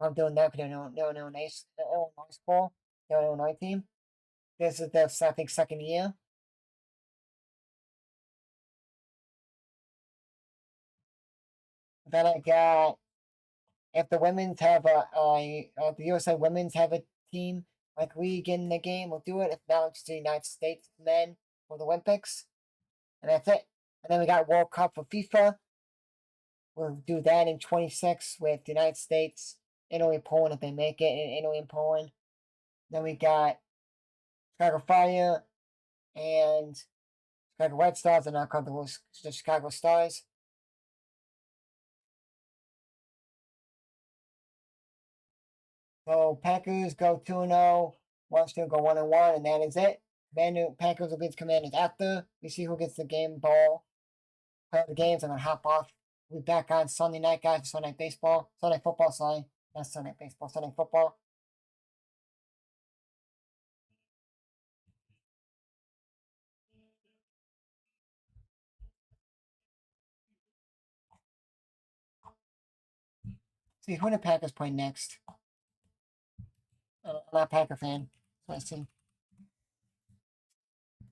I'm doing that because they're an Illinois school. They're an Illinois team. This is their I think second year. Then I got if the women's have the USA women's have a team like league in the game, we'll do it. If not, it's the United States men for the Olympics, and that's it. And then we got World Cup for FIFA. We'll do that in 26 with the United States, Italy, Poland if they make it, in Italy and Poland. Then we got Chicago Fire and Chicago Red Stars, and not called the Chicago Stars. So Packers go 2-0, Washington go 1-1, and that is it. Packers will beat the Commanders after we see who gets the game ball. Play the games. I'm gonna hop off. We'll be back on Sunday night, guys. Sunday night baseball, Sunday football. Sorry, not Sunday night baseball. Sunday football. See who the Packers play next. I'm not a Packer fan, so I see.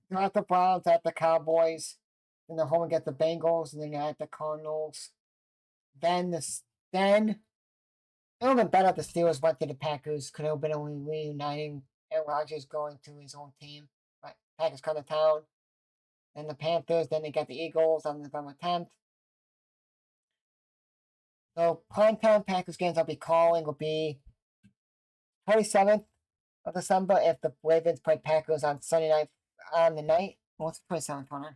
They're at the Browns, at the Cowboys, then they're home and get the Bengals, and then you're at the Cardinals. Then it would have been better if the Steelers went to the Packers. Could have been only reuniting and Rodgers going to his own team. But Packers come to town. Then the Panthers. Then they got the Eagles on November 10th. So primetime Packers games I'll be calling will be 27th of December if the Ravens play Packers on Sunday night on the night. What's the 27th one?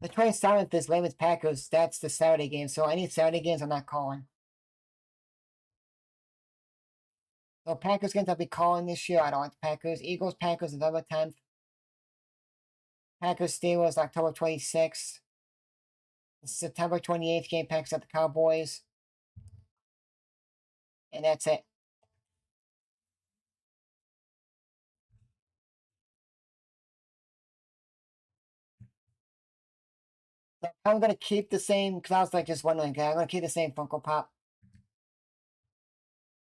The 27th is Ravens Packers. That's the Saturday game. So any Saturday games I'm not calling. So Packers games I'll be calling this year. I don't like the Packers. Eagles Packers November 10th. Packers Steelers October 26th. The September 28th game Packers at the Cowboys. And that's it. So I'm gonna keep the same because I was like just wondering. I'm gonna keep the same Funko Pop.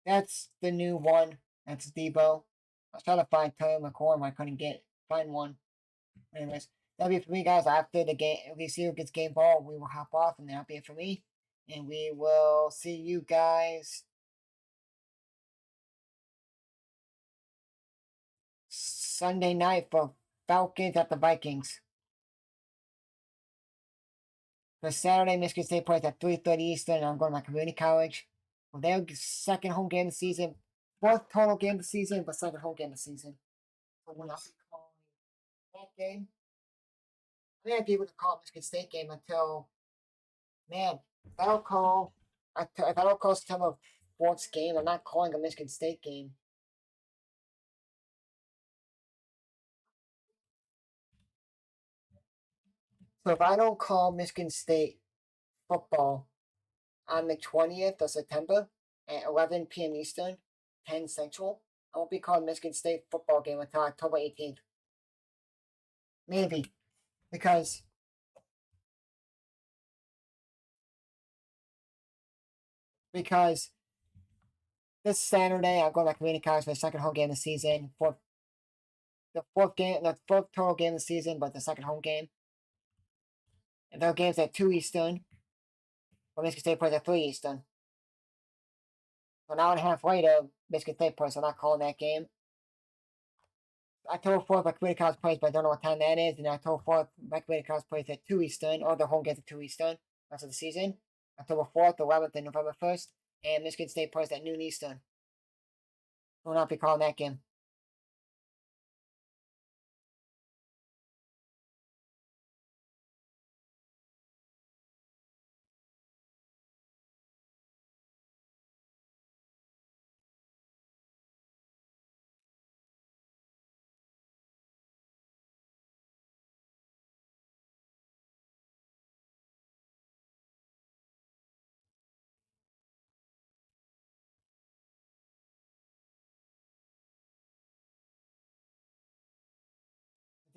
That's the new one. That's Debo. I was trying to find Terry McCorm. I couldn't find one. Anyways, that'll be it for me, guys. After the game, if we see who gets game ball, we will hop off, and that'll be it for me. And we will see you guys Sunday night for Falcons at the Vikings. For Saturday, Michigan State plays at 3:30 Eastern, and I'm going to my community college. For their second home game of the season, fourth total game of the season, but second home game of the season. So when I'll be calling that game, I may not be able to call Michigan State game until, man, if I don't call, if I don't call September 4th game, I'm not calling a Michigan State game. So if I don't call Michigan State football on the 20th of September at 11 p.m. Eastern, 10 Central, I won't be calling Michigan State football game until October 18th. Maybe. Because because this Saturday I'm going to community college for the second home game of the season. For the fourth total game of the season, but the second home game. And their game's at 2 Eastern. But Michigan State plays at 3 Eastern. So an hour and a half later, Michigan State plays, so I'm not calling that game. October 4th, my community college plays, but I don't know what time that is. And October 4th, my community college plays at 2 Eastern, or the home games at 2 Eastern. Rest of the season. October 4th, 11th, and November 1st. And Michigan State plays at noon Eastern. Will not be calling that game.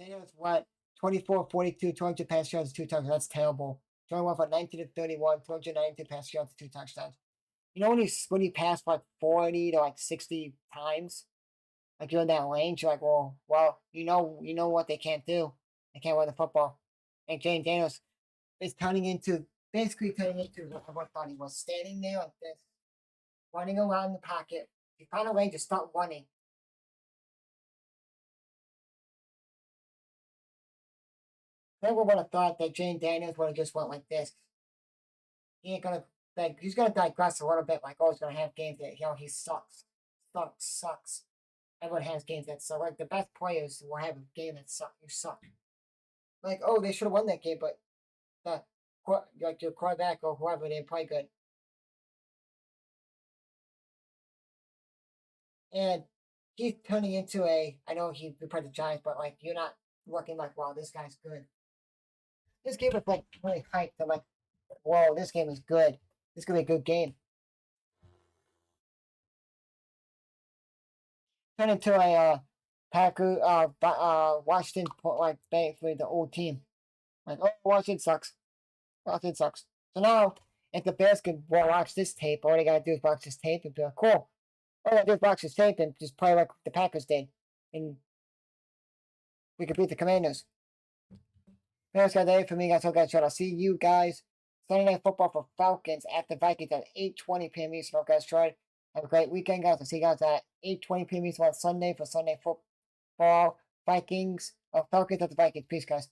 Daniels what 24, 42, 200 pass yards, 2 touchdowns. That's terrible. 21 for 19 to 31, 292 pass yards, 2 touchdowns. You know when he passed like 40 to like 60 times, like you're in that range, you're like, well, you know what they can't do. They can't run the football. And Jane Daniels is basically turning into what I thought he was, standing there like this, running around the pocket. He found a way to start running. Never would have thought that Jane Daniels would have just went like this. He ain't gonna he's gonna digress a little bit, like, oh, he's gonna have games that he sucks. Everyone has games that suck. Like the best players will have a game that suck. You suck. Like, oh, they should have won that game, but the like your quarterback or whoever they play good. And he's turning into I know he played the Giants, but like you're not looking like, wow, this guy's good. This game was like really hyped. I'm like, whoa, this game is good. This could be a good game. Turn into a Packer Washington like basically the old team. Like, oh, Washington sucks. Washington sucks. So now if the Bears could watch this tape, all they gotta do is watch this tape and be like, cool. All they gotta do is watch this tape and just play like the Packers did. And we could beat the Commanders. That's got it for me, guys. So, guys, I'll see you guys Sunday Night Football for Falcons at the Vikings at 8:20 p.m. Eastern. Guys, Troy. Have a great weekend, guys. I'll see you guys at 8:20 p.m. Eastern on Sunday for Sunday Football Vikings. Falcons at the Vikings. Peace, guys.